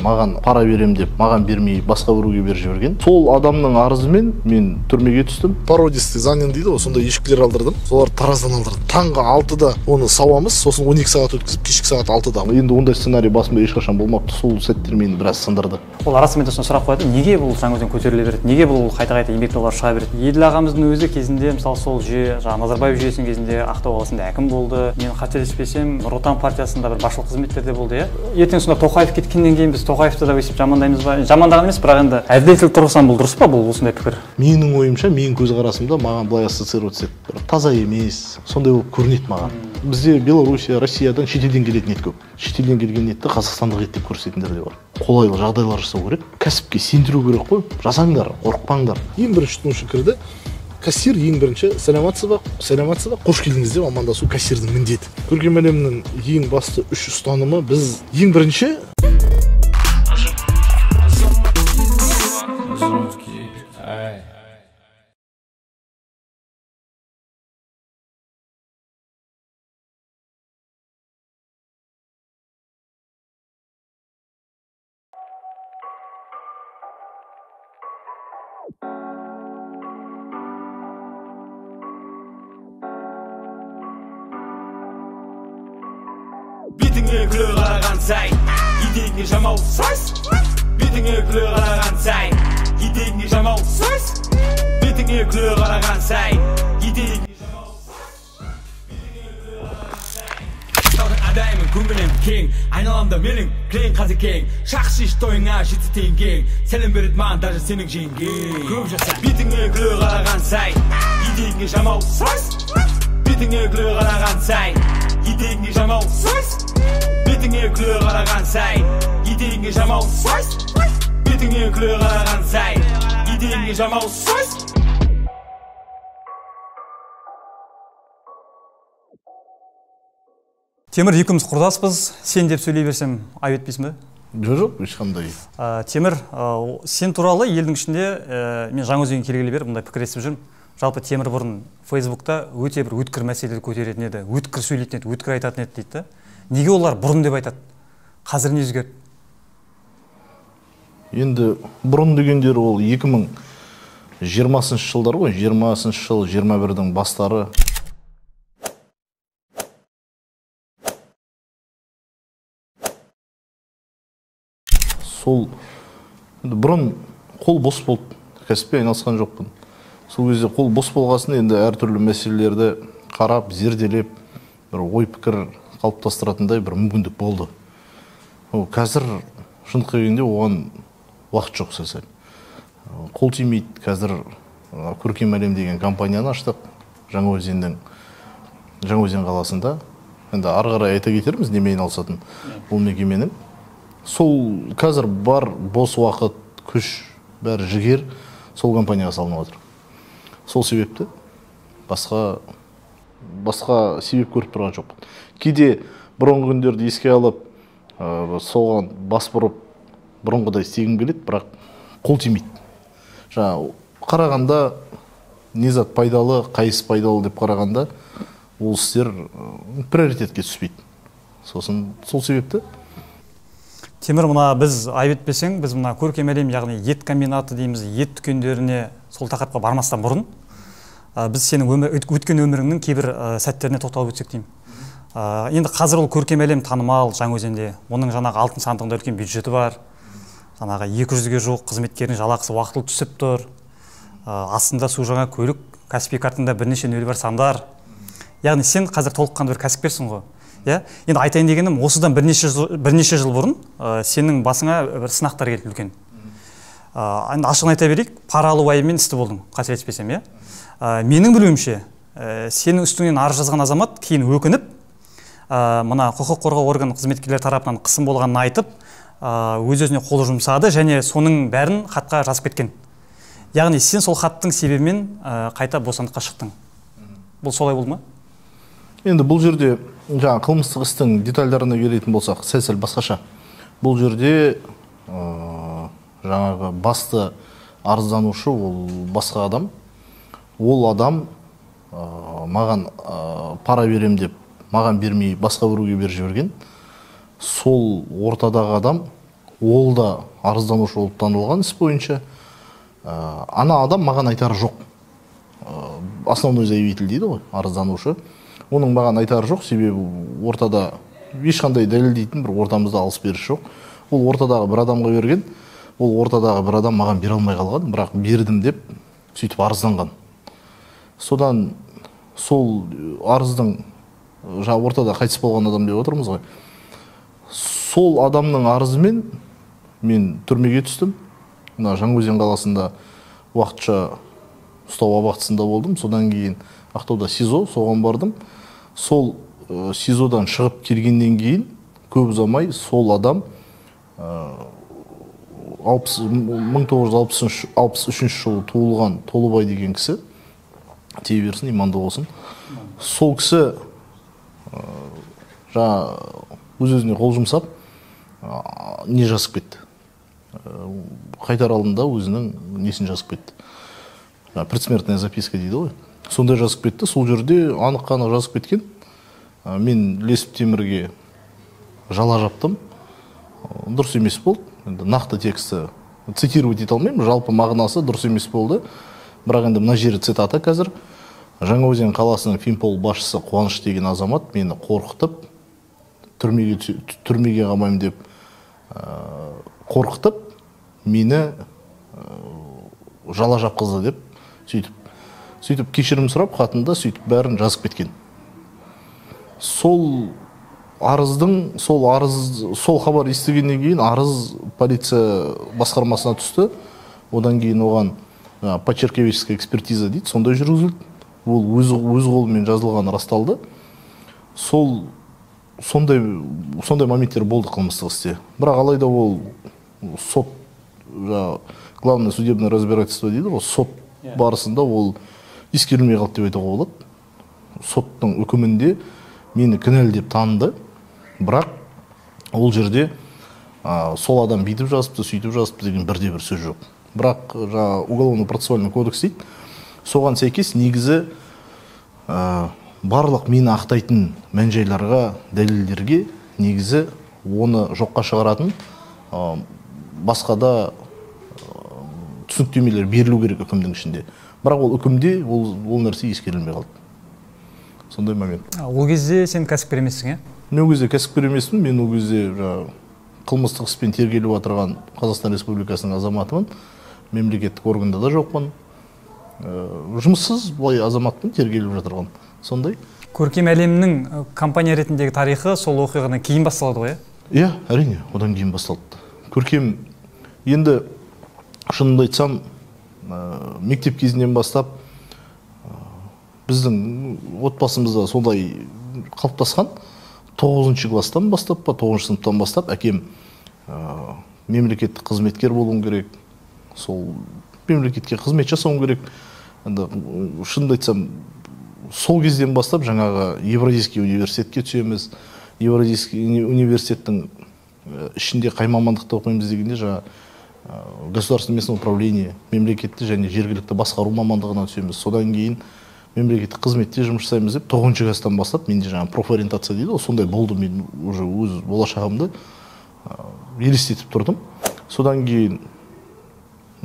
маған пара берем деп, маған бермей басқа біреуге беріп жіберген. Сол адамның арызымен мен түрмеге түстім. Породистый занин дейді ғой, сонда ешкілер алдырдым. Солар тараздан алдырдым. Таңғы 6-да оны сауамыз, сосын 12 сағат өткізіп, кешкі сағат 6-да. Енді ондай сценарий басымда ешқашан болмапты. Сол сәттер мені біраз сындырды. Ол арасымен сұрақ қояды, неге бұл Жаңаөзен көтеріле береді? Неге бұл қайта-қайта еңбек жолдары шыға береді? Еділ ағамыздың өзі кезінде, мысалы сол жүйе, Назарбаев жүйесінің кезінде Ақтау қаласында әкім болды. Мен қателеспесем, Нұр Отан партиясында бір басшылық қызметтерде болды, иә. Ертең сонда Тоқаев кеткеннен кейін біз Тоқаевты да өйстіп жамандаймыз ба? Жамандаған емес, бірақ енді әділеттілік тұрғысынан бұл дұрыс па, бұл осындай пікір? Менің ойымша, менің көзқарасымда маған былай ассоциироваться етеді. Таза емес, сондай болып көрінеді маған. Бізде Белоруссия, Россиядан шетелден келетін ет көп. Шетелден келген етті қазақстандық ет деп көрсететіндер де бар. Қолайлы жағдайлар жасау керек. Кәсіпке сендіру керек қой. Жасаңдар, қорықпаңдар. Ең бірінші тұтынушы кірді. Кассир ең бірінші сәлеметсіз ба, қош келдіңіз деп амандасу кассирдің міндеті. Көркем әлемнің ең басты 3 ұстанымы біз ең бірінші Бетіңе күле қараған сай, етегіңе жамау сөз. Бетіңе күле қараған сай, етегіңе жамау сөз. Бетіңе күле қараған сай, етегіңе жамау сөз. Бетіңе күле қараған сай. Шалғын адаймын көңілім кең, айналамда менің кілең қазекең. Шақшиш тойыңа жеті теңгең, сәлем береді маған даже сенің жеңгең. Көп жаса. Бетіңе күле қараған сай, етегіңе жамау сөз. Бетіңе күле қараған сай, етегіңе жамау сөз. Бетіңе күле қараған сай, етегіңе жамау сөз. Бетіңе күле қараған сай, етегіңе жамау сөз. Темір, екеуміз құрдаспыз. Сен деп сөйлей берсем айып етпейсің бе? Жоқ, ешқандай. Темір, сен туралы елдің ішінде мен Жаңаөзенге келгелі бері мындай пікір естіп жүрмін. Жалпы Темір бұрын Фейсбукта өте бір өткір мәселелерді көтеретін еді, өткір сөйлейтін еді, өткір айтатын еді дейді. Неге олар бұрын деп айтады? Қазір не өзгерді? Енді бұрын дегендер ол 2020 жылдар ғой, 20 жыл, 21-дің бастары. Сол бұрын қол бос болды, кәсіппен айналысқан жоқпын. Сол кезде қол бос болғасын енді әртүрлі мәселелерді қарап, зерделеп, бір ой пікір қалыптастыратындай бір мүмкіндік болды. Қазір шындыққа келгенде оған уақыт жоқ сәл. Қол тимейді. Қазір Көркем әлем деген компанияны аштық Жаңаөзен қаласында. Енді ары қарай айта кетерміз немен айналысатын бұл мекеменің. Сол қазір бар бос уақыт, күш, бәрі жігер сол компанияға салынып отыр. Сол себепті басқа себеп көріп тұрған жоқпын. Кейде бұрынғы күндерді еске алып, соған бас бұрып, бұрынғыдай істегім келеді, бірақ қол тимейді. Жаңа қарағанда не зат пайдалы, қайсы пайдалы деп қарағанда, ол істер приоритетке түспейді. Сосын сол себепті. Темір, мына біз айып етпесең, біз мына Көркем әлем, яғни ет комбинаты дейміз, ет дүкендеріне сол тақырыпқа бармастан бұрын біз сенің өткен өміріңнің кейбір сәттеріне тоқталып өтсек деймін. Енді қазір ол Көркем әлем танымал Жаңаөзенде. Оның жаңағы алтын сандығында үлкен бюджеті бар. Жаңағы 200-ге жуық қызметкердің жалақысы уақытылы түсіп тұр. Астында су жаңа көлік, кәсіби картында бірнеше нөлі бар сандар. Яғни сен қазір толыққанды бір кәсіпкерсің ғой. Енді айтайын дегенім, осыдан бірнеше жыл бұрын сенің басыңа бір сынақтар келді үлкен. Ашығын айта берейік, пара алу айыбымен істі болдың, қателеспесем, иә? Менің білуімше, сенің үстіңнен арыз жазған азамат кейін өкініп, мына құқық қорғау орган қызметкерлер тарапынан қысым болғанын айтып, өз-өзіне қол жұмсады және соның бәрін хатқа жазып кеткен. Яғни сен сол хаттың себебімен қайта бостандыққа шықтың. Бұл солай болды ма? Енді бұл жерде жаңа қылмыстық істің детальдарына келетін болсақ, сәл басқаша. Бұл жерде жаңағы басты арызданушы ол басқа адам. Ол адам маған пара берем деп, маған бермей басқа біреуге беріп жіберген. Сол ортадағы адам ол да арызданушы болып танылған іс бойынша. Ана адам маған айтары жоқ. Основной заявитель дейді ғой, арызданушы. Оның маған айтары жоқ, себебі ортада ешқандай дәлелдейтін бір ортамызда алыс беріс жоқ. Ол ортадағы бір адамға берген, ол ортадағы бір адам маған бере алмай қалған, бірақ бердім деп сөйтіп арызданған. Содан сол арыздың ортада қайтыс болған адам деп отырмыз ғой. Сол адамның арызымен мен түрмеге түстім. Жаңаөзен қаласында уақытша ұстау абақтысында болдым. Содан кейін Ақтауда СИЗО, соған бардым. Сол СИЗОдан шығып келгеннен кейін көп ұзамай сол адам 1963 жылы туылған Толыбай деген кісі, тие берсін, иманды болсын. Сол кісі өз-өзіне қол жұмсап не жазып кетті. Қайтар алдында өзінің несін жазып кетті. Предсмертная записка дейді ғой. Сондай жазып кетті. Сол жерде анық-қанық жазып кеткен. Мен Лесіп Темірге жала жаптым. Дұрыс емес болды. Нақты тексті цитировать ете алмаймын. Жалпы мағынасы дұрыс емес болды. Бірақ енді мына жері цитата қазір. Жаңаөзен қаласының Финпол басшысы Қуаныш деген азамат мені қорқытып, түрмеге қамаймын деп қорқытып, мені жала жапқызды деп сөйтіп кешірім сұрап хатында сөйтіп бәрін жазып кеткен. Сол хабар естігеннен кейін арыз полиция басқармасына түсті. Одан кейін оған почерковическая экспертиза дейді, сондай жүргізілді. Ол өз қолымен жазылған расталды. Сондай моменттер болды қылмыстық істе. Бірақ алайда ол сот, главное судебное разбирательство дейді ғой, сот барысында ол ескерілмей қалды деп айтуға болады. Соттың үкімінде мені кінәлі деп таныды. Бірақ ол жерде сол адам бүйтіп жазыпты, сөйтіп жазыпты деген бірде-бір сөз жоқ. Бірақ уголовно-процессуальный кодекс дейді. Соған сәйкес негізі барлық мені ақтайтын мән-жайларға, дәлелдерге негізі оны жоққа шығаратын басқа да түсініктемелер берілу керек үкімнің ішінде. Бірақ ол үкімде ол нәрсе ескерілмей қалды. Сондай момент. Ол кезде сен кәсіпкер емессің, е? Мен ол кезде кәсіпкер емеспін. Мен ол кезде қылмыстық іспен тергеліп отырған Қазақстан Республикасының азаматымын. Мемлекеттік органда да жоқпын. Жұмыссыз былай азаматпын, тергеліп жатырған. Сондай. Көркем әлемнің компания ретіндегі тарихы сол оқиғадан кейін басталды ғой, е? Иә, әрине, одан кейін басталды. Көркем енді шынымды айтсам, мектеп кезінен бастап біздің отбасымызда сондай қалыптасқан. 9-шы класстан бастап па, 9-шы сыныптан бастап әкем мемлекеттік қызметкер болуым керек. Сол мемлекетке қызмет жасауым керек. Шынымды айтсам, сол кезден бастап жаңағы Евразийский университетке түсеміз. Евразийский университеттің ішінде қай мамандықты оқимыз дегенде государственное местное управление, мемлекетті және жергілікті басқару мамандығына түсеміз. Содан кейін мемлекеттік қызметте жұмыс жасаймыз деп 9-шы класстан бастап менде профориентация дейді, сондай болды. Мен уже өз болашағымды елестетіп тұрдым. Содан кейін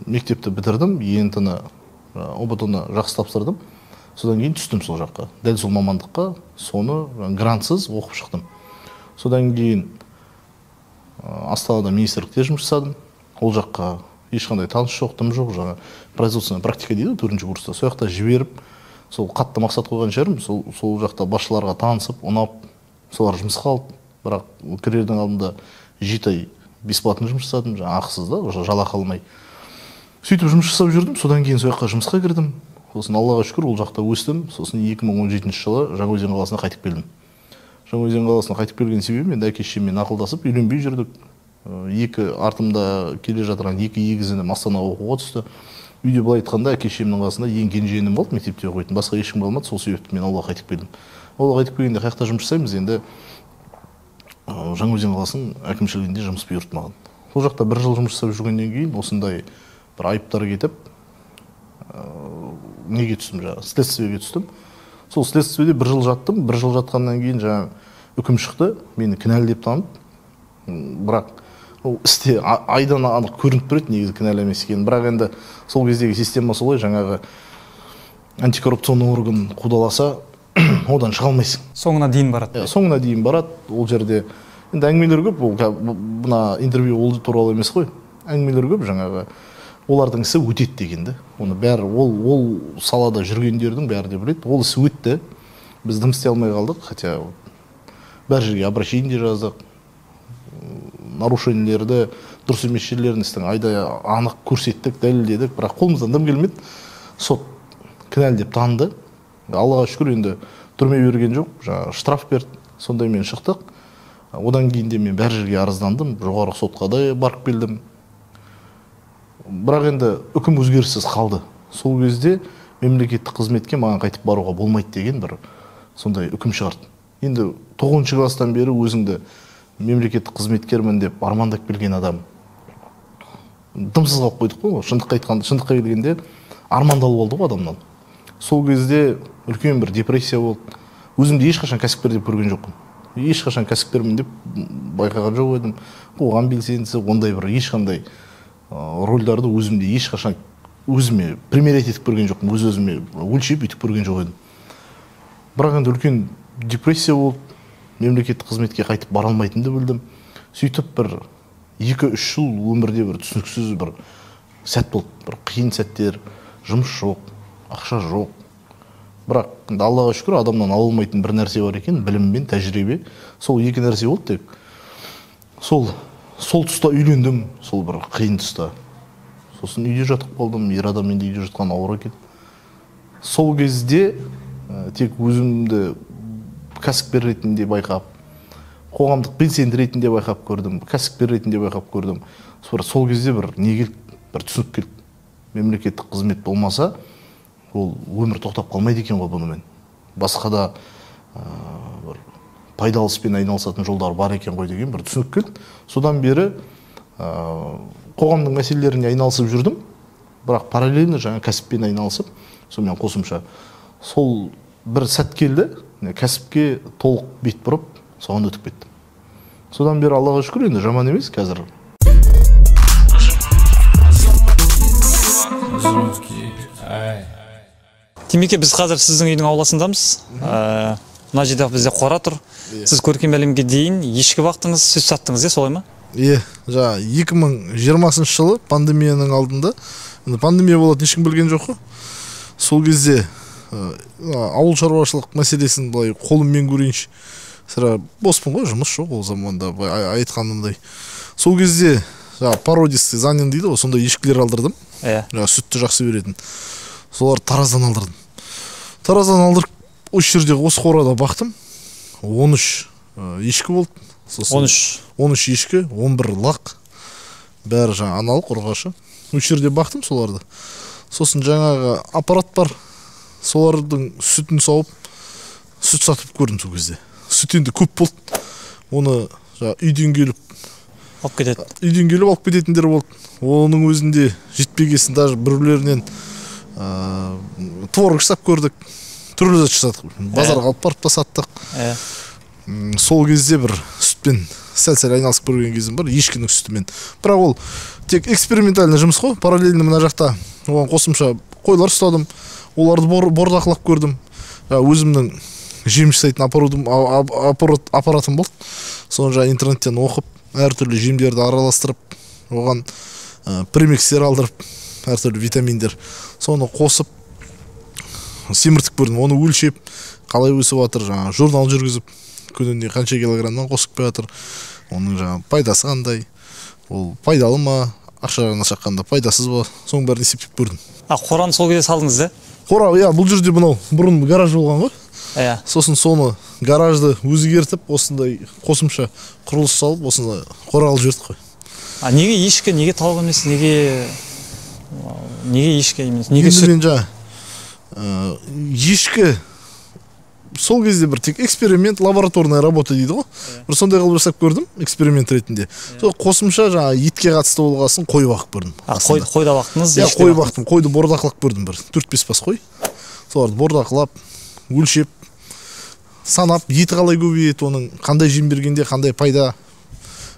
мектепті бітірдім, ЕНТ-ні, ОБТ-ны жақсы тапсырдым. Содан кейін түстім сол жаққа, дәл сол мамандыққа, соны грантсыз оқып шықтым. Содан кейін Астанада министрлікте жұмыс жасадым. Ол жаққа ешқандай таныс жоқ, тым жоқ, производственная практика дейді, 4-ші курста. Сол жақта жіберіп, сол қатты мақсат қойған жерім, сол жақта басшыларға танысып, ұнап, солар жұмысқа алды. Бірақ кірердің алдында 7 ай бесплатно жұмыс жасадым, ақысыз да, жалақы алмай. Сөйтіп жұмыс жасап жүрдім, содан кейін сол жаққа жұмысқа кірдім. Сосын Аллаға шүкір ол жақта өстім. Сосын 2017 жылы Жаңаөзен қаласына қайтып келдім. Жаңаөзен қаласына қайтып келген себебім енді әке-шешеммен ақылдасып үйленбей жүрдік. Артымда келе жатырған 2 егізінім Астанаға оқуға түсті. Үйде былай айтқанда әке-шешемнің қасында ең кенжеңім болды, мектепте оқитын. Басқа ешкім қалмады, сол себепті мен Аллаға қайтып келдім. Аллаға қайтып келгенде қаяқта жұмыс жасаймыз, енді Жаңаөзен қаласының әкімшілігінде жұмыс бұйырды маған. Сол жақта 1 жыл жұмыс жасап жүргеннен кейін осындай бір айыптар кетіп, неге түстім, следствиеге түстім. Сол следствиеде 1 жыл жаттым. 1 жыл жатқаннан кейін үкім шықты, мені кінәлі деп танып. Бірақ ол істе айдан анық көрініп тұрады негізі кінәлі емес екенін. Бірақ енді сол кездегі система солай, жаңағы антикоррупционный орган қудаласа одан шыға алмайсың. Соңына дейін барады. Соңына дейін барады. Ол жерде енді әңгімелер көп, мына интервью ол туралы емес қой. Әңгімелер көп, жаңағы олардың ісі өтеді дегенді. Оны бәрі ол салада жүргендердің бәрі де біледі. Ол ісі өтті. Біз дым істей алмай қалдық, хотя бәр жерге обращение жаздық. Нарушениелерді, дұрыс емес жерлерін істің айдай анық көрсеттік, дәлелдедік, бірақ қолымыздан дым келмеді. Сот кінәлі деп таныды. Аллаға шүкір, енді түрме берген жоқ, штраф берді. Сондаймен шықтық. Одан кейін де мен бәр жерге арыздандым, жоғарғы сотқа да барып келдім. Бірақ енді үкім өзгеріссіз қалды. Сол кезде мемлекеттік қызметке маған қайтып баруға болмайды деген бір сондай үкім шығарды. Енді 9-шы класстан бері өзіңді мемлекеттік қызметкермін деп армандап келген адам дымсыз қалып қойдық қой. Шындыққа келгенде армандалып алды ғой адамнан. Сол кезде үлкен бір депрессия болды. Өзімді ешқашан кәсіпкер деп көрген жоқпын. Ешқашан кәсіпкермін деп байқаған жоқ едім. Қоғам белсендісі, ондай бір ешқандай рольдарды өзімде ешқашан өзіме примерять етіп көрген жоқпын. Өз-өзіме өлшеп өйтіп көрген жоқ едім. Бірақ енді үлкен депрессия болды. Мемлекеттік қызметке қайтып бара алмайтынымды білдім. Сөйтіп бір 2-3 жыл өмірде бір түсініксіз бір сәт болды. Бір қиын сәттер, жұмыс жоқ, ақша жоқ. Бірақ Аллаға шүкір, адамнан ала алмайтын бір нәрсе бар екен, білім мен тәжірибе. Сол екі нәрсе болды тек. Сол тұста үйлендім, сол бір қиын тұста. Сосын үйде жатып қалдым, ер адам енді үйде жатқан ауыр екен. Сол кезде тек өзімді кәсіпкер ретінде байқап, қоғамдық белсенді ретінде байқап көрдім, кәсіпкер ретінде байқап көрдім. Сол кезде бір не келді, бір түсінік келді. Мемлекеттік қызмет болмаса, ол өмір тоқтап қалмайды екен ғой бұнымен. Басқа да бір пайдалы іспен айналысатын жолдар бар екен ғой деген бір түсінік келді. Содан бері қоғамның мәселелеріне айналысып жүрдім, бірақ параллельно жаңа кәсіппен айналысып, сонымен қосымша сол бір сәт келді, кәсіпке толық бет бұрып, соған өтіп кеттім. Содан бері Аллаға шүкір, енді жаман емес қазір. Демеке, біз қазір сіздің үйдің ауласындамыз. Мына жерде бізде қора тұр. Сіз көркем әлемге дейін ешкі бақтыңыз, сүт саттыңыз, солай ма? Иә, 2020 жылы пандемияның алдында, пандемия болады ешкім білген жоқ қой. Сол кезде ауыл шаруашылық мәселесін былай қолыммен көрейінші. Сірә боспын ғой, жұмыс жоқ ол заманда, айтқанымдай. Сол кезде породистый занен дейді ғой, сондай ешкілер алдырдым. Сүтті жақсы беретін. Солар Тараздан алдырдым. Тараздан алдырып, осы жерде осы қорада бақтым. 13 ешкі болды. 13 ешкі, 11 лақ. Бәрі аналық ұрғашы. Осы жерде бақтым соларды. Сосын жаңағы аппарат бар. Солардың сүтін сауып, сүт сатып көрдім сол кезде. Сүт енді көп болды. Оны үйден келіп алып кетеді. Үйден келіп алып кететіндер болды. Оның өзінде жетпегесін даже біреулерінен творог жасап көрдік. Түрлі зат жасадық. Базарға алып барып та саттық. Сол кезде бір сүтпен сәл-сәл айналысып көрген кезім бар, ешкінің сүтімен. Бірақ ол тек экспериментальный жұмыс қой. Параллельно мына жақта оған қосымша қойлар ұстадым. Оларды бордақылап көрдім. Өзімнің жем жасайтын аппаратым болды. Соны интернеттен оқып, әртүрлі жемдерді араластырып, оған премикстер алдырып, әртүрлі витаминдер. Соны қосып, семіртіп көрдім. Оны өлшеп, қалай өсіп жатыр, журнал жүргізіп, күніне қанша килограммнан қосып жатыр. Оның пайдасы қандай, ол пайдалы ма, ақшаға шаққанда пайдасыз ба, соның бәрін есептеп көрдім. Қораны сол кезде салдыңыз, Қора, бұл жерде бұрын гараж болған ғой. Сосын соны гаражды өзгертіп, осындай қосымша құрылыс салып, осындай қора алып жүрдік қой. Неге ешкі, неге тауық емес, неге ешкі емес, неге сүт? Ешкі сол кезде бір тек эксперимент, лабораторная работа дейді ғой. Бір сондай қылып жасап көрдім, эксперимент ретінде. Қосымша етке қатысты болғасын қой бақып көрдім. Қойда бақтыңыз? Қой бақтым, қойды бордақылап көрдім бір 4-5 бас қой. Соларды бордақылап, өлшеп, санап, еті қалай көбейеді, оның қандай жем бергенде қандай пайда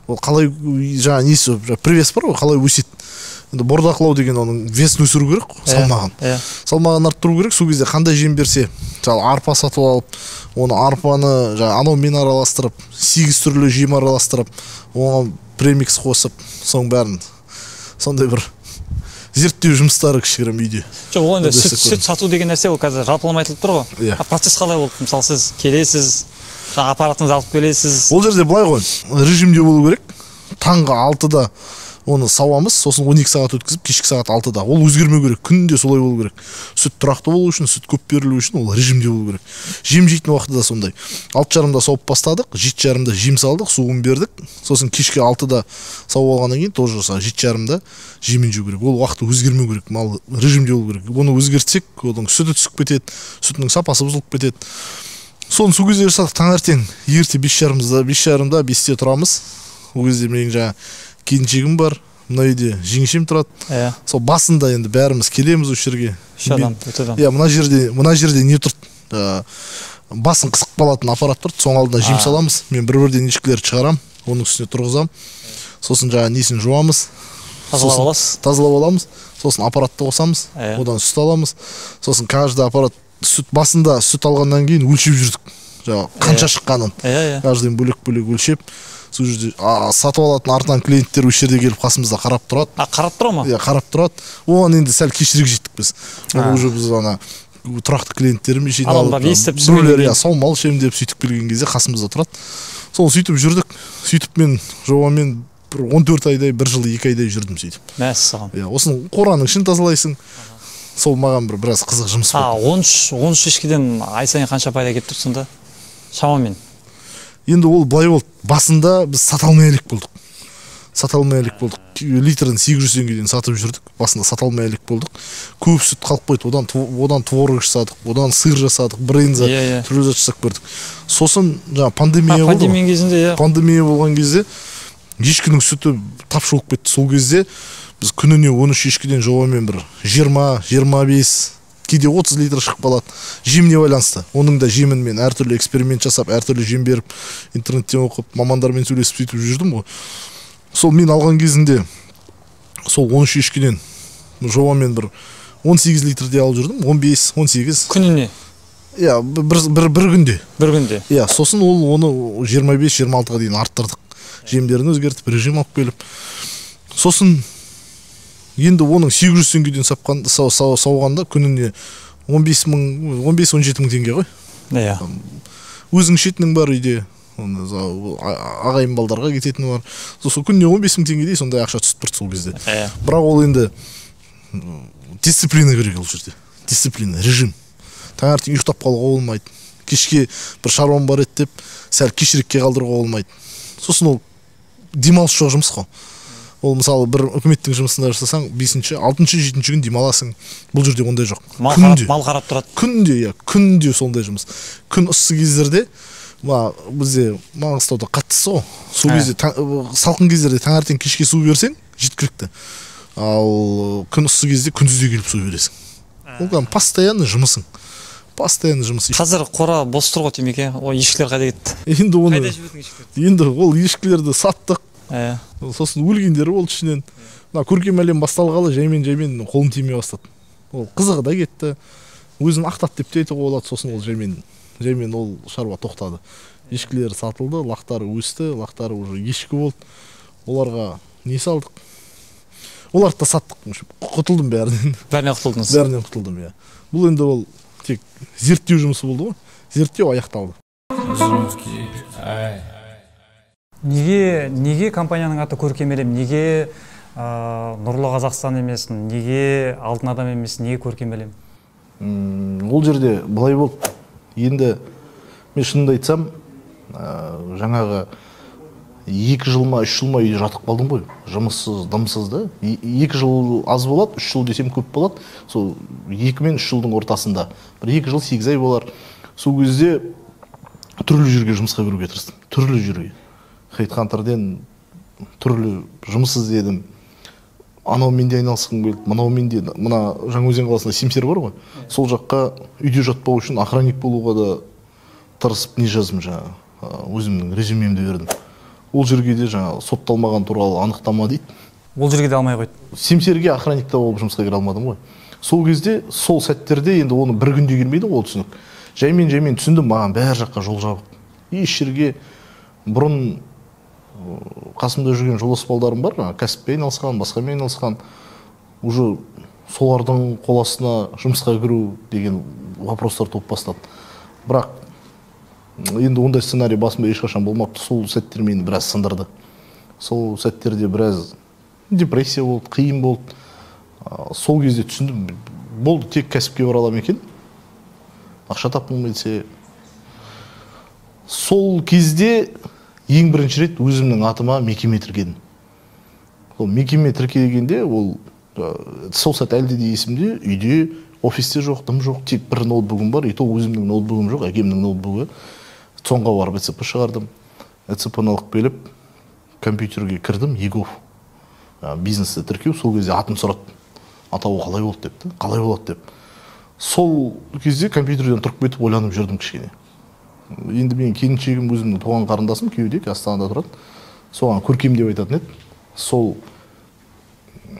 ол қалай жаңағы несі привес бар ғой, қалай өседі. Енді бордақылау деген оның весін өсіру керек, салмағын. Салмағын арттыру керек. Сол кезде қандай жем берсе, мысалы арпа сатып алып, оны арпаны жаңағы анаумен араластырып, 8 түрлі жем араластырып, оған премикс қосып, соның бәрін сондай бір зерттеу жұмыстары кішігірім үйде. Жоқ, ол енді сүт сату деген нәрсе ол қазір жалпылама айтылып тұр ғой. Процесс қалай болды? Мысалы сіз келесіз, аппаратыңызды алып келесіз. Ол жерде былай ғой, режимде болу керек. Таңғы 6-да оны сауамыз, сосын 12 сағат өткізіп, кешкі сағат 6-да. Ол өзгермеу керек, күнде солай болу керек. Сүт тұрақты болу үшін, сүт көп берілу үшін ол режимде болу керек. Жем жейтін уақыты да сондай. 6:30-да сауып бастадық, 7:30-да жем салдық, суын бердік. Сосын кешкі 6-да сауып алғаннан кейін тоже 7:30-да жемен жеу керек. Ол уақыты өзгермеу керек, мал режимде болу керек. Оны өзгертсек, оның сүті түсіп кетеді, сүтінің сапасы бұзылып кетеді. Соны сол кезде жасадық, таңертең ерте 5:30-да 5-те тұрамыз. Ол кезде менің жаңа келіншегім бар, мына үйде жеңешем тұрады. Сол басында енді бәріміз келеміз осы жерге. Мына жерде не тұрды? Басын қысып қалатын аппарат тұрды. Соның алдында жем саламыз. Мен бір-бірден ешкілерді шығарам, оның үстіне тұрғызам. Сосын жаңа несін жуамыз. Тазалап аламыз. Сосын аппаратты қосамыз. Одан сүт аламыз. Сосын каждый аппарат сүт басында сүт алғаннан кейін өлшеп жүрдік. Жаңа қанша шыққанын. Каждыйын бөлек-бөлек өлшеп. Сол жерде сатып алатын артынан клиенттер осы жерде келіп қасымызда қарап тұрады. Қарап тұра ма? Иә, қарап тұрады. Оған енді сәл кешірек жеттік біз. Ол уже біз ана тұрақты клиенттерім жиналып, біреулер саумал ішемін деп сөйтіп келген кезде қасымызда тұрады. Сол сөйтіп жүрдік. Сөйтіп мен жобамен 14 айдай, 1 жыл 2 айдай жүрдім сөйтіп. Мәссаған. Иә, осының қораның ішін тазалайсың. Сол маған біраз қызық жұмыс болды. 13 ешкіден ай сайын қанша пайда келіп тұрсың да? Шамамен. Енді ол былай болды. Басында біз сата алмай әлек болдық. Литрін 800 теңгеден сатып жүрдік. Басында сата алмай әлек болдық. Көп сүт қалып қойды. Одан творог жасадық, одан сыр жасадық, брынза, түрлі зат жасап көрдік. Сосын жаңа пандемия болды. Пандемия болған кезде ешкінің сүті тапшы болып кетті. Сол кезде біз күніне 13 ешкіден жобамен бір 20-25 кейде 30 литр шығып қалады. Жеміне байланысты. Оның да жемін мен әртүрлі эксперимент жасап, әртүрлі жем беріп, интернеттен оқып, мамандармен сөйлесіп сөйтіп жүрдім ғой. Сол мен алған кезінде сол 13 ешкіден жобамен бір 18 литрде алып жүрдім, 15-18. Күніне? Иә, бір күнде. Бір күнде? Иә, сосын оны 25-26-ға дейін арттырдық. Жемдерін өзгертіп, режим алып келіп. Сосын енді оның 800 теңгеден сауғанда күніне 15-17 мың теңге ғой. Иә. Өзің ішетінің бар үйде, ағайын балдарға кететіні бар. Сосын күніне 15 мың теңгедей сондай ақша түсіп тұрды сол кезде. Бірақ ол енді дисциплина керек ол жерде. Дисциплина, режим. Таңертең ұйықтап қалуға болмайды. Кешке бір шаруам бар еді деп, сәл кешірекке қалдыруға болмайды. Сосын ол демалыс жоқ жұмыс қой. Ол мысалы бір үкіметтің жұмысында жасасаң, 5-ші, 6-ші, 7-ші күн демаласың. Бұл жерде ондай жоқ. Мал қарап тұрады. Күнде сондай жұмыс. Күн ыссы кездерде, бізде Маңғыстауда қатты ғой. Сол кезде салқын кездерде таңертең кешке су берсең, жеткілікті. Ал күн ыссы кезде күндізде келіп су бересің. Ол постоянно жұмысың. Қазір қора бос тұр ғой Темеке. Ой, ешкілер қайда кетті? Қайда жібердің ешкілерді? Енді ол ешкілерді саттық. Сосын өлгендері болды ішінен. Көркем әлем басталғалы жаймен қолым тимей бастады. Ол қызығы да кетті. Өзін ақтат деп те айтуға болады. Сосын ол жаймен ол шаруа тоқтады. Ешкілері сатылды, лақтары өсті, лақтары уже ешкі болды. Оларға не салдық? Оларды да саттық. Құтылдым бәрінен. Бәрінен құтылдыңыз? Бәрінен құтылдым, иә. Бұл енді ол тек зерттеу жұмысы болды ғой. Зерттеу аяқталды. Неге компанияның аты Көркем әлем? Неге Нұрлы Қазақстан емес, неге Алтын адам емес, неге Көркем әлем? Ол жерде былай болды. Енді мен шынымды айтсам, жаңағы 2 жыл ма, 3 жыл ма үйде жатып қалдым ғой. Жұмыссыз, дымсыз да. 2 жыл аз болады, 3 жыл десем көп болады. Сол 2 мен 3 жылдың ортасында. Бір 2 жыл 8 ай болар. Сол кезде түрлі жерге жұмысқа кіруге тырыстым. Түрлі жерге. Хейтхантерден түрлі жұмыс іздедім. Анаумен де айналысқым келді, мынаумен де. Мына Жаңаөзен қаласында Симсер бар ғой. Сол жаққа үйде жатпау үшін охранник болуға да тырысып не жаздым жаңа. Өзімнің резюмемді бердім. ол жерге де жаңағы сотталмаған туралы анықтама дейді. Ол жерге де алмай қойды. Семсерге охранникта болып жұмысқа кіре алмадым ғой. Сол кезде, сол сәттерде енді оны бір күнде келмейді ол түсінік. Жаймен түсіндім, маған бәр жаққа жол жабық. Еш жерге бұрын қасымда жүрген жолдас балдарым бар, кәсіппен айналысқан, басқамен айналысқан, уже солардың қол астына жұмысқа кіру деген вопростар туып бастады. Бірақ енді ондай сценарий басымда ешқашан болмапты. Сол сәттер мені біраз сындырды. Сол сәттерде біраз депрессия болды, қиын болды. Сол кезде түсіндім, болды, тек кәсіпке бара аламын екен. Ақша тапқым келсе. Сол кезде ең бірінші рет өзімнің атыма мекеме тіркедім. Ол мекеме тіркегенде ол сол сәт әлде де есімде, үйде, офисте жоқ, дым жоқ, тек бір ноутбугым бар, ето өзімнің ноутбугым жоқ, әкемнің ноутбугі. Соңға барып ЭЦП шығардым. ЭЦП-ны алып келіп, компьютерге кірдім, егов. Бизнесті тіркеу, сол кезде атын сұрады. Атауы қалай болды депті, қалай болады деп. Сол кезде компьютерден тұрып кетіп ойланып жүрдім кішкене. Енді мен келіншегім өзімнің туған қарындасым күйеуде, Астанада тұрады. Соған көркем деп айтатын еді. Сол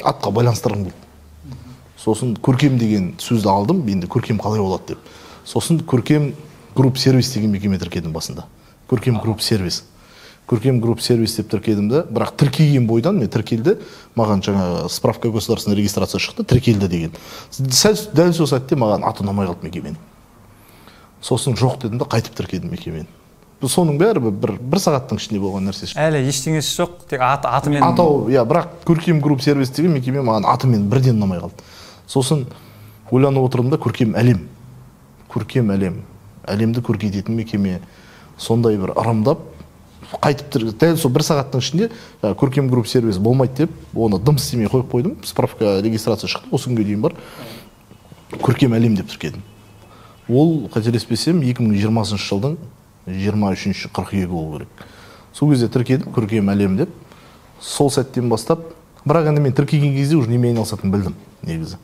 атқа байланыстырғым келді. Сосын көркем деген сөзді алдым, енді көркем қалай болады деп. Сосын көркем групп сервис деген мекеме тіркедім басында. Көркем групп сервис. Көркем групп сервис деп тіркедім де, бірақ тіркеген бойдан мен тіркелді, маған жаңа справка государственной регистрация шықты, тіркелді деген. Дәл сол сәтте маған аты ұнамай қалды мекеменің. Сосын жоқ дедім де қайтып тіркедім мекемені. Соның бәрі бір сағаттың ішінде болған нәрсе. Әлі ештеңесі жоқ, тек атымен... Атау, бірақ көркем групп сервис деген мекеме маған атымен бірден ұнамай қалды. Сосын ойланып отырдым да, көркем әлем. Көркем әлем. Әлемді көркейтетін мекеме. Сондай бір ырымдап, қайтып дәл сол бір сағаттың ішінде көркем групп сервис болмайды деп, оны дым істемей қойып қойдым. Справка регистрация шықты, осы күнге дейін бар. Көркем әлем деп тіркедім. Ол, қателеспесем, 2020 жылдың 23 қыркүйегі болу керек. Сол кезде тіркедім, көркем әлем деп. Сол сәттен бастап, бірақ енді мен тіркеген кезде уже немен айналысатынын білдім, негізі.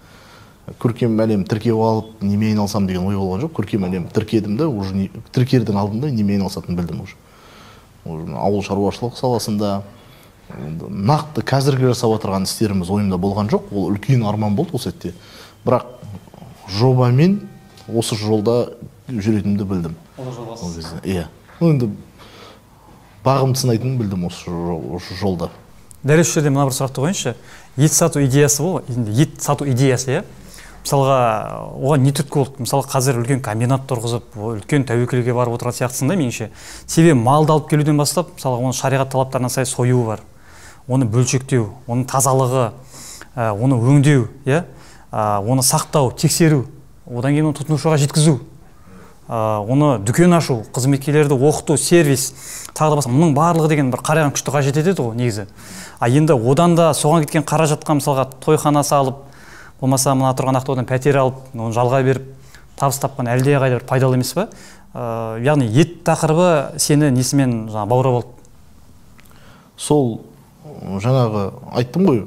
Көркем әлем тіркеп алып, немен айналысам деген ой болған жоқ. Көркем әлем тіркедім де, уже тіркердің алдында немен айналысатынын білдім уже. Ауыл шаруашылық саласында нақты қазіргі жасап отырған істеріміз ойымда болған жоқ. Ол үлкен арман болды ол сәтте. Бірақ жобамен осы жолда жүретінімді білдім. Иә. Енді бағым сынайтынын білдім осы жолда. Дәл осы жерде мына бір сұрақты қойыңызшы. Ет сату идеясы бұл, ет сату идеясы, иә. Мысалға, оған не түрткі болды? Мысалы, қазір үлкен комбинат тұрғызып, үлкен тәуекелге барып отырған сияқтысында меніңше. Себебі малды алып келуден бастап, мысалы, оның шариғат талаптарына сай союы бар. Оны бөлшектеу, оның тазалығы, оны өңдеу, иә? Оны сақтау, тексеру, одан кейін оны тұтынушыға жеткізу, оны дүкен ашу, қызметкерлерді оқыту, сервис, тағы да басқа, мұның барлығы деген бір қараған күшті қажет етеді ғой негізі. Енді одан да соған кеткен қаражатқа мысалға тойхана салып, болмаса мына тұрған ақтаудан пәтер алып, оны жалға беріп, табыс тапқан әлде қайда бір пайдалы емес пе? Яғни ет тақырыбы сені несімен баурап алды? Сол жаңағы айттым ғой,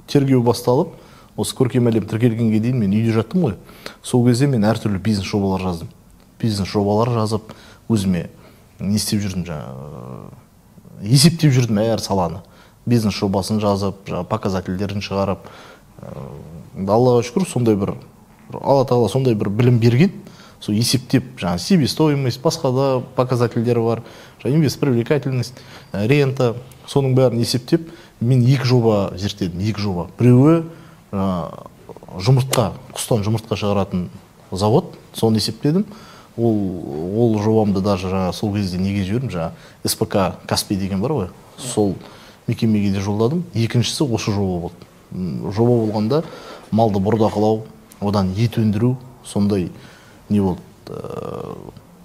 тергеу басталып, осы көркем әлем тіркелгенге дейін мен үйде жаттым ғой. Сол кезде мен әртүрлі бизнес жобалар жаздым. Бизнес жобалар жазып, өзіме не істеп жүрдім, есептеп жүрдім әр саланы. Бизнес жобасын жазып, показательдерін шығарып, Аллаға шүкір, сондай бір Алла Тағала сондай бір білім берген, сол есептеп, себестоимость, басқа да показательдері бар, инвест-привлекательность, рента, соның бәрін есептеп, мен 2 жоба зерттедім, 2 жоба. Біреуі жұмыртқа, құстан жұмыртқа шығаратын завод, соны есептедім. Ол жобамды даже сол кезде неге жібердім, СПК Каспий деген бар ғой, сол мекемеге де жолдадым. Екіншісі осы жоба болды. Жоба болғанда малды бордақылау, одан ет өндіру, сондай не болды.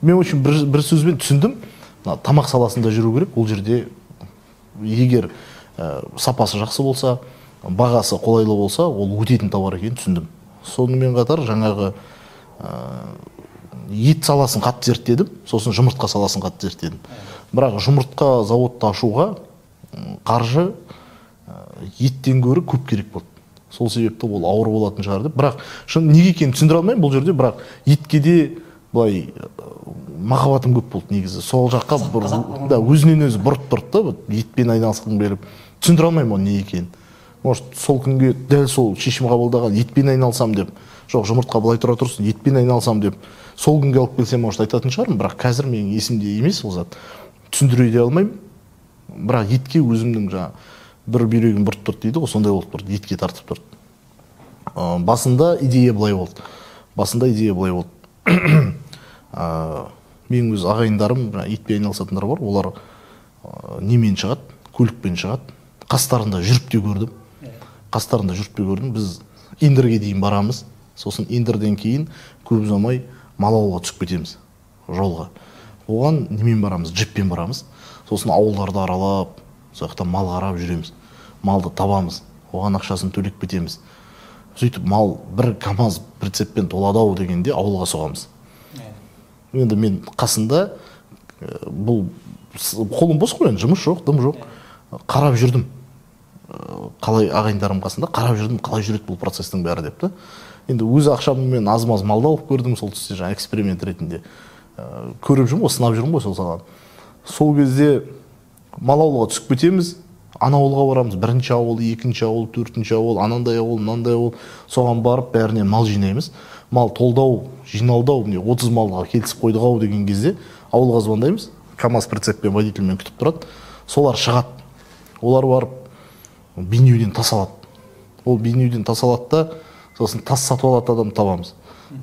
Мен очень бір сөзбен түсіндім, тамақ саласында жүру керек. Ол жерде егер сапасы жақсы болса, бағасы қолайлы болса, ол өтетін товар екенін түсіндім. Сонымен қатар жаңағы ет саласын қатты зерттедім, сосын жұмыртқа саласын қатты зерттедім. Бірақ жұмыртқа заводты ашуға қаржы еттен гөрі көп керек болды. Сол себепті ол ауыр болатын шығар деп. Бірақ неге екенін түсіндіре алмаймын бұл жерде, бірақ етке де былай махаббатым көп болды негізі. Сол жаққа да өзінен өзі бұрып тұрды да, етпен айналысқым келіп. Түсіндіре алмаймын оның не екенін. Может, сол күнге дәл сол шешім қабылдаған, етпен айналсам деп, жоқ, жұмыртқа былай тұра тұрсын, етпен айналсам деп, сол күнге алып келсем, может, айтатын шығармын, бірақ қазір менің есімде емес ол зат. Түсіндіре де алмаймын. Бірақ етке өзімнің бір бүйрегім бұрып тұрды дейді ғой, сондай болып тұрды, етке тартып тұрды. Басында идея былай болды. Менің өз ағайындарым, етпен айналысатындар бар, олар немен шығады, көлікпен шығады. Қастарында жүріп те көрдім. Біз Индерге дейін барамыз. Сосын Индерден кейін көп ұзамай мал ауылға түсіп кетеміз жолға. Оған немен барамыз? Джиппен барамыз. Сосын ауылдарды аралап, сол жақта мал қарап жүреміз. Малды табамыз. Оған ақшасын төлеп кетеміз. Сөйтіп мал бір КамАЗ прицеппен толадау дегенде ауылға соғамыз. Енді мен қасында бұл қолым бос қой, жұмыс жоқ, дым жоқ. Қарап жүрдім. Қалай ағайындарым қасында қарап жүрдім, қалай жүреді бұл процестің бәрі деп та. Енді өз ақшаммен аз-маз малды алып көрдім, сол түсте жаңа эксперимент ретінде көріп жүрмін ғой, сынап жүрмін ғой сол саған. Сол кезде мал ауылға түсіп кетеміз, ана ауылға барамыз, бірінші ауыл, екінші ауыл, төртінші ауыл, анандай ауыл, мынандай ауыл, соған барып бәрінен мал жинаймыз. Мал толдау, жиналдау, 30 малға келісіп қойдық ау деген кезде ауылға звондаймыз, КамАЗ прицеппен водительмен күтіп тұрады. Солар шығады. Олар барып бейнеуден тас алады. Ол бейнеуден тас алады да, сосын тас сатып алатын адам табамыз.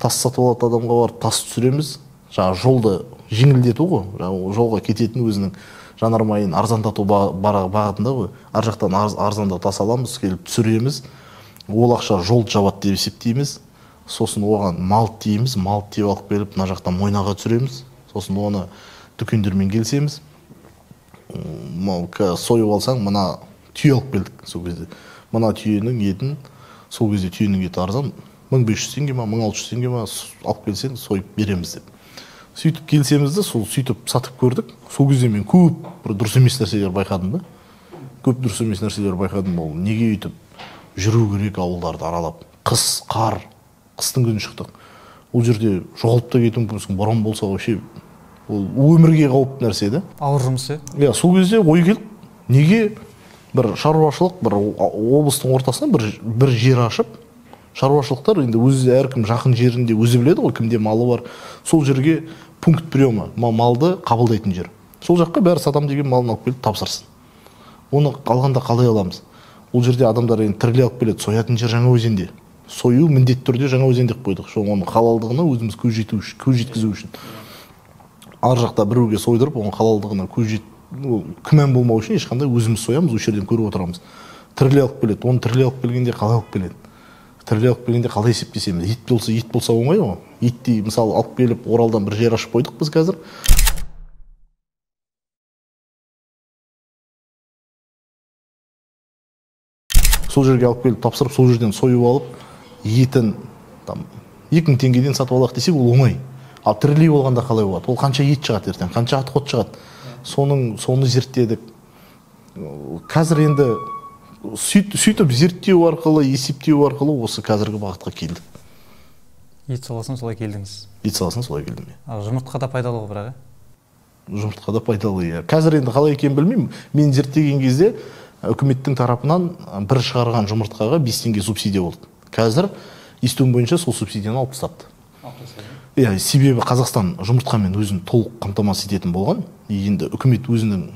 Тас сатып алатын адамға барып тас түсіреміз. Жаңа жолды жеңілдету ғой, жолға кететін өзінің жанармайын арзандату бағытында ғой. Ар жақтан арзандау тас аламыз, келіп түсіреміз. Ол ақша жолды жабады деп есептейміз. Сосын оған мал тиеміз, мал тиеп алып келіп, мына жақтан Мойнаға түсіреміз. Сосын оны дүкендермен келсеміз. Сойып алсаң, мына түйе алып келдік сол кезде. Мына түйенің етін, сол кезде түйенің еті арзан, 1500 теңге ма, 1600 теңге ма алып келсең, сойып береміз деп. Сөйтіп келсемізді, сол сөйтіп сатып көрдік. Сол кезде мен көп дұрыс емес нәрселер байқадым да. Көп дұрыс емес нәрселер байқадым. Ол неге өйтіп жүру керек ауылдарды аралап. Қыс, қар, қыстың күні шықтық. Ол жерде жоғалып та кетуің мүмкін, боран болса вообще ол өмірге қауіпті нәрсе да. Ауыр жұмыс иә. Сол кезде ой келіп, неге бір шаруашылық, бір облыстың ортасынан бір жер ашып, шаруашылықтар енді өзі әркім жақын жерінде өзі біледі ғой, кімде малы бар. Сол жерге пункт приема, малды қабылдайтын жер. Сол жаққа бәрі сатам деген малын алып келіп тапсырсын. Оны алғанда қалай аламыз? Ол жерде адамдар енді тірілей алып келеді, соятын жер Жаңаөзенде. Сою міндетті түрде Жаңаөзен деп қойдық. Оның халалдығына өзіміз көз жеткізу үшін. Ар жақта біреуге сойдырып, оның халалдығына күмән болмау үшін ешқандай өзіміз соямыз, осы жерден көріп отырамыз. Тірілей алып келеді. Оны тірілей алып келгенде қалай алып келеді? Тірілей алып келгенде қалай есептесеміз? Ет болса оңай ғой. Етті мысалы алып келіп Оралдан бір жер ашып қойдық біз қазір. Сол жерге алып келіп тапсырып, сол жерден сойып алып, етін 2000 теңгеден сатып алақ десек, ол оңай. Ал тірілей болғанда қалай болады? Ол қанша ет шығады ертең, қанша ат-қот шығады? Соны зерттедік. Қазір енді сөйтіп зерттеу арқылы, есептеу арқылы осы қазіргі бағытқа келдік. Ет саласын солай келдіңіз. Ет саласын солай келдім. Жұмыртқа да пайдалы ғой бірақ. Жұмыртқа да пайдалы. Қазір енді қалай екенін білмеймін. Мен зерттеген кезде үкіметтің тарапынан бір шығарған жұмыртқаға 5 теңге субсидия болды. Қазір естуім бойынша сол субсидияны алып тастапты. Себебі Қазақстан жұмыртқамен өзін толық қамтамасыз ететін болған. Енді үкімет өзінің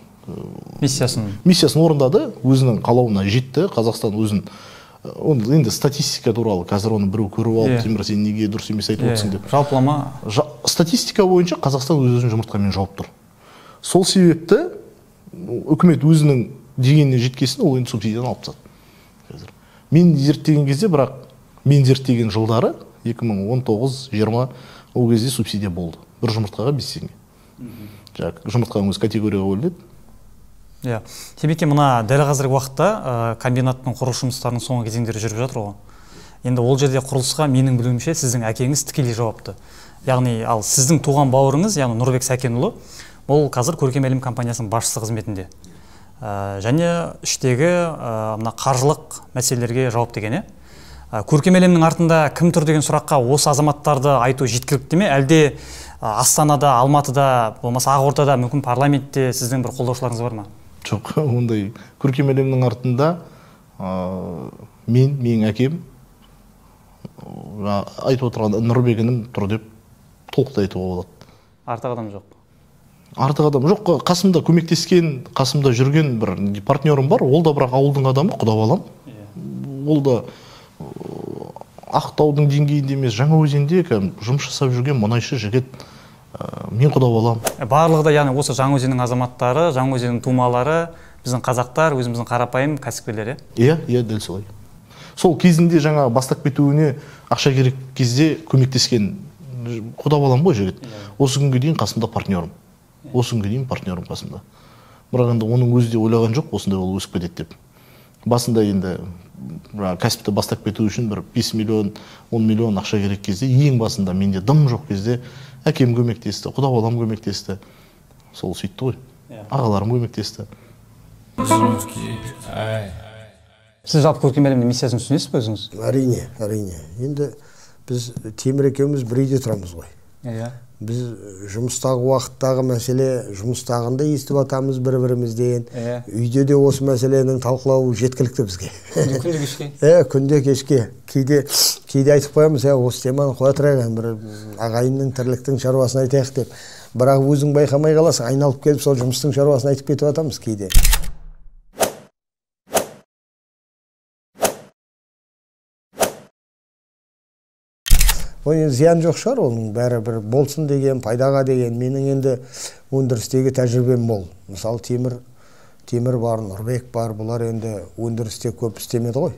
миссиясын орындады, өзінің қалауына жетті. Қазақстан өзін енді статистика туралы қазір оны біреу көріп алып, Темір, сен неге дұрыс емес айтып отырсың деп. Жалпылама статистика бойынша Қазақстан өзін жұмыртқамен жауып тұр. Сол себепті үкімет өзінің дегеніне жеткесін, ол енді субсидияны алып тастады. Мен зерттеген кезде, бірақ мен зерттеген жылдары 2019-20 ол кезде субсидия болды. Бір жұмыртқаға 5 теңге. Жұмыртқаның өз категорияға бөлінеді. Себеке, мына дәл қазіргі уақытта комбинаттың құрылыс жұмыстарының соңғы кезеңдері жүріп жатыр ғой. Енді ол жерде құрылысқа менің білуімше сіздің әкеңіз тікелей жауапты. Яғни ал сіздің туған бауырыңыз, яғни Нұрбек Сәкенұлы, ол қазір Көркем әлем компаниясының басшысы қызметінде. Және іштегі мына қаржылық мәселелерге жауапты екен. Көркем әлемнің артында кім тұр деген сұраққа осы азаматтарды айту жеткілікті ме? Әлде Астанада, Алматыда, болмаса Ақордада, мүмкін парламентте сіздің бір қолдаушыларыңыз бар ма? Жоқ, ондай көркем әлемнің артында менің әкем айтып отырған Нұрбек інім тұр деп толықтай айтуға болады. Артық адам жоқ. Артық адам жоқ, қасымда көмектескен, қасымда жүрген бір партнерім бар, ол да бірақ ауылдың адамы, құда балам. Ол да Ақтаудың деңгейінде емес, Жаңаөзенде жұмыс жасап жүрген мұнайшы жігіт, мен құда балам. Барлығы да яғни осы Жаңаөзеннің азаматтары, Жаңаөзеннің тумалары, біздің қазақтар, өзіміздің қарапайым кәсіпкерлер. Иә, дәл солай. Сол кезінде жаңа бастап кетуіне ақша керек кезде көмектескен құда балам ғой жігіт. Осы күнге дейін қасымда партнерім. Қасымда. Бірақ енді оның өзі де ойлаған жоқ, осындай ол өсіп кетеді деп. Басында енді кәсіпті бастап кету үшін бір 5 миллион, 10 миллион ақша керек кезде, ең басында менде дым жоқ кезде әкем көмектесті, құда балам көмектесті. Сол сөйтті ғой. Ағаларым көмектесті. Сіз жалпы көркем әлемнің миссиясын түсінесіз бе өзіңіз? Әрине. Енді біз Темір екеуміз бір үйде тұрамыз ғой. Біз жұмыстағы уақыттағы мәселе, жұмыстағында естіп атамыз бір-бірімізден. Үйде де осы мәселенің талқылауы жеткілікті бізге. Күнде кешке? Күнде кешке. Кейде айтып қоямыз, осы теманы қоя тұрайық, бір ағайынның тірліктің шаруасын айтайық деп. Бірақ өзің байқамай қаласың, айналып келіп сол жұмыстың шаруасын айтып кетіп атамыз кейде. Зиян жоқ шығар, оның бәрі бір болсын деген, пайдаға деген. Менің енді өндірістегі тәжірибем мол. Мысалы Темір бар, Нұрбек бар, бұлар енді өндірісте көп істемеді ғой.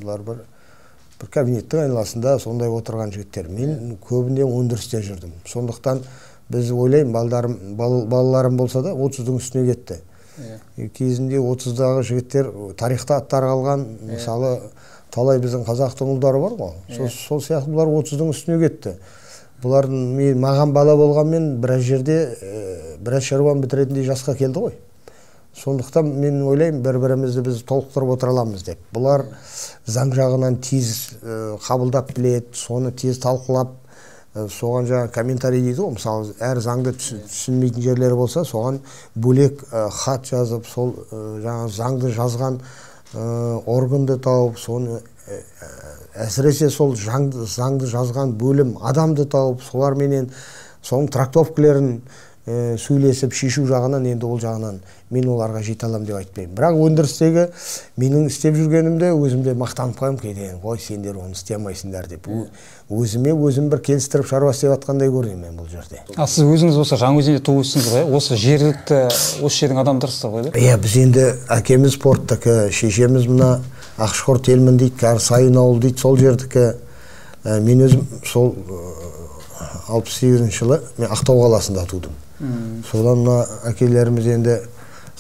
Бұлар бір кабинеттің айналасында сондай отырған жігіттер. Мен көбінде өндірісте жүрдім. Сондықтан біз ойлаймын, балаларым болса да 30-ың үстіне кетті. Кезінде 30-дағы жігіттер тарихта аттар қалған, мысалы талай біздің қазақтың ұлдары бар ғой. Сол сияқты бұлар 30-ың үстіне кетті. Бұлар маған бала болғанмен біраз жерде біраз шаруаны бітіретіндей жасқа келді ғой. Сондықтан мен ойлаймын, бір-бірімізді біз толықтырып отыра аламыз деп. Бұлар заң жағынан тез қабылдап біледі, соны тез талқылап, соған жаңа комментарий дейді ғой. Мысалы, әр заңды түсінмейтін жерлері болса, соған бөлек хат жазып, сол жаңа заңды жазған органды тауып, соны әсіресе сол заңды жазған бөлім адамды тауып, соларменен соның трактовкілерін сөйлесіп шешу жағынан, енді ол жағынан мен оларға жете аламын деп айтпаймын. Бірақ өндірістегі менің істеп жүргенімде өзімде мақтанып қоямын кейде, ой сендер оны істей алмайсыңдар деп. Өзім бір келістіріп шаруа істеп жатқандай көрінемін мен бұл жерде. Сіз өзіңіз осы Жаңаөзенде туып өстіңіз ғой? Осы жергілікті, осы жердің адамдарысыз ғой? Біз енді әкеміз спорттікі, шешеміз мына Ақшқор Телмін дейді, Сайын ауыл дейді, сол жердікі. Мен өзім сол 68 жылы мен Ақтау қаласында тудым. Содан мына әкелеріміз енді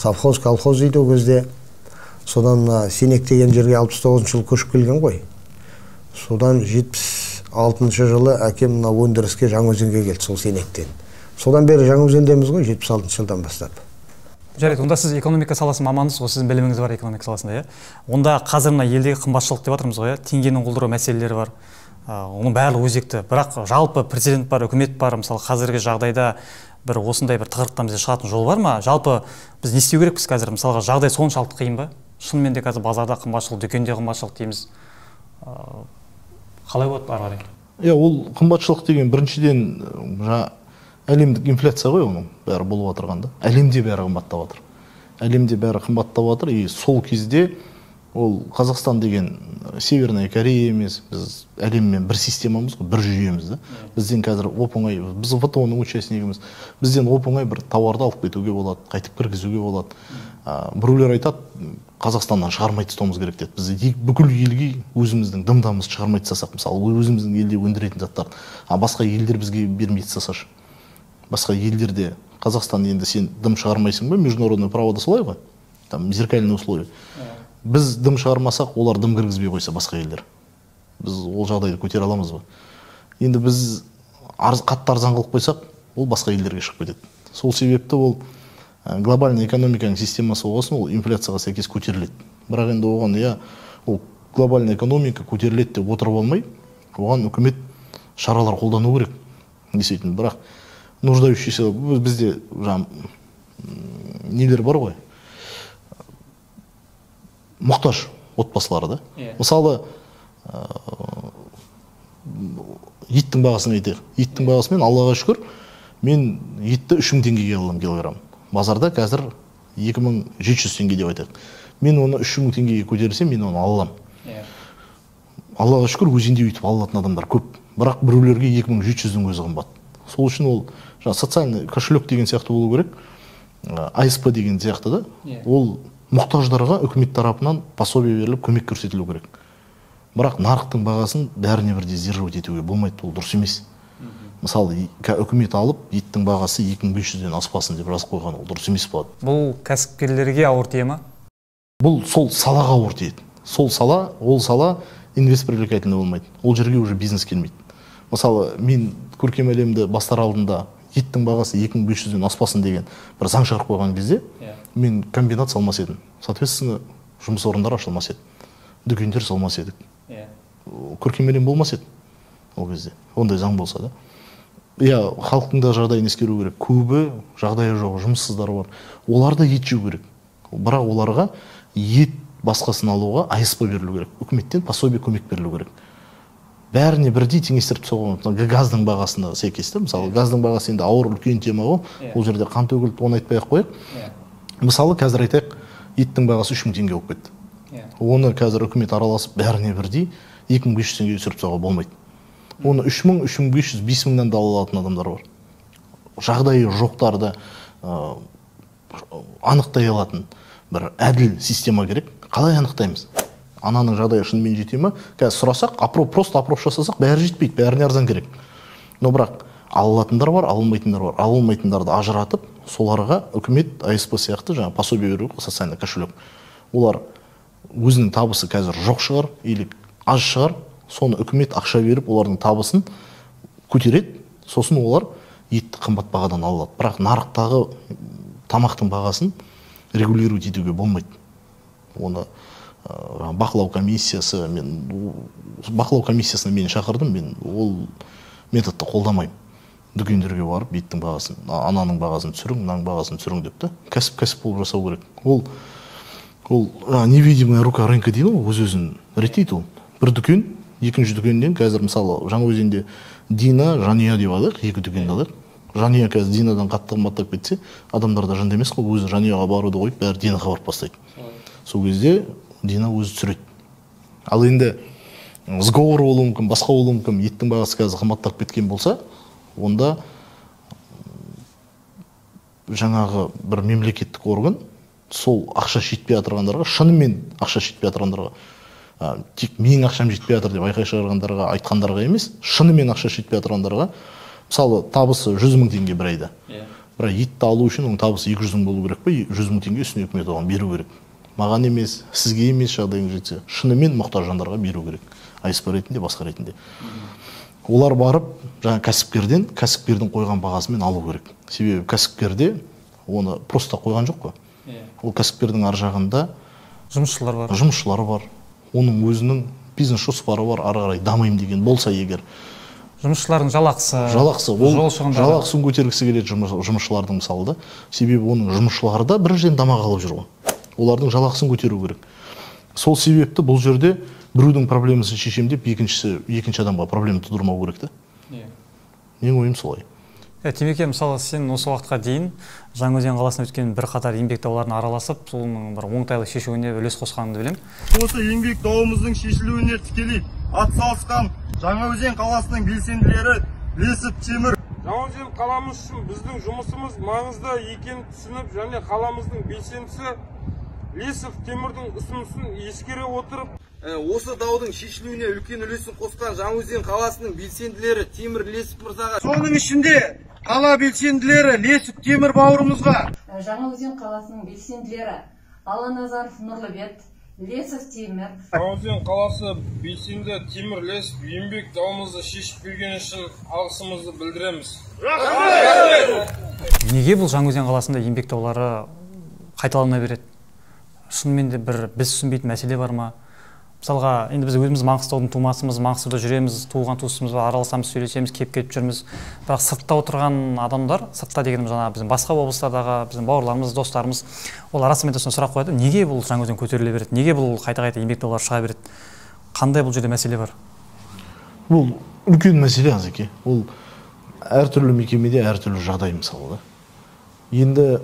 совхоз, колхоз дейді о кезде. Содан мына Сенек деген жерге 69 жылы көшіп келген ғой. Содан 76 жылы әкем мына өндіріске Жаңаөзенге келді, сол Сенектен. Содан бері Жаңаөзендеміз ғой, 76 жылдан бастап. Жарайды, онда сіз экономика саласы мамандысыз ғой, сіздің біліміңіз бар экономика саласында, Онда қазір мына елдегі қымбатшылық деп жатырмыз ғой, теңгенің құлдырау мәселелері бар. Оның барлығы өзекті. Бірақ жалпы президент бар, үкімет бар, мысалы қазіргі жағдайда бір осындай бір тығырықтан бізде шығатын жол бар ма? Жалпы біз не істеу керекпіз қазір? Мысалға жағдай соншалықты қиын ба? Шынымен де қазір базарда қымбатшылық, дүкенде қымбатшылық дейміз. Қалай болады ары қарай? Ол қымбатшылық деген біріншіден әлемдік инфляция ғой, оның бәрі болып отырғанда. Әлемде бәрі қымбаттап жатыр. И сол кезде ол Қазақстан деген Северная Корея емес, біз әлеммен бір системамыз ғой, бір жүйеміз. Бізден қазір оп-оңай, біз ВТО-ның участнигіміз, бізден оп-оңай бір тауарды алып кетуге болады, қайтып кіргізуге болады. Біреулер айтады, Қазақстаннан шығармай тастауымыз керек деді. Біз бүкіл елге өзіміздің дымдамыз шығармай тастасақ, мысалы өзіміздің елде өндіретін заттар, басқа елдер бізге бермей тастасашы. Басқа елдерде Қазақстан енді сен дым шығармайсың ба, международное правода солай ғой, там зеркальные условия. Біз дым шығармасақ, олар дым кіргізбей қойса басқа елдер. Біз ол жағдайды көтере аламыз ба? Енді біз қатты арзан қылып қойсақ, ол басқа елдерге шығып кетеді. Сол себепті ол глобальный экономиканың системасы болсын, ол инфляцияға сәйкес көтеріледі. Бірақ енді оған ол глобальный экономика көтеріледі деп отырып алмай, оған үкімет шаралар қолдану керек. Действительно, бірақ нуждающийся бізде нелер бар ғой, мұқтаж отбасылары да. Мысалы еттің бағасын айтайық. Еттің бағасымен Аллаға шүкір мен етті 3000 теңгеге аламын килограмм. Базарда қазір 2700 теңге деп айтайық. Мен оны 3000 теңгеге көтерсем, мен оны аламын. Аллаға шүкір өзінде өйтіп алатын адамдар көп. Бірақ біреулерге 2700-дің өзі қымбат. Сол үшін ол социальный кошелек деген сияқты болу керек. АСП деген сияқты да. Ол мұқтаждарға үкімет тарапынан пособие беріліп, көмек көрсетілу керек. Бірақ нарықтың бағасын бәріне бірдей сдерживать етуге болмайды, ол дұрыс емес. Мысалы, үкімет алып, еттің бағасы 2500-ден аспасын деп жазып қойған, ол дұрыс емес болады. Бұл кәсіпкерлерге ауыр тие ма? Бұл сол салаға ауыр тиеді. Ол сала инвест привлекательный болмайды. Ол жерге уже бизнес келмейді. Мысалы, мен көркем әлемді бастар алдында еттің бағасы 2500-ден аспасын деген бір заң шығарып қойған кезде, мен комбинат салмас едім. Соответственно, жұмыс орындары ашылмас еді. Дүкендер салмас едік. Көркем әлем болмас еді ол кезде. Ондай заң болса да. Халықтың да жағдайын ескеру керек. Көбі жағдайы жоқ, жұмыссыздар бар. Оларда ет жеу керек. Бірақ оларға ет басқасын алуға АСП берілу керек. Үкіметтен пособие көмек берілу керек. Бәріне бірдей теңестіріп соған, газдың бағасына сәйкес. Мысалы, газдың бағасы енді ауыр үлкен тема ғой. Ол жерде қан төгілді, оны айтпай-ақ қояйық. Мысалы, қазір айтайық, еттің бағасы 3000 теңге болып кетті. Оны қазір үкімет араласып бәріне бірдей 2500 теңге түсіріп тастауға болмайды. Оны 3000, 3500, 5000-нан да алатын адамдар бар. Жағдайы жоқтарды анықтай алатын бір әділ система керек. Қалай анықтаймыз? Ананың жағдайы шынымен жете ме? Қазір сұрасақ, просто опрос жасасақ, бәрі жетпейді, бәріне арзан керек. Но бірақ алатындар бар, алынбайтындар бар. Алынбайтындарды ажыратып, соларға үкімет АСП сияқты жаңа пособие беру, социальный кошелек. Олар өзінің табысы қазір жоқ шығар, или аз шығар, соны үкімет ақша беріп, олардың табысын көтереді, сосын олар етті қымбат бағадан алады. Бірақ нарықтағы тамақтың бағасын регулировать етуге болмайды. Оны бақылау комиссиясына мен шақырдым, мен ол методты қолдамаймын. Дүкендерге барып, еттің бағасын, ананың бағасын түсірің, мынаның бағасын түсірің деп та. Кәсіп болып жасау керек. Ол невидимая рука рынка дейді ғой, өз-өзін реттейді ол. Бір дүкен, екінші дүкеннен қазір мысалы Жаңаөзенде Дина, Жанұя деп алайық, екі дүкенді алайық. Жанұя қазір Динадан қатты қымбаттап кетсе, адамдарда жынды емес қой, өзі Жанұяға баруды қойып, бәрі Динаға барып бастайды. Сол кезде Дина өзі түсіреді. Ал енді сговор болуы мүмкін, басқа болуы мүмкін, еттің бағасы қазір қымбаттап кеткен болса, онда жаңағы бір мемлекеттік орган сол ақша жетпей жатырғандарға, шынымен ақша жетпей жатырғандарға, тек менің ақшам жетпей жатыр деп айқай шығарғандарға, айтқандарға емес, шынымен ақша жетпей жатырғандарға, мысалы табысы 100 000 теңге бір айда. Бірақ етті алу үшін оның табысы 200 000 болу керек па, 100 000 теңге үстіне үкімет оған беру керек. Маған емес, сізге емес жағдайыңыз жетсе, шынымен мұқтаж жандарға беру керек. АСП ретінде, басқа ретінде. Олар барып, жаңа кәсіпкердің қойған бағасымен алу керек. Себебі кәсіпкерде оны просто қойған жоқ қой. Ол кәсіпкердің ар жағында жұмысшылары бар. Оның өзінің бизнес жоспары бар, ары қарай дамаймын деген болса егер. Жұмысшылардың жалақысын көтергісі келеді жұмысшылардың мысалы да. Себебі оның жұмысшылары да біріншіден дамақ алып жүр ғой. Олардың жалақысын көтеру керек. Сол себепті бұл жерде біреудің проблемасын шешем деп екінші адамға проблема тудырмау керек та. Менің ойым солай. Темеке, мысалы сен осы уақытқа дейін Жаңаөзен қаласында өткен бір қатар еңбек дауларына араласып, соның бір оңтайлы шешуіне үлес қосқаныңды білем. Осы еңбек дауымыздың шешілуіне тікелей атсалысқан Жаңаөзен қаласының белсенділері Лесов Темір. Жаңаөзен қаламыз үшін біздің жұмысымыз маңызды екенін түсініп, және қаламыздың белсендісі Лесов Темірдің ұсынысын ескере отырып, осы даудың шешілуіне үлкен үлесін қосқан Жаңаөзен қаласының белсенділері Темір Лесов мырзаға, соның ішінде қала белсенділері Лесов Темір бауырымызға, Жаңаөзен қаласының белсенділері Аланазаров Нұрлыбек, Лесов Темір. Жаңаөзен қаласы белсенді Темір Лесов еңбек дауымызды шешіп берген үшін алғысымызды білдіреміз. Неге бұл Жаңаөзен қаласында еңбек даулары қайталана береді? Шынымен де бір біз түсінбейтін мәселе бар ма? мысалға енді біз өзіміз Маңғыстаудың тумасымыз, Маңғыстауда жүреміз, туған туысымызбен араласамыз, сөйлесеміз, келіп жүрміз. Бірақ сыртта отырған адамдар, сыртта дегенім жаңағы біздің басқа облыстардағы біздің бауырларымыз, достарымыз, ол арасымен де сұрақ қояды, неге бұл Жаңаөзен көтеріле береді, неге бұл қайта-қайта еңбек даулар шыға береді, қандай бұл жерде мәселе бар? Бұл үлкен мәселе Азеке. Ол әртүрлі мекемеде әртүрлі жағдай мысалы да. Енді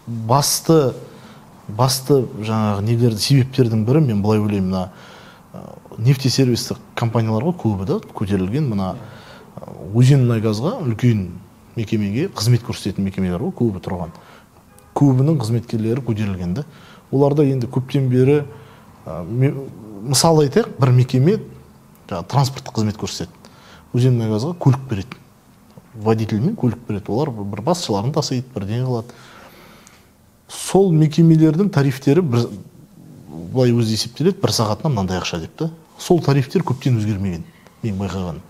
басты жаңағы нелерді себептердің бірі, мен былай ойлаймын, мына нефтесервистік компанияларға көбі да көтерілген, мына Өзенмұнайгазға үлкен мекемеге, қызмет көрсететін мекемелер көбі тұрған. Көбінің қызметкерлері көтерілген да. Оларда енді көптен бері, мысалы айтайық, бір мекеме транспорттық қызмет көрсетеді. Өзенмұнайгазға көлік береді. Водительмен көлік береді. Олар бір басшыларын тасиды, бірден қылады. Сол мекемелердің тарифтері былай өзі есептеледі, бір сағатына мынандай ақша деп та. Сол тарифтер көптен өзгермеген, мен байқағаным.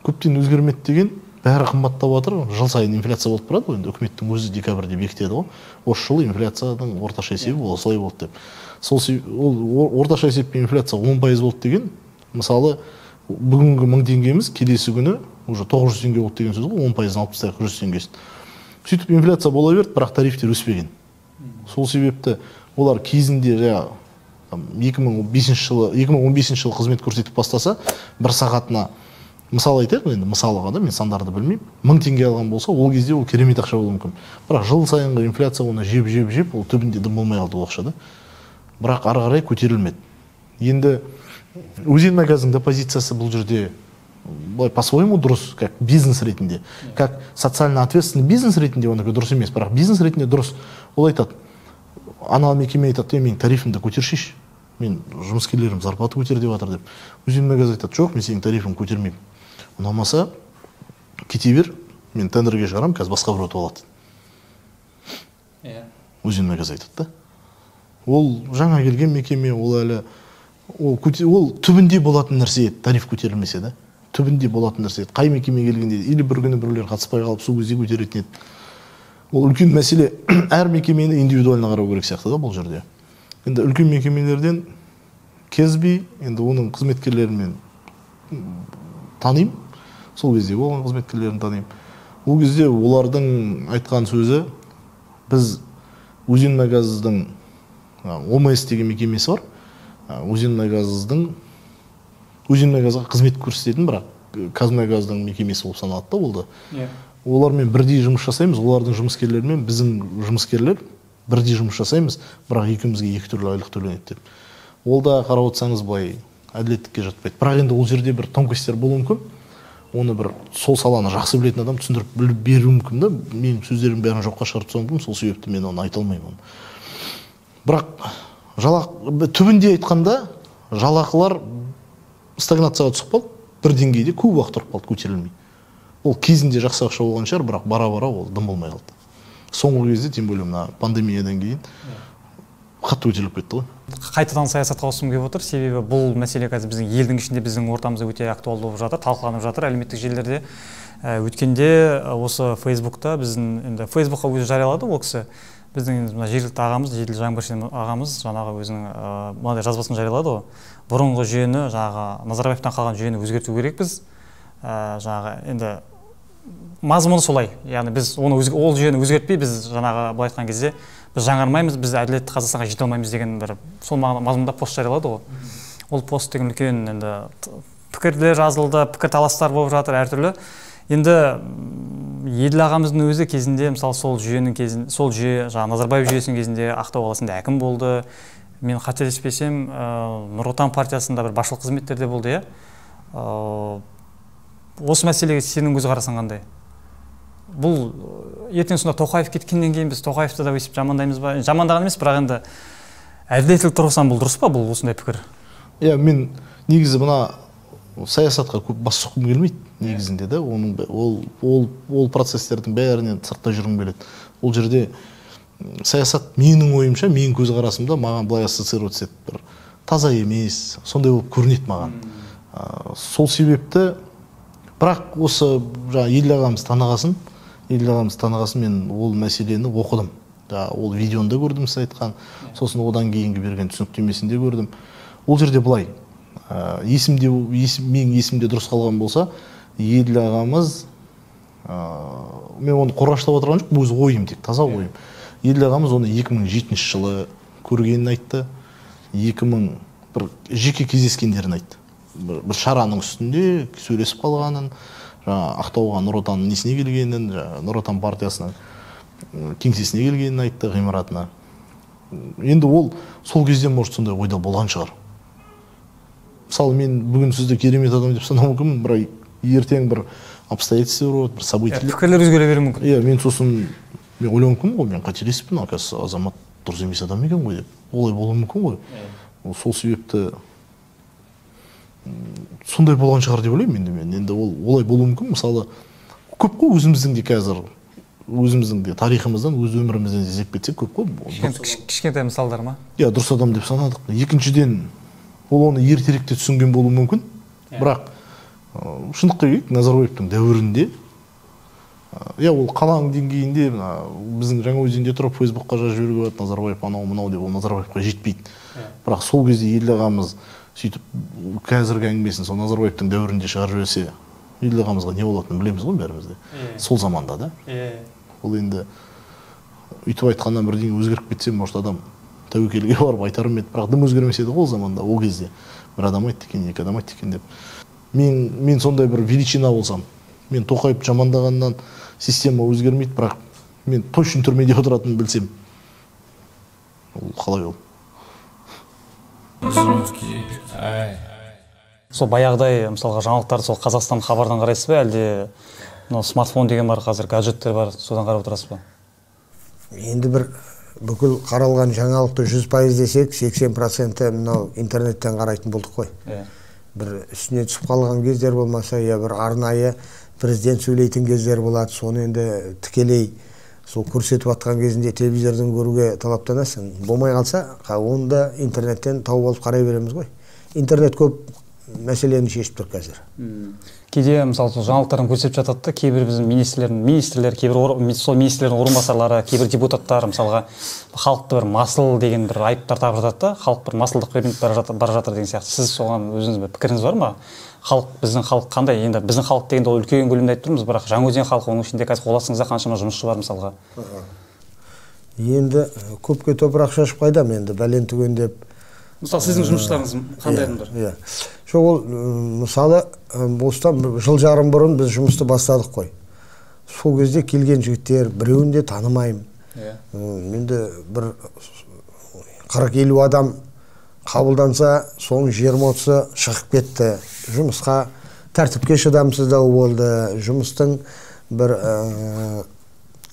Көптен өзгермеді деген, бәрі қымбаттап жатыр. Жыл сайын инфляция болып тұрады, енді үкіметтің өзі декабрьде бекітеді ғой. Осы жылы инфляцияның орташа есебі осылай болды деп. Ол орташа есеппен инфляция 10% болды деген, мысалы, бүгінгі 1000 теңгеміз келесі күні уже 900 теңге болды деген сөз ғой, 10%-ын алып тастайық 100 теңгесін. Сөйтіп инфляция бола берді, бірақ тарифтер өспеген. Сол себепті олар кезінде 2015 жылы қызмет көрсетіп бастаса, бір сағатына, мысалы айтайық, енді мысалыға да, мен сандарды білмеймін, 1000 теңге алған болса, ол кезде ол керемет ақша болуы мүмкін. Бірақ жыл сайынғы инфляция оны жеп, ол түбінде дым болмай қалды ол ақша да. Бірақ ары қарай көтерілмеді. Енді Өзенмұнайгаздың позициясы бұл жерде по-своему дұрыс, как бизнес ретінде, как социально ответственный бизнес ретінде оныкі дұрыс емес, бірақ бизнес ретінде дұрыс. Ол айтады, ана мекеме айтады, мен тарифімді көтершейші, мен жұмыскерлерім зарплата көтер деп жатыр деп. Өзенмұнайгаз айтады, жоқ, мен сенің тарифін көтермеймін. Ұнамаса, кете бер, мен тендерге шығарам, қазір басқа бір өтіп алады. Өзенмұнайгаз айтады да. Ол жаңа келген мекеме, ол әлі ол түбінде болатын нәрсе еді, тариф көтерілмесе да. Түбінде болатын нәрсе еді. Қай мекеме келгенде, или бір күні біреулер қатыспай қалып, сол кезде көтеретін еді. Ол үлкен мәселе, әр мекемені индивидуально қарау керек сияқты да бұл жерде. Енді үлкен мекемелерден кезбей, енді оның қызметкерлерімен танимын, сол кезде болған қызметкерлерін танимын. Ол кезде олардың айтқан сөзі, біз Өзенмұнайгаздың ОМС деген мекемесі бар, Өзенмұнайгазға қызмет көрсететін, бірақ Қазмұнайгаздың мекемесі болып саналады да болды. Олармен бірдей жұмыс жасаймыз, олардың жұмыскерлерімен біздің жұмыскерлер бірдей жұмыс жасаймыз, бірақ екеумізге екі түрлі айлық төленеді деп. Ол да қарап отырсаңыз былай әділеттікке жатпайды. Бірақ енді ол жерде бір тонкостер болуы мүмкін. Оны бір сол саланы жақсы білетін адам түсіндіріп беруі мүмкін да. Менің сөздерім бәрін жоққа шығарып тастауым мүмкін, сол себепті мен оны айта алмаймын. Бірақ түбінде айтқанда жалақылар стагнацияға түсіп қалды, бір деңгейде көп уақыт тұрып қалды, көтерілмей. Ол кезінде жақсы ақша болған шығар, бірақ бара-бара ол дым болмай қалды. Соңғы кезде, тем более мына пандемиядан кейін қатты көтеріліп кетті ғой. Қайтадан саясатқа ауысқым келіп отыр, себебі бұл мәселе қазір біздің елдің ішінде, біздің ортамызда өте актуалды болып жатыр, талқыланып жатыр әлеуметтік желілерде. Өткенде осы Фейсбукта біздің енді Фейсбукқа өзі жариялады ол кісі. Біздің жергілікті ағамыз, Еділ Жаңбыршин ағамыз жаңағы өзінің мынадай жазбасын жариялады ғой. Бұрынғы жүйені, жаңағы Назарбаевтан қалған жүйені өзгерту керекпіз. Жаңағы енді мазмұны солай. Яғни біз ол жүйені өзгертпей, біз жаңағы былай айтқан кезде біз жаңармаймыз, біз әділетті Қазақстанға жете алмаймыз деген бір сол мазмұнда пост жариялады ғой. Ол пост деген үлкен енді пікірлер жазылды, пікірталастар болып жатыр әртүрлі. Енді Еділ ағамыздың өзі кезінде, мысалы сол жүйе жаңағы Назарбаев жүйесінің кезінде Ақтау қаласында әкім болды. Мен қателеспесем, Нұр Отан партиясында бір басшылық қызметтерде болды, Осы мәселеге сенің көз қарасың қандай? Бұл ертең сонда Тоқаев кеткеннен кейін біз Тоқаевты да өйстіп жамандаймыз ба? Жамандаған емес, бірақ енді әділеттілік тұрғысынан бұл дұрыс па, бұл осындай пікір? Мен негізі мына саясатқа көп бас сұққым келмейді негізінде да. Ол процестердің бәрінен сыртта жүргім келеді. Ол жерде саясат менің ойымша, менің көз қарасымда маған былай ассоциироваться етіп бір таза емес, сондай болып көрінеді маған. Сол себепті бірақ осы Еділ ағамыз танығасын мен ол мәселені оқыдым. Ол видеоны да көрдім сіз айтқан, сосын одан кейінгі берген түсініктемесін де көрдім. Ол жерде былай, менің есімде дұрыс қалған болса, Еділ ағамыз, мен оны қорғаштап отырған жоқ, өз ойым тек, таза ойым. Еділ ағамыз оны 2007 жылы көргенін айтты, 2000 бір жеке кездескендерін айтты. Бір шараның үстінде сөйлесіп қалғанын, Ақтауға Нұр Отанның несіне келгенін, Нұр Отан партиясының кеңсесіне келгенін айтты, ғимаратына. Енді ол сол кезде может сондай ойда болған шығар. Мысалы, мен бүгін сізді керемет адам деп санау мүмкінмін, бірақ ертең бір обстоятельствор, бір событиялар. Пікірлер өзгере беруі мүмкін. Иә, мен сосын мен ойлауым мүмкін ғой, мен қателесіппін, оказывается, азамат дұрыс емес адам екен ғой деп. Олай болуы мүмкін ғой. Сол себепті сондай болған шығар деп ойлаймын мен. Енді ол олай болуы мүмкін. Мысалы, көп қой өзіміздің де қазір өзіміздің де тарихымыздан, өз өмірімізден іздеп кетсек көп қой. Кішкентай мысалдар ма? Иә, дұрыс адам деп санадық. Екіншіден, ол оны ертеректе түсінген болуы мүмкін. Бірақ шындыққа келейік, Назарбаевтың дәуірінде, ол қаланың деңгейінде, біздің Жаңаөзенде тұрып Фейсбукқа жазып жіберуге болады, Назарбаев анау мынау деп, ол Назарбаевқа жетпейді. Бірақ сол кезде Еділ ағамыз сөйтіп қазіргі әңгімесін сол Назарбаевтың дәуірінде шығарып жіберсе, Еділ ағамызға не болатынын білеміз ғой бәріміз де. Сол заманда да. Ол енді үйтіп айтқаннан бірдеңе өзгеріп кетсе, может адам тәуекелге барып айтарым еді, бірақ дым өзгермес еді ол заманда, ол кезде. Бір адам айтты екен, екі адам айтты екен деп. Мен сондай бір величина болсам, мен Тоқаев жамандағаннан система өзгермейді, бірақ мен точно түрмеде отыратынын білсем, ол қалай ол? Сол баяғыдай, мысалға жаңалықтарды сол Қазақстан хабардан қарайсыз ба, әлде смартфон деген бар, қазір гаджеттер бар, содан қарап отырасыз ба? Енді бір бүкіл қаралған жаңалықты 100% десек, 80% мынау интернеттен қарайтын болдық қой. Бір үстіне түсіп қалған кездер болмаса, я бір арнайы президент сөйлейтін кездер болады, соны енді тікелей сол көрсетіп атқан кезінде телевизордан көруге талаптанасың. Болмай қалса, оны да интернеттен тауып алып қарай береміз ғой. Интернет көп мәселені шешіп тұр қазір. Кейде мысалы сол жаңалықтарын көрсетіп жатады да, кейбір біздің министрлер, кейбір сол министрлердің орынбасарлары, кейбір депутаттар мысалға халықты бір масыл деген бір айыптар тағып жатады да, халық бір масылдық бермейді бара жатыр деген сияқты. Сіз соған өзіңіз бір пікіріңіз бар ма? Біздің халық қандай? Енді біздің халық дегенде ол үлкен көлемде айтып тұрмыз, бірақ Жаңаөзен халқы, оның ішінде қазір қоластыңызда қаншама жұмысшы бар мысалға. Енді көпке топырақ шашып қайдам, енді бәлен түген деп. Мысалы, сіздің жұмысшыларыңыз қандай адамдар? Иә. Ол мысалы осыдан жыл жарым бұрын біз жұмысты бастадық қой. Сол кезде келген жігіттер біреуін де танымаймын. Енді бір 40-50 адам қабылданса, соның 20-30-ы шығып кетті. Жұмысқа тәртіпке шыдамсыздау болды. Жұмыстың бір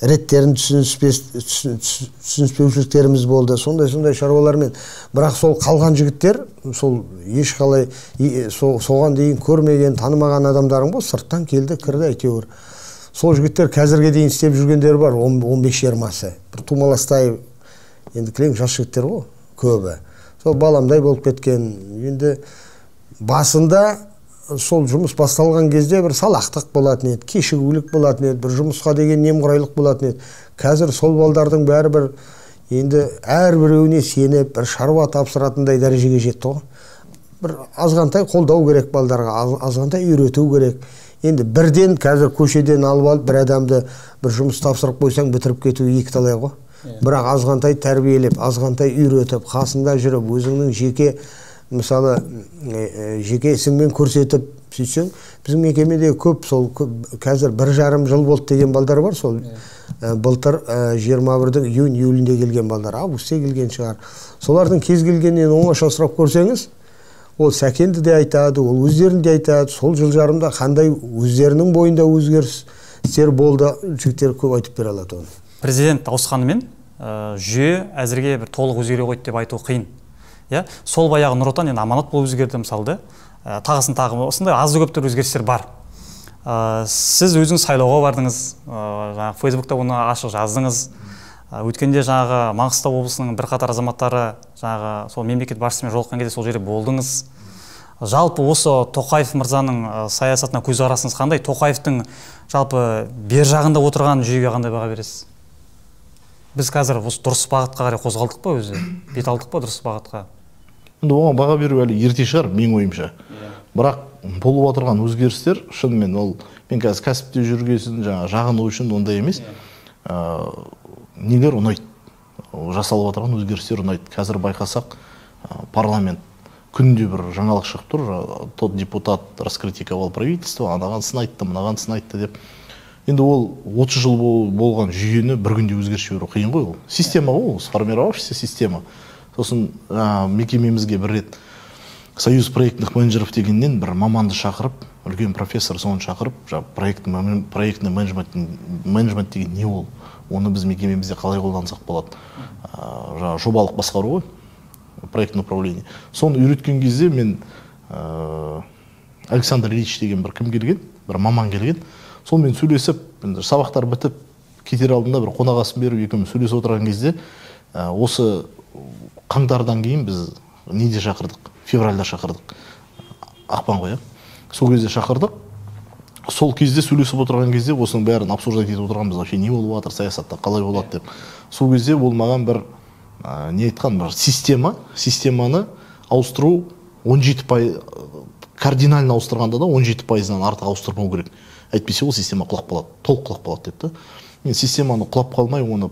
реттерін түсініспеушіліктеріміз болды. Сондай шаруалармен. Бірақ сол қалған жігіттер, сол ешқалай соған дейін көрмеген, танымаған адамдарың бол, сырттан келді, кірді әйтеуір. Сол жігіттер қазірге дейін істеп жүргендер бар, 15-20-сы. Бір тумаластай, енді кілең жас жігіттер ғой, көбі. Сол баламдай болып кеткен. Енді басында сол жұмыс басталған кезде бір салақтық болатын еді, кешігулік болатын еді, бір жұмысқа деген немқұрайлық болатын еді. Қазір сол балдардың бәрі бір енді әрбіреуіне сеніп, бір шаруа тапсыратындай дәрежеге жетті ғой. Бір азғантай қолдау керек балдарға, азғантай үйрету керек. Енді бірден қазір көшеден алып алып бір адамды бір жұмыс тапсырып қойсаң бітіріп кету екі талай ғой. Бірақ азғантай тәрбиелеп, азғантай үйретіп, қасында жүріп, өзіңнің жеке мысалы жеке ісіңмен көрсетіп сөйтсең, біздің мекемеде көп сол қазір 1,5 жыл болды деген балдар бар, сол былтыр 21-дің июльінде келген балдар, августте келген шығар. Солардың кез келгеннен оңаша сұрап көрсеңіз, ол Сәкенді де айтады, ол өздерін де айтады, сол жыл жарымда қандай өздерінің бойында өзгерістер болды, жігіттер көп айтып бере алады оны. Президент ауысқанымен жүйе әзірге бір толық өзгере қойды деп айту қиын. Сол баяғы Нұр Отан енді аманат болып өзгерді мысалды. Тағысын тағы осындай азды көптір өзгерістер бар. Сіз өзіңіз сайлауға бардыңыз, Фейсбукта оны ашық жаздыңыз. Өткенде жаңағы Маңғыстау облысының бірқатар азаматтары жаңағы сол мемлекет басшысымен жолыққан кезде сол жерде болдыңыз. Жалпы осы Тоқаев мырзаның саясатына көзқарасыңыз қандай? Тоқаевтың жалпы бер жағында отырған жүйеге қандай баға бересіз? Біз қазір осы дұрыс бағытқа қарай қозғалдық па өзі? Бет алдық па дұрыс бағытқа? Енді оған баға беру әлі ерте шығар, менің ойымша. Бірақ болып отырған өзгерістер шынымен ол мен қазір кәсіпте жүргесін жағыну үшін ондай емес. Нелер ұнайды? Жасалып отырған өзгерістер ұнайды. Қазір байқасақ парламент күнде бір жаңалық шығып тұр. Тот депутат раскритиковал правительство, анаған сын айтты, мынаған сын айтты деп. Енді ол 30 жыл болған жүйені бір күнде өзгеріп жіберу қиын ғой ол. Система ғой, сформировавшаяся система. Сосын мекемемізге бір рет Союз проектных менеджеров дегеннен бір маманды шақырып, үлкен профессор соны шақырып, проектный менеджмент деген не ол? Оны біз мекемемізде қалай қолдансақ болады? Жобалық басқару ғой, проектный управление. Соны үйреткен кезде мен Александр Ильич деген бір кім келген, бір маман келген. Сонымен сөйлесіп, сабақтар бітіп, кетер алдында бір қонағасын беріп, екеуміз сөйлесіп отырған кезде, осы қаңтардан кейін біз неде шақырдық? Февральда шақырдық. Ақпан ғой, сол кезде шақырдық. Сол кезде сөйлесіп отырған кезде, осының бәрін обсуждать етіп отырғанбыз, вообще не болып жатыр, саясатта қалай болады деп. Сол кезде ол маған бір не айтқан, бір системаны ауыстыру 17%, кардинально ауыстырғанда да 17%-нан артық ауыстырмау керек. Әйтпесе ол система құлап қалады, толық құлап қалады деп та. Мен системаны құлап қалмай, оны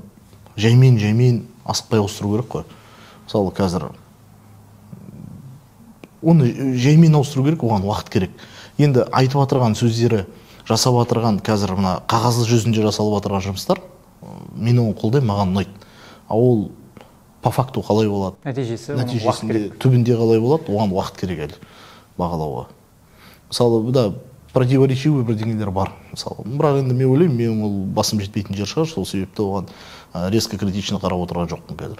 жаймен асықпай ауыстыру керек қой. Мысалы қазір оны жаймен ауыстыру керек, оған уақыт керек. Енді айтып отырған сөздері, жасап отырған қазір мына қағазы жүзінде жасалып отырған жұмыстар, мен оны қолдаймын, маған ұнайды. Ол по факту қалай болады? Нәтижесінде түбінде қалай болады? Оған уақыт керек әлі бағалауға. Мысалы, бұда противоречивый бірдеңелер бар. Мысалы, бірақ енді мен ойлаймын, мен ол басым жетпейтін жер шығар, сол себепті оған резко критично қарап отырған жоқпын қазір.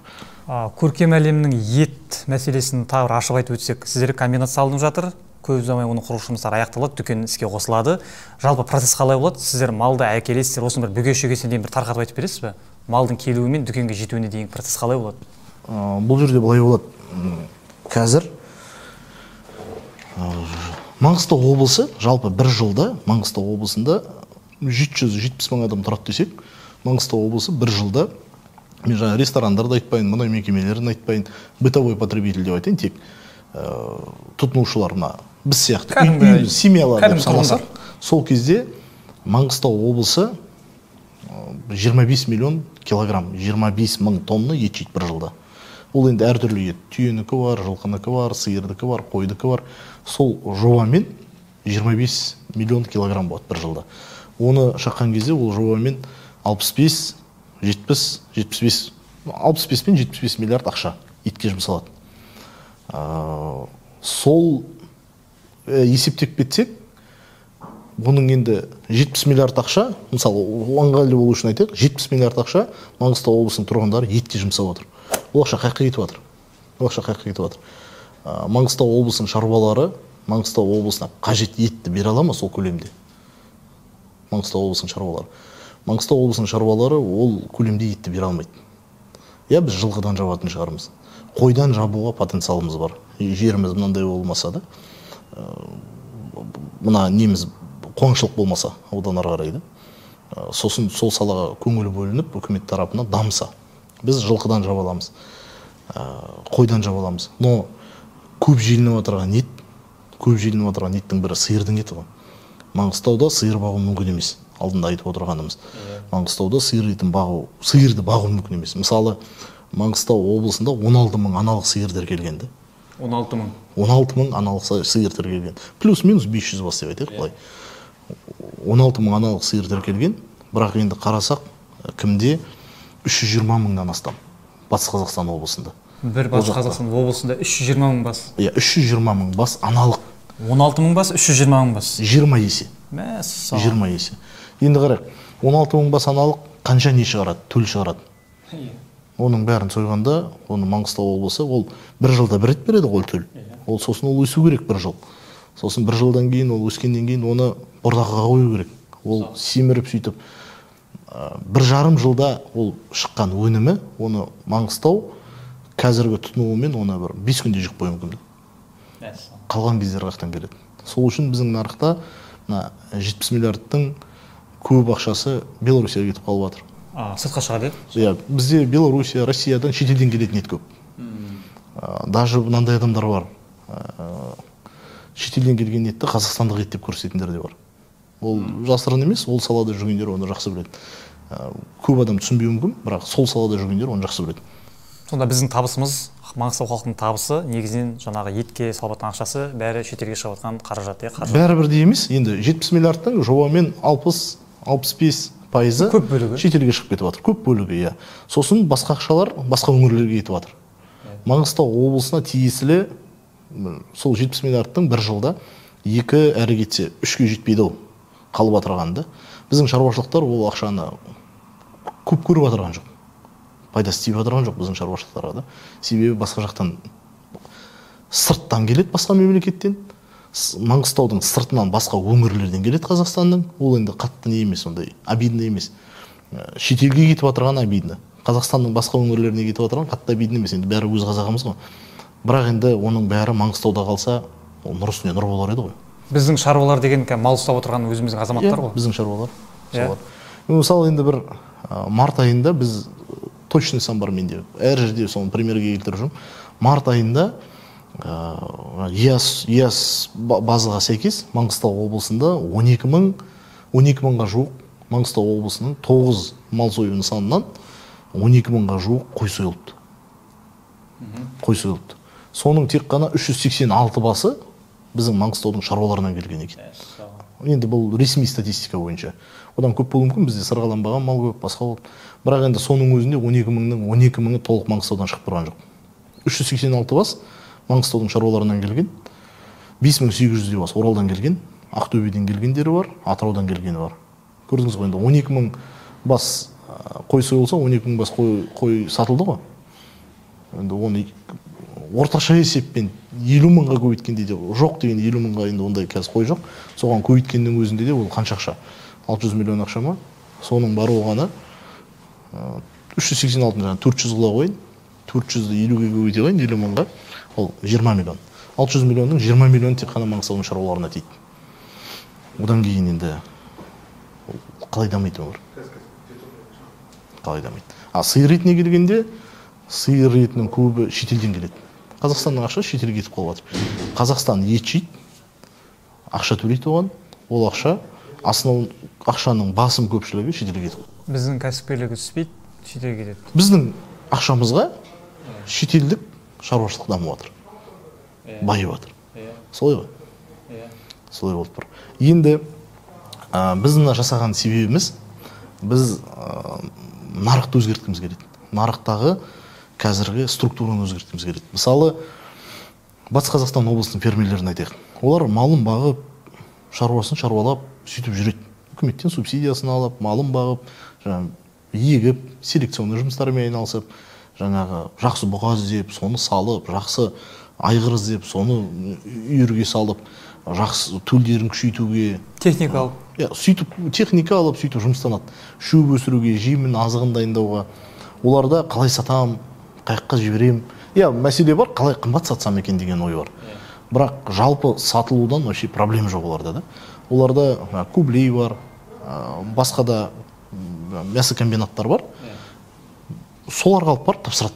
Көркем әлемнің ет мәселесін тағы ашып айтып өтсек, сіздер комбинат салынып жатыр, көп ұзамай оның құрылыс жұмыстары аяқталады, дүкен іске қосылады. Жалпы процесс қалай болады? Сіздер малды әкелесіздер, осыны бір бүге-шөгесіне дейін бір тарқатып айтып бересіз бе? Малдың келуі мен дүкенге жетуіне дейін процесс қалай болады? Бұл жерде былай болады. Қазір Маңғыстау облысы, жалпы бір жылда Маңғыстау облысында 770 мың адам тұрады десек, Маңғыстау облысы бір жылда, мен жаңа ресторандарды айтпайын, мұнай мекемелерін айтпайын, бытовой потребитель деп айтайын, тек тұтынушыларына біз сияқты семьялар деп санасақ, сол кезде Маңғыстау облысы 25 миллион килограмм, 25 мың тонна ет жейді бір жылда. Ол енді әртүрлі ет, түйенікі бар, жылқыныкі бар, сиырдікі бар, қойдікі бар. Сол жобамен 25 миллион килограмм болады бір жылда. Оны шаққан кезде ол жобамен 65 пен 75 миллиард ақша етке жұмсалады. Сол есептеп кетсек, бұның енді 70 миллиард ақша, мысалы, ыңғайлы болу үшін айтайық, 70 миллиард ақша Маңғыстау облысының тұрғындары етке жұмсап отыр. Ол ақша қайыққа кетіп жатыр. Маңғыстау облысының шаруалары Маңғыстау облысына қажет етті бере ала ма сол көлемде? Маңғыстау облысының шаруалары ол көлемде етті бере алмайды. Біз жылқыдан жабатын шығармыз. Қойдан жабуға потенциалымыз бар. Жеріміз мынандай болмаса да, мына неміз қуаңшылық болмаса, одан ары қарай да. Сосын сол салаға көңілі бөлініп, үкімет тарапынан дамыса, біз жылқыдан жаба аламыз, қойдан жаба аламыз. Но көп желініп отырған еттің бірі сиырдың еті ғой. Маңғыстауда сиыр бағу мүмкін емес. Алдында айтып отырғанымыз. Маңғыстауда сиырды бағу мүмкін емес. Мысалы, Маңғыстау облысында 16 мың аналық сиыр тіркелген. 16 мың аналық сиыр тіркелген. Плюс-минус 500 бас деп айтайық былай. 16 мың аналық сиыр тіркелген, бірақ енді қарасақ, кімде 320 мыңнан астам Батыс Қазақстан облысында. Бір Батыс Қазақстан облысында 320 мың бас. 320 мың бас аналық. 16 мың бас, 320 мың бас. 20 есе. 20 есе. Енді қарайық, 16 мың бас аналық қанша не шығарады, төл шығарады. Оның бәрін сойғанда, оны Маңғыстау облысы, ол бір жылда бір рет береді ғой төл. Ол сосын ол өсу керек бір жыл. Сосын бір жылдан кейін, ол өскенден кейін оны бордақыға қою керек. Ол семіріп сөйтіп, 1,5 жылда ол шыққан өнімі, оны Маңғыстау қазіргі тұтынуымен оны бір 5 күнде жеп қою мүмкін. Қалған кездер қақтан келеді. Сол үшін біздің нарықта 70 миллиардтың көп ақшасы Беларусияға кетіп қалып жатыр. Сыртқа шығады. Иә, бізде Белоруссия, Россиядан, шетелден келетін ет көп. Даже мынандай адамдар бар. Шетелден келген етті қазақстандық ет деп көрсететіндер де бар. Ол жасырын емес, ол салада жүргендер оны жақсы біледі. Көп адам түсінбеуі мүмкін, бірақ сол салада жүргендер оны жақсы біледі. Сонда біздің табысымыз, Маңғыстау халқының табысы негізінен жаңағы етке салып жатқан ақшасы бәрі шетелге шығып жатқан қаражат, қаржы. Бәрібір де емес. Енді 70 миллиардтың жобамен 60-65% көп бөлігі шетелге шығып кетіп жатыр. Көп бөлігі, иә. Сосын басқа ақшалар басқа өңірлерге кетіп жатыр. Маңғыстау облысына тиесілі сол 70 миллиардтың бір жылда 2 әрі кетсе 3-ге жетпейді ол қалып отырғанды. Біздің шаруашылықтар ол ақшаны көп көріп отырған жоқ. Пайдасы тиіп отырған жоқ біздің шаруашылықтарға да. Себебі басқа жақтан сырттан келеді, басқа мемлекеттен. Маңғыстаудың сыртынан басқа өңірлерден келеді Қазақстанның. Ол енді қатты не емес, ондай обидно емес. Шетелге кетіп отырған обидно. Қазақстанның басқа өңірлеріне кетіп отырған қатты обидно емес. Енді бәрі өз қазағымыз ғой. Бірақ енді оның бәрі Маңғыстауда қалса, ол нұр үстіне нұр болар еді ғой. Біздің шаруалар деген мал ұстап отырған өзіміздің азаматтар ғой. Біздің шаруалар. Мысалы енді бір март айында біз точный сан бар менде. Әр жерде соны примерге келтіріп жүрмін. Март айында ЕАС базаға сәйкес Маңғыстау облысында 12 мыңға жуық, Маңғыстау облысының 9 мал сою нысанынан 12 мыңға жуық қой сойылыпты. Қой сойылыпты. Соның тек қана 386 басы біздің Маңғыстаудың шаруаларынан келген екен. Енді бұл ресми статистика бойынша. Одан көп болуы мүмкін, бізде сырғаланбаған мал көп, басқа болды. Бірақ енді соның өзінде 12 мыңы толық Маңғыстаудан шығып тұрған жоқ. 386 бас Маңғыстаудың шаруаларынан келген, 5800 бас Оралдан келген, Ақтөбеден келгендері бар, Атыраудан келгені бар. Көрдіңіз ғой, енді 12 мың бас қой сойылса, 12 мың бас қой сатылды ғой. Енді оны орташа есеппен 50 мыңға көбейткенде де жоқ деген, 50 мыңға енді ондай қазір қой жоқ. Соған көбейткеннің өзінде де ол қанша ақша? 600 миллион ақша ма? Соның бары оғаны 386 жаңа 400 қыла қойын, 400-ді 50-ге көбейте қойын, 50 мыңға, ол 20 миллион. 600 миллионның 20 миллион тек қана Маңғыстаудың шаруаларына тиді. Одан кейін енді қалай дамиды өмір? Қалай дамиды? Сиыр етіне келгенде, сиыр етінің көбі шетелден келеді. Қазақстанның ақша шетелге кетіп қалып жатыр. Қазақстан ет жейді, ақша төлейді оған, ол ақша ақшаның басым көпшілігі шетелге кетіп. Біздің кәсіпкерлігі түспейді, шетелге кетеді. Біздің ақшамызға шетелдік шаруашылық дамып жатыр. Байып жатыр. Солай ғой. Солай болып тұр. Енді біздің жасаған себебіміз, біз нарықты өзгерткіміз келеді. Нарықтағы қазіргі структураны өзгерткіміз келеді. Мысалы, Батыс Қазақстан облысының фермерлерін айтайық. Олар малын бағып, шаруасын шаруалап, сөйтіп жүреді. Үкіметтен субсидиясын алып, малын бағып, егіп, селекционный жұмыстарымен айналысып, жаңағы жақсы бұға іздеп, соны салып, жақсы айғыр іздеп, соны үйірге салып, жақсы төлдерін күшейтуге, техника алып. Сөйтіп техника алып, сөйтіп жұмыстанады. Шөп өсіруге, жемін, азығын дайындауға. Оларда қалай сатам, қайыққа жіберем. Мәселе бар, қалай қымбат сатсам екен деген ой бар. Бірақ жалпы сатылудан вообще проблема жоқ оларда да. Оларда кублей бар, басқа да мясокомбинаттар бар. Соларға алып барып тапсырады.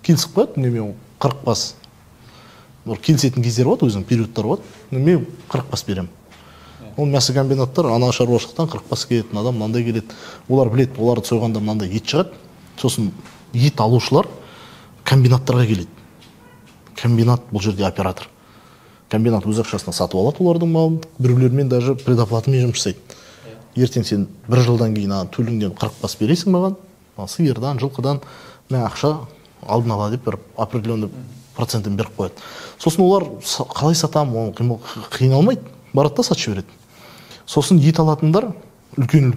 Келісіп қояды, мен 40 бас. Келісетін кездер болады, өзінің периодтар болады. Мен 40 бас берем. Ол мясокомбинаттар ана шаруашылықтан 40 бас келетін адам мынандай келеді. Олар біледі, оларды сойғанда мынандай ет шығады. Сосын ет алушылар комбинаттарға келеді. Комбинат бұл жерде оператор. Комбинат өз ақшасына сатып алады олардың малын, біреулермен даже предоплатымен жұмыс жасайды. Ертең сен бір жылдан кейін төліңден 40 бас бересің маған, сиырдан, жылқыдан, мен ақша алдын ала деп бір определенный процентін беріп қояды. Сосын олар қалай сатам, оны қиналмайды, барады да сатып жібереді. Сосын ет алатындар үлкен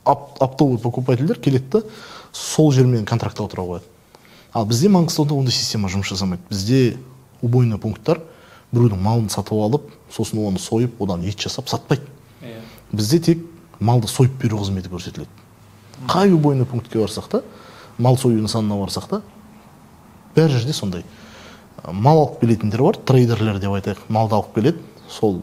оптовый покупательдер келеді да, сол жермен контрактта отыра қояды. Ал бізде Маңғыстауда ондай система жұмыс жасамайды. Бізде убойный пункттар біреудің малын сатып алып, сосын оны сойып, одан ет жасап сатпайды. Бізде тек малды сойып беру қызметі көрсетіледі. Қай убойный пунктке барсақ та, мал сою нысанына барсақ та, бәр жерде сондай. Мал алып келетіндер бар, трейдерлер деп айтайық, малды алып келеді, сол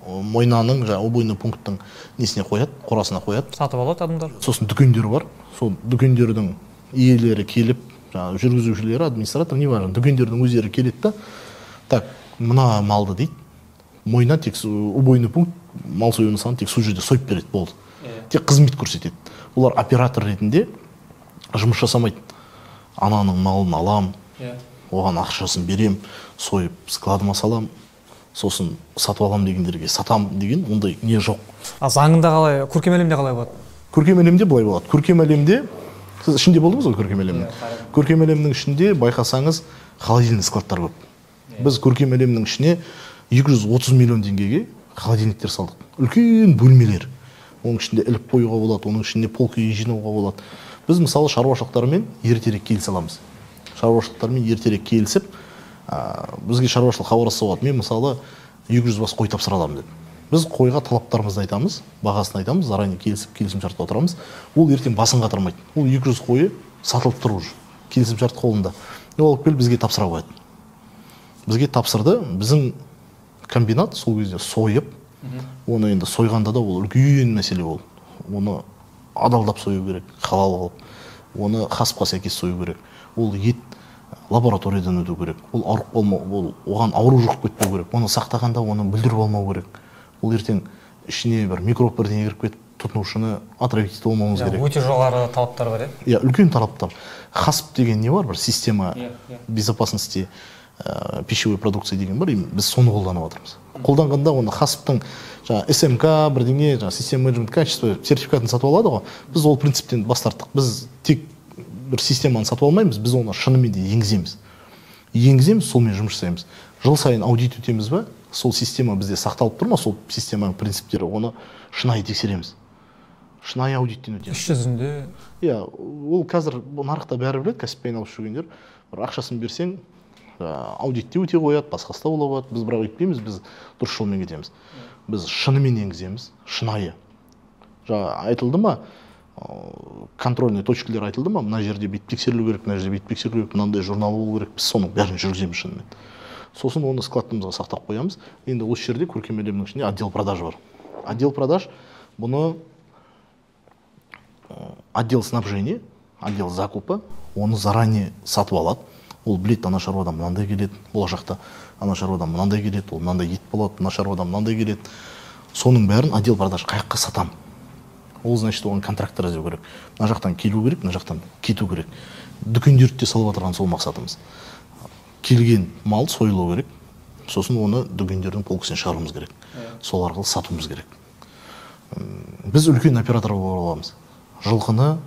мойнаның жаңағы убойный пункттың несіне қояды, қорасына қояды. Сатып алады адамдар. Сосын дүкендер бар. Сол дүкендердің иелері келіп, жаңағы жүргізушілері, администратор, не важно, дүкендердің өздері келеді да, так, мына малды дейді, мойна тек убойный пункт, мал сою нысаны тек сол жерде сойып береді, болды. Тек қызмет көрсетеді. Олар оператор ретінде жұмыс жасамайды. Ананың малын алам, оған ақшасын берем, сойып складыма салам, сосын сатып алам дегендерге сатам деген ондай не жоқ. Заңында қалай, көркем әлемде қалай болады? Көркем әлемде былай болады. Көркем әлемде, сіз ішінде болдыңыз ғой көркем әлемнің. Көркем әлемнің ішінде байқасаңыз холодильный складтар көп. Біз көркем әлемнің ішіне 230 миллион теңгеге холодильниктер салдық. Үлкен бөлмелер. Оның ішінде іліп қоюға болады, оның ішінде полка жинауға болады. Біз мысалы шаруашылықтармен ертерек келісе аламыз. Шаруашылықтармен ертерек келісіп, бізге шаруашылық хабарласса болады. Мен мысалы 200 бас қой тапсыра аламын деп. Біз қойға талаптарымызды айтамыз, бағасын айтамыз, заранее келісіп, келісімшартқа отырамыз. Ол ертең басын қатырмайды. Ол 200 қойы сатылып тұр уже. Келісімшарт қолында. Ол келіп бізге тапсыра қояды. Бізге тапсырды, біздің комбинат сол кезде сойып, оны енді сойғанда да ол үлкен мәселе ол. Оны адалдап сою керек, халал қылып. Оны хасыпқа сәйкес сою керек. Ол ет лабораториядан өту керек. Ол ауырып болмау, оған ауру жұғып кетпеу керек. Оны сақтағанда оны бүлдіріп алмау керек. Ол ертең ішіне бір микроб бірдеңе кіріп кетіп, тұтынушыны отравить болмауымыз керек. Өте жоғары талаптар бар, иә? Үлкен талаптар. Хасып деген не бар? Бір система безопасности пищевой продукции деген бар. Біз соны қолданып отырмыз. Қолданғанда оны хасыптың СМК бірдеңе, система менеджмент качества сертификатын сатып алады ғой. Біз ол принциптен бас тарттық. Біз тек бір системаны сатып алмаймыз, біз оны шынымен де енгіземіз. Енгіземіз, солмен жұмыс жасаймыз. Жыл сайын аудит өтеміз ба? Сол система бізде сақталып тұр ма? Сол системаның принциптері, оны шынайы тексереміз. Шынайы аудиттен өтеміз. Іс жүзінде? Иә, ол қазір нарықта бәрі біледі, кәсіппен айналысып жүргендер. Бір ақшасын берсең, аудитте өте қояды, басқасы да бола болады. Біз бірақ өйтпейміз, біз дұрыс жолмен кетеміз. Біз шынымен енгіземіз, шынайы. Жаңа айтылды ма? Контрольный точкалар айтылды ма? Мына жерде бүйтіп тексерілу керек, мына жерде бүйтіп тексерілу керек, мынандай журнал болу керек. Біз соның бәрін жүргіземіз шынымен. Сосын оны складымызға сақтап қоямыз. Енді осы жерде көркем әлемнің ішінде отдел продаж бар. Отдел продаж бұны отдел снабжения, отдел закупа, оны заранее сатып алады. Ол білет, ана шаруадан мынандай келеді, болашақта ана шаруадан мынандай келеді, ол мынандай ет болады, ана шаруадан мынандай келеді. Соның бәрін отдел продаж қаяққа сатам. Ол значит оған контракт разу керек. Мына жақтан келу керек, мына жақтан кету керек. Дүкендерді де салып отырған сол мақсатымыз. Келген мал сойылу керек. Сосын оны дүкендердің полкасына шығаруымыз керек. Сол арқылы сатуымыз керек. Біз үлкен оператор бола аламыз. Жылқыны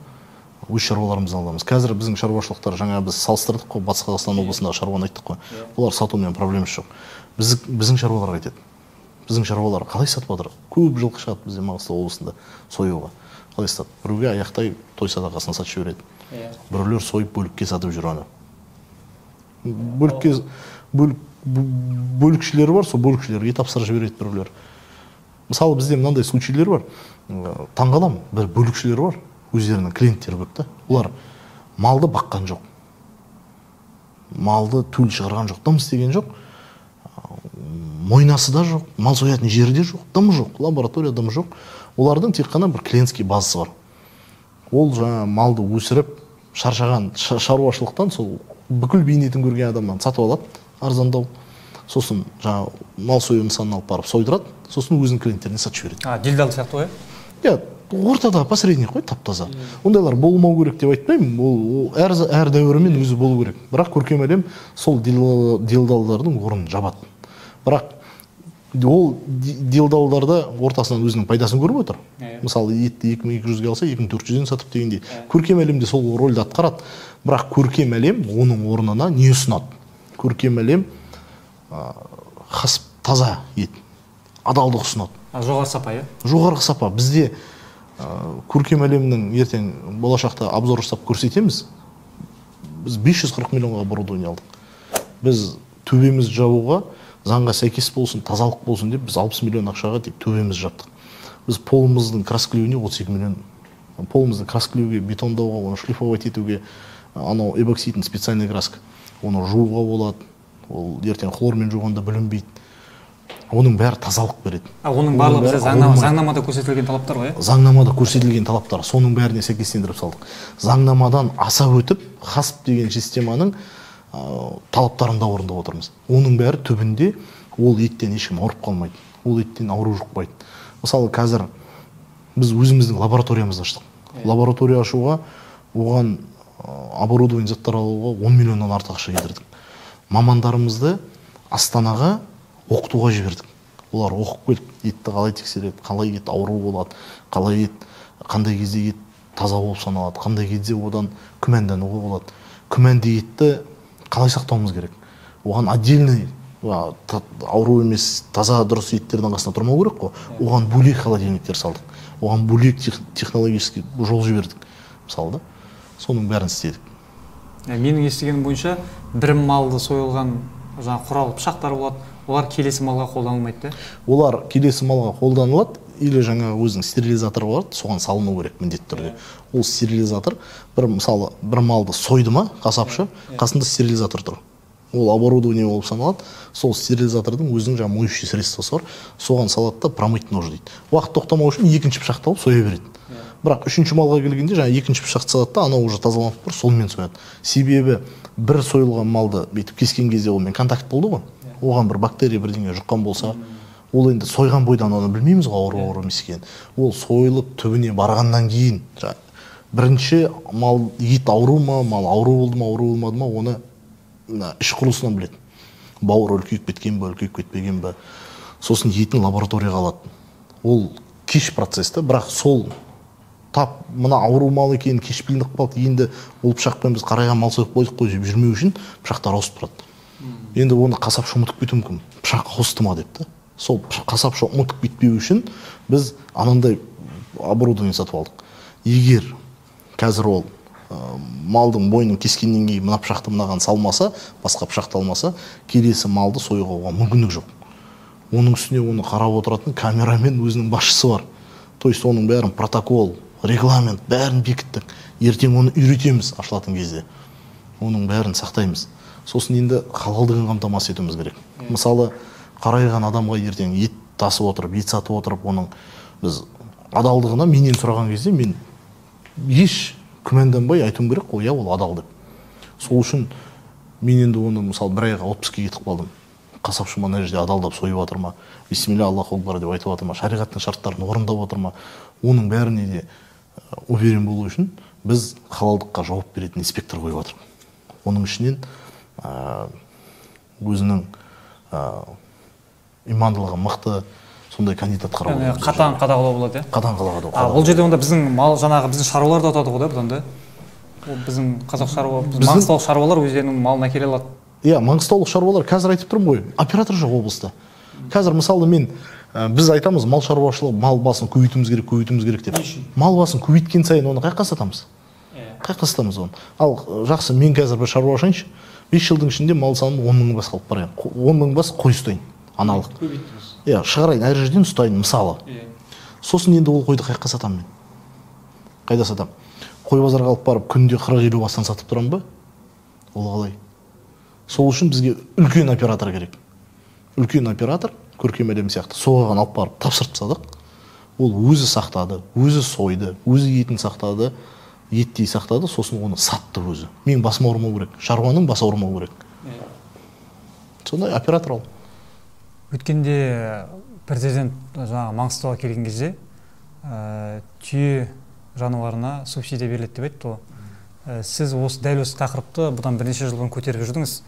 өз шаруаларымыздан аламыз. Қазір біздің шаруашылықтар, жаңа біз салыстырдық қой, Батыс Қазақстан облысындағы шаруаны айттық қой. Олар сатумен проблемасы жоқ. Біздің шаруалар айтады. Біздің шаруалар қалай сатып жатыр? Көп жылқы шығады бізде Маңғыстау облысында союға. Қалай сатады? Біреуге аяқтай той садақасын сатып жібереді. Біреулер сойып бөлікке сатып жүр оны. Бөлікшілері бар, сол бөлікшілерге тапсырып жібереді біреулер. Мысалы бізде мынандай случайлар бар. Таңғалам, бір бөлікшілер бар, өздерінің клиенттері көп та. Олар малды баққан жоқ. Малды төл шығарған жоқ, дым істеген жоқ. Мойнасы да жоқ, мал соятын жерде жоқ, дымы жоқ, лаборатория дымы жоқ. Олардың тек қана бір клиентский базасы бар. Ол жаңа малды өсіріп, шаршаған шаруашылықтан сол бүкіл бейнетін көрген адамнан сатып алады, арзандау. Сосын жаңа мал сою нысанын алып барып сойдырады, сосын өзінің клиенттеріне сатып жібереді. Делдал сияқты ғой? Иә, ортада посредник қой, тап-таза. Ондайлар болмау керек деп айтпаймын, ол әр дәуірмен өзі болу керек. Бірақ көркем әлем сол делдалдардың орнын жабады. Бірақ ол делдалдарда ортасынан өзінің пайдасын көріп отыр. Мысалы, етті 2200-ге алса, 2400-ден сатып дегендей. Көркем әлемде сол рөлді атқарады. Бірақ көркем әлем оның орнына не ұсынады? Көркем әлем хасып таза ет, адалдық ұсынады. Жоғары сапа, иә? Жоғары сапа. Бізде көркем әлемнің ертең болашақта обзор жасап көрсетеміз. Біз 540 миллионға оборудование алдық. Біз төбеміз жабуға заңға сәйкес болсын, тазалық болсын деп біз 60 миллион ақшаға тек төбеміз жаптық. Біз полымыздың краскілеуіне 32 миллион. Полымызды краскілеуге, бетондауға, оны шлифовать етуге, анау эбоксидный специальный краска. Оны жууға болады. Ол ертең хлормен жуғанда бүлінбейді. оның бәрі тазалық береді. Оның барлығы бізде заңнамада көрсетілген талаптар ғой, заңнамада көрсетілген талаптар, соның бәріне сәйкестендіріп салдық. Заңнамадан аса өтіп, хасп деген системаның талаптарын да орындап отырмыз. Оның бәрі түбінде ол еттен ешкім ауырып қалмайды, ол еттен ауру жұқпайды. Мысалы, қазір біз өзіміздің лабораториямызды аштық. Лаборатория ашуға, оған оборудование заттар алуға 10 миллионнан артық ақша кетірдік. Мамандарымызды Астанаға оқытуға жібердік. Олар оқып келіп, етті қалай тексереді, қалай ет ауру болады, қалай ет, қандай кезде ет таза болып саналады, қандай кезде одан күмәндануға болады. Күмәнді етті қалай сақтауымыз керек. Оған отдельный ауру емес, таза дұрыс еттердің қасына тұрмау керек қой. Оған бөлек холодильниктер салдық. Оған бөлек технологический жол жібердік. Мысалы да, соның бәрін істедік. Менің естігенім бойынша бір малды сойылған құрал пышақтар болады, олар келесі малға қолданылмайды. Олар келесі малға қолданылады, или жаңа өзінің стерилизатор болады, соған салыну керек міндетті түрде. Ол стерилизатор, мысалы, бір малды сойды ма, қасапшы, қасында стерилизатор тұр. Ол оборудование болып саналады, сол стерилизатордың өзінің жаңа моющий средствосы бар, соған салады да промыть нож дейді. Уақыт тоқтамау үшін екінші пышақты алып соя береді. Бірақ үшінші малға келгенде жаңа екінші пышақты салады да, анау уже тазаланып тұр, сонымен сояды. Себебі бір сойылған малды бүйтіп кескен кезде онымен контакт болды ғой. Оған бір бактерия бірдеңе жұққан болса, ол енді сойған бойдан оны білмейміз ғой, ауру емес екенін. Ол сойылып түбіне барғаннан кейін бірінші мал ет ауру ма, мал ауру болды ма, ауру болмады ма, оны іш құрылысынан біледі. Бауыр үлкейіп кеткен бе, үлкейіп кетпеген бе. Сосын етін лабораторияға алады. Ол кеш процесті, бірақ сол тап мына ауру мал екенін кеш білініп қалды. Енді ол пышақпен біз қарайған мал сойып қойдық қой деп жүрмеу үшін пышақтар ауысып тұрады. Енді оны қасапшы ұмытып кетуі мүмкін. Пышақ ауысты ма деп та. Сол қасапшы ұмытып кетпеу үшін біз анандай оборудование сатып алдық. Егер қазір ол малдың мойнын кескеннен кейін мына пышақты мынаған салмаса, басқа пышақты алмаса, келесі малды союға мүмкіндік жоқ. Оның үстіне оны қарап отыратын камерамен өзінің басшысы бар. То есть оның бәрін протокол, регламент бәрін бекіттік. Ертең оны үйретеміз ашылатын кезде. Оның бәрін сақтаймыз. Сосын енді халалдығын қамтамасыз етуіміз керек. Мысалы, қарайған адамға ертең ет тасып отырып, ет сатып отырып, оның біз адалдығына менен сұраған кезде мен еш күмәнданбай айтуым керек қой, ол адал деп. Сол үшін мен енді оны мысалы бір айға отпуске кетіп қалдым. Қасапшы мына жерде адалдап сойып жатыр ма, бисмилля Аллаху акбар деп айтып жатыр ма, шариғаттың шарттарын орындап жатыр ма, оның бәріне де уверен болу үшін біз халалдыққа жауап беретін инспектор қойып жатырмыз. Оның ішінен өзінің имандылығы мықты сондай кандидат қарауы. Қатаң қадағалау болады, Қатаң қадағалау. Бұл жерде онда біздің мал жаңағы біздің шаруалар да ұтады ғой да бұдан да. Біздің қазақ шаруа, маңғыстаулық шаруалар өздерінің малын әкеле алады. Иә, маңғыстаулық шаруалар қазір айтып тұрмын ғой, оператор жоқ облыста. Қазір мысалы біз айтамыз мал шаруашылығы, мал басын көбейтуіміз керек деп. Мал басын көбейткен сайын оны қайыққа сатамыз? Қайыққа сатамыз оны? Ал жақсы, мен қазір бір шаруа ашайыншы, 5 жылдың ішінде мал санын 10 мың бас қалып барайын. 10 мың бас қой ұстайын, аналық. Иә, шығарайын, әр жерден ұстайын, мысалы. Сосын енді ол қойды қайыққа сатамын мен. Қайда сатамын? Қой базарға алып барып, күнде 40-50 бастан сатып тұрамын ба? Ол қалай? Сол үшін бізге үлкен оператор керек. Үлкен оператор, Көркем әлем сияқты, соған алып барып тапсырып тастадық. Ол өзі сақтады, өзі сойды, өзі етін сақтады, еттей сақтады, сосын оны сатты өзі. Мен басым ауырмау керек, шаруаның басы ауырмау керек. Сондай оператор ол. Өткенде президент жаңағы Маңғыстауға келген кезде түйе жануарына субсидия беріледі деп айтты ғой. Сіз дәл осы тақырыпты бұдан бірнеше жыл бұрын көтеріп жүрдіңіз.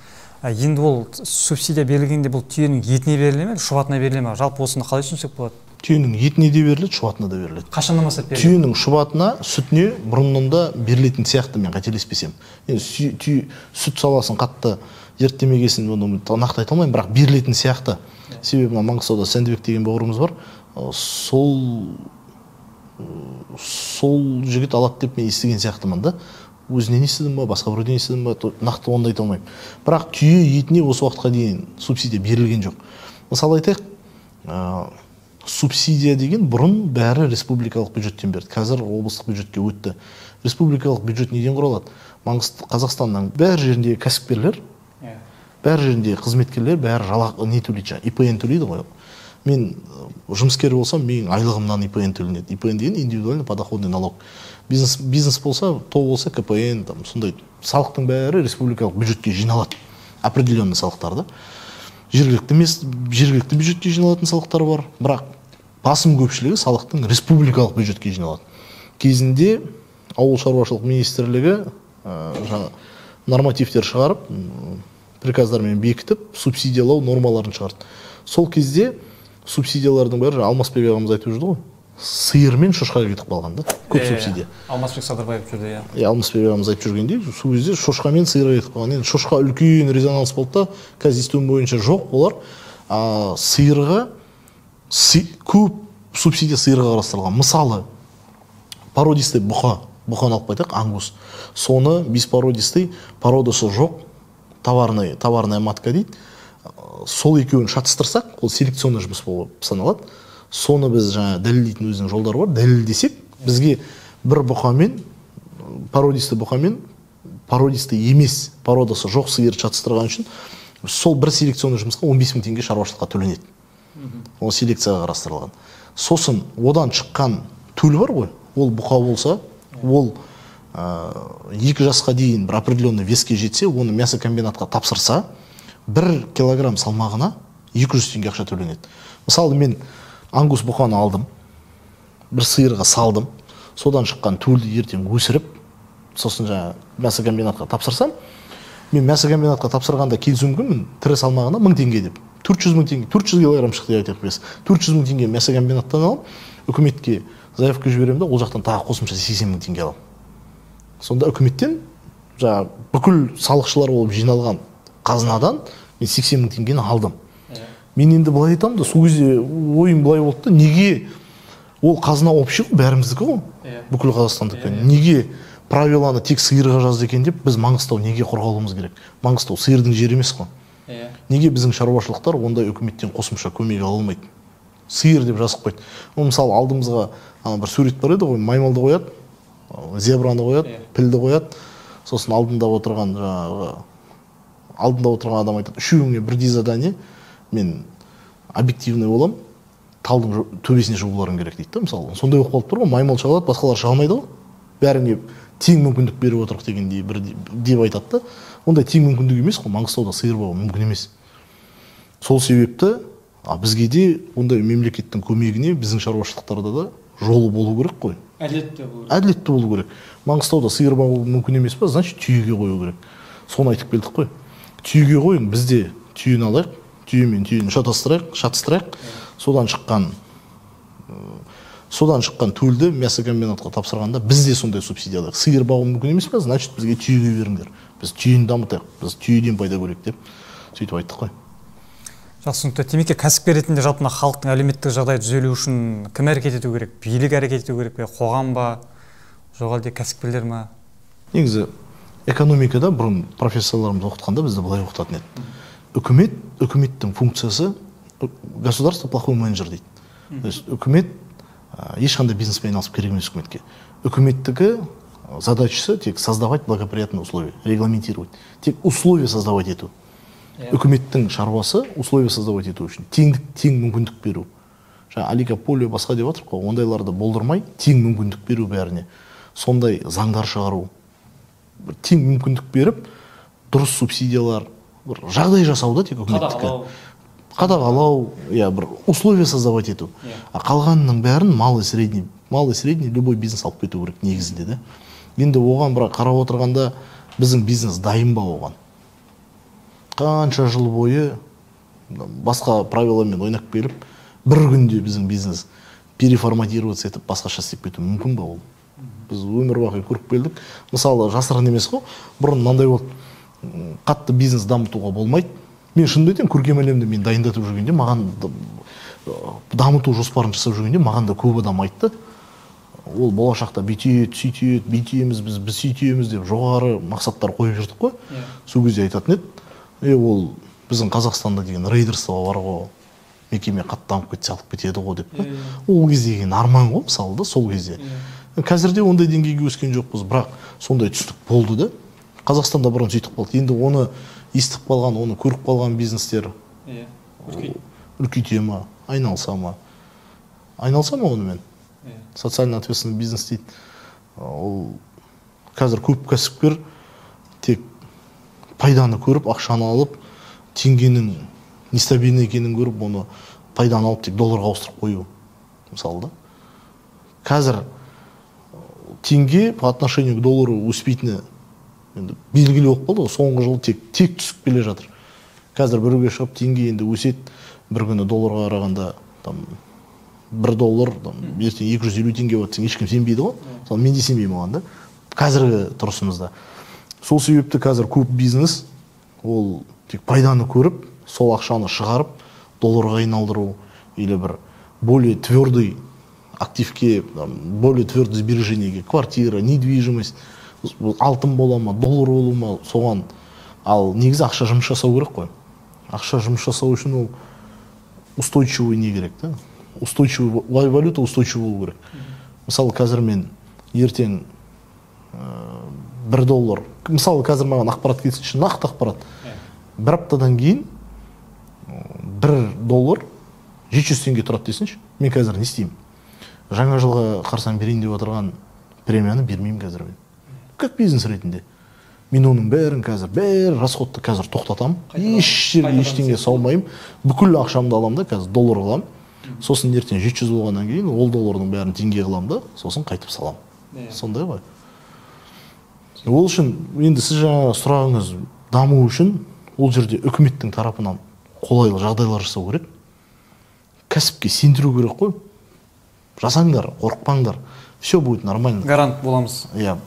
Енді ол субсидия берілгенде бұл түйенің етіне беріле ме, шұбатына беріле ме? Жалпы осыны қалай түсінсек болады? Түйенің етіне де беріледі, шұбатына да беріледі. Қашаннан бастап беріледі? Түйенің шұбатына, сүтіне бұрынында берілетін сияқты, мен қателеспесем. Сүт саласын қатты зерттемегесін оны нақты айта алмаймын, бірақ берілетін сияқты. Себебі Маңғыстауда Сәндібек деген бауырымыз бар. Сол жігіт алады деп мен естіген сияқтымын да. Өзінен естідім ба, басқа біреуден естідім ба, нақты онда айта алмаймын. Бірақ түйе етіне осы уақытқа дейін субсидия берілген жоқ. Мысалы айтайық, субсидия деген бұрын бәрі республикалық бюджеттен берді. Қазір облыстық бюджетке өтті. Республикалық бюджет неден құралады? Қазақстанның бәр жеріндегі кәсіпкерлер, бәр жеріндегі қызметкерлер бәрі жалақы не төлейді, ИПН төлейді ғой. мен жұмыскер болсам менің айлығымнан ИПН төленеді. ИПН деген индивидуальный подоходный налог. Бизнес болса, то болса КПН, там сондай салықтың бәрі республикалық бюджетке жиналады. Определенный салықтар да. Жергілікті бюджетке жиналатын салықтар бар, бірақ басым көпшілігі салықтың республикалық бюджетке жиналады. Кезінде ауыл шаруашылық министрлігі нормативтер шығарып, приказдармен бекітіп, субсидиялау нормаларын шығарды. Сол кезде субсидиялардың бәрі Алмасбек ағамыз айтып жүрді ғой. Сиыр мен шошқаға кетіп қалған да. Көп субсидия. Алмасбек Садырбаев жүрді, Алмасбек ағамыз айтып жүргенде, сол кезде шошқа мен сиырға кетіп қалған. Енді шошқа үлкен резонанс болды да, қазір естуім бойынша жоқ олар. Сиырға көп субсидия сиырға қарастырылған. Мысалы, породистый бұқан алып қайтақ, ангус. Соны беспородистый, породасы жоқ, товарная матка дейді. Сол екеуін шатыстырсақ, ол селекционный жұмыс болып саналады. Соны біз жаңа дәлелдейтін өзінің жолдары бар. Дәлелдесек, бізге бір бұқамен, породисты бұқамен, породисты емес, породасы жоқ сиыр шатыстырған үшін, сол бір селекционный жұмысқа 15 000 теңге шаруашылыққа төленеді. Ол селекцияға қарастырылған. Сосын одан шыққан төл бар ғой, ол бұқа болса, ол 2 жасқа дейін бір определенный веске жетсе, оны мясокомбинатқа тапсырса, 1 килограмм салмағына 200 теңге ақша төленеді. Мысалы, мен ангус бұқаны алдым, бір сиырға салдым, содан шыққан төлді ертең өсіріп, сосын жаңа мясокомбинатқа тапсырсам, мен мясокомбинатқа тапсырғанда келісуім мүмкін, тірі салмағына 1000 теңге деп. 400 000 теңге, 400 килограмм шықты деп айтайық біз. 400 000 теңге мясокомбинаттан алып, үкіметке заявка жіберемін де, ол жақтан тағы қосымша 80 000 теңге аламын. Сонда үкіметтен жаңа бүкіл салықшылар болып жиналған қазынадан мен 80 000 теңгені алдым. Мен енді былай айтамын да, сол кезде ойым былай болды да, неге ол қазына общий бәріміздікі ғой, бүкіл Қазақстандікі. Неге правиланы тек сиырға жазды екен деп, біз Маңғыстау неге қорғалуымыз керек? Маңғыстау сиырдың жері емес қой. Неге біздің шаруашылықтар ондай үкіметтен қосымша көмек ала алмайды? Сиыр деп жазып қойды. Мысалы, алдымызға бір сурет бар еді ғой, маймылды қояды, зебраны қояды, пілді қояды. Сосын алдында отырған адам айтады, үшеуіңе бірдей задание, мен объективный болам, талдың төбесіне шығуларың керек дейді. Мысалы, сондай болып қалып тұр ғой, маймыл шығалады, басқалар шығалмайды ғой. Бәріне тең мүмкіндік беріп отырық дегендей деп айтады да. Ондай тең мүмкіндік емес қой, Маңғыстауда сиыр бағу мүмкін емес. Сол себепті бізге де ондай мемлекеттің көмегіне біздің шаруашылықтарда да жолы болу керек қой. Әділетті болу керек. Маңғыстауда сиыр бағу мүмкін емес па, значит түйеге қою керек. Соны айтып келдік қой. Түйеге қойың, бізде түйені алайық, түйе мен түйені шатыстырайық, содан шыққан төлді мясокомбинатқа тапсырғанда бізде сондай субсидиялар. Сиыр бағу мүмкін емес па, значит бізге түйеге беріңдер. Біз түйені дамытайық, біз түйеден пайда көрейік деп сөйтіп айттық қой. Жақсы, түсінікті. Темеке, кәсіпкер ретінде жалпы халықтың әлеуметтік жағдайы түзелу үшін кім әрекет ету керек? Билік әрекет ету керек пе, қоғам ба, жоқ әлде кәсіпкерлер ма? Негізі экономикада бұрын профессорларымыз оқытқанда бізді былай оқытатын еді. Үкіметтің функциясы государство плохой менеджер дейді. То есть үкімет ешқандай бизнеспен айналысып керек емес үкіметке. Үкіметтікі задачасы тек создавать благоприятные условия, регламентировать. Тек условия создавать ету. Үкіметтің шаруасы условия создавать ету үшін тең мүмкіндік беру. Олигополия басқа деп жатыр ғой, ондайларды болдырмай, тең мүмкіндік беру бәріне. Сондай заңдар шығару. Тең мүмкіндік беріп, дұрыс субсидиялар, жағдай жасауда тек үкіметтікі. Қадағалау, бір условия создавать ету. Қалғанның бәрін малый средний любой бизнес алып кету керек негізінде де. Енді оған бірақ қарап отырғанда біздің бизнес дайын ба оған? Қанша жыл бойы басқа правиламен ойнап келіп, бір күнде біздің бизнес переформатироваться етіп, басқаша істеп кету мүмкін ба ол? Біз өмір бақи көріп келдік. Мысалы, жасырын емес қой, бұрын мынандай болды, қатты бизнес дамытуға болмайды. Мен шынымды айтайын, көркем әлемді мен дайындатып жүргенде, маған дамыту жоспарын жасап жүргенде, маған да көп адам айтты. Ол болашақта бүйтеді, бүйтеміз, біз сөйтеміз деп жоғары мақсаттар қойып жүрдік қой. Сол кезде айтатын еді, ол біздің Қазақстанда деген рейдерство бар ғой, мекеме қатты дамып кетсе алып кетеді ғой деп. Ол кезде деген арман ғой, мысалы да, сол кезде. Қазірде ондай деңгейге өскен жоқпыз, бірақ сондай түстік болды да. Қазақстанда бұрын сөйтіп қалды. Енді оны естіп қалған, оны көріп қалған бизнестер үлкейте ма, айналса ма онымен. Социально ответственный бизнес дейді. Ол қазір көп кәсіпкер тек пайданы көріп, ақшаны алып, теңгенің нестабильный екенін көріп, оны пайданы алып тек долларға ауыстырып қою. Мысалы да. Қазір теңге по отношению к доллару өспейтіні белгілі болып қалды. Соңғы жылы тек түсіп келе жатыр. Қазір біреуге шығып теңге енді өсет, бір күні долларға қарағанда $1, ертең 250 теңге болады, ешкім сенбейді ғой. Мысалы мен де сенбеймін оған да. Қазіргі тұрысымызда. Сол себепті қазір көп бизнес ол тек пайданы көріп, сол ақшаны шығарып, долларға айналдыру или бір более твердый активке, более твердое сбережениеге, квартира, недвижимость, алтын бола ма, доллар болу ма, соған. Ал негізі ақша жұмыс жасау керек қой. Ақша жұмыс жасау үшін ол устойчивый не керек та? Устойчивый валюта устойчивый болу керек. Мысалы қазір мен ертең $1, мысалы қазір маған ақпарат келсінші, нақты ақпарат. Бір аптадан кейін $1 700 теңге тұрады десінші, мен қазір не істеймін? Жаңа жылға қарсаң берейін деп отырған премияны бермеймін қазір мен. Как бизнес ретінде. Мен оның бәрін қазір, бәрі расходты қазір тоқтатам. Еш жерге ештеңе салмайым. Бүкіл ақшамды аламын да, қазір доллар қыламын. Сосын ертең 700 болғаннан кейін ол доллардың бәрін теңге қыламын да, сосын қайтып салам. Сондай ғой. Ол үшін енді сіз жаңа сұрағыңыз даму үшін ол жерде үкіметтің тарапынан қолайлы жағдайлар жасау керек. Кәсіпке сендіру керек қой. Жасаңдар, қорықпаңдар. Все будет нормально. Гарант боламыз. Иә.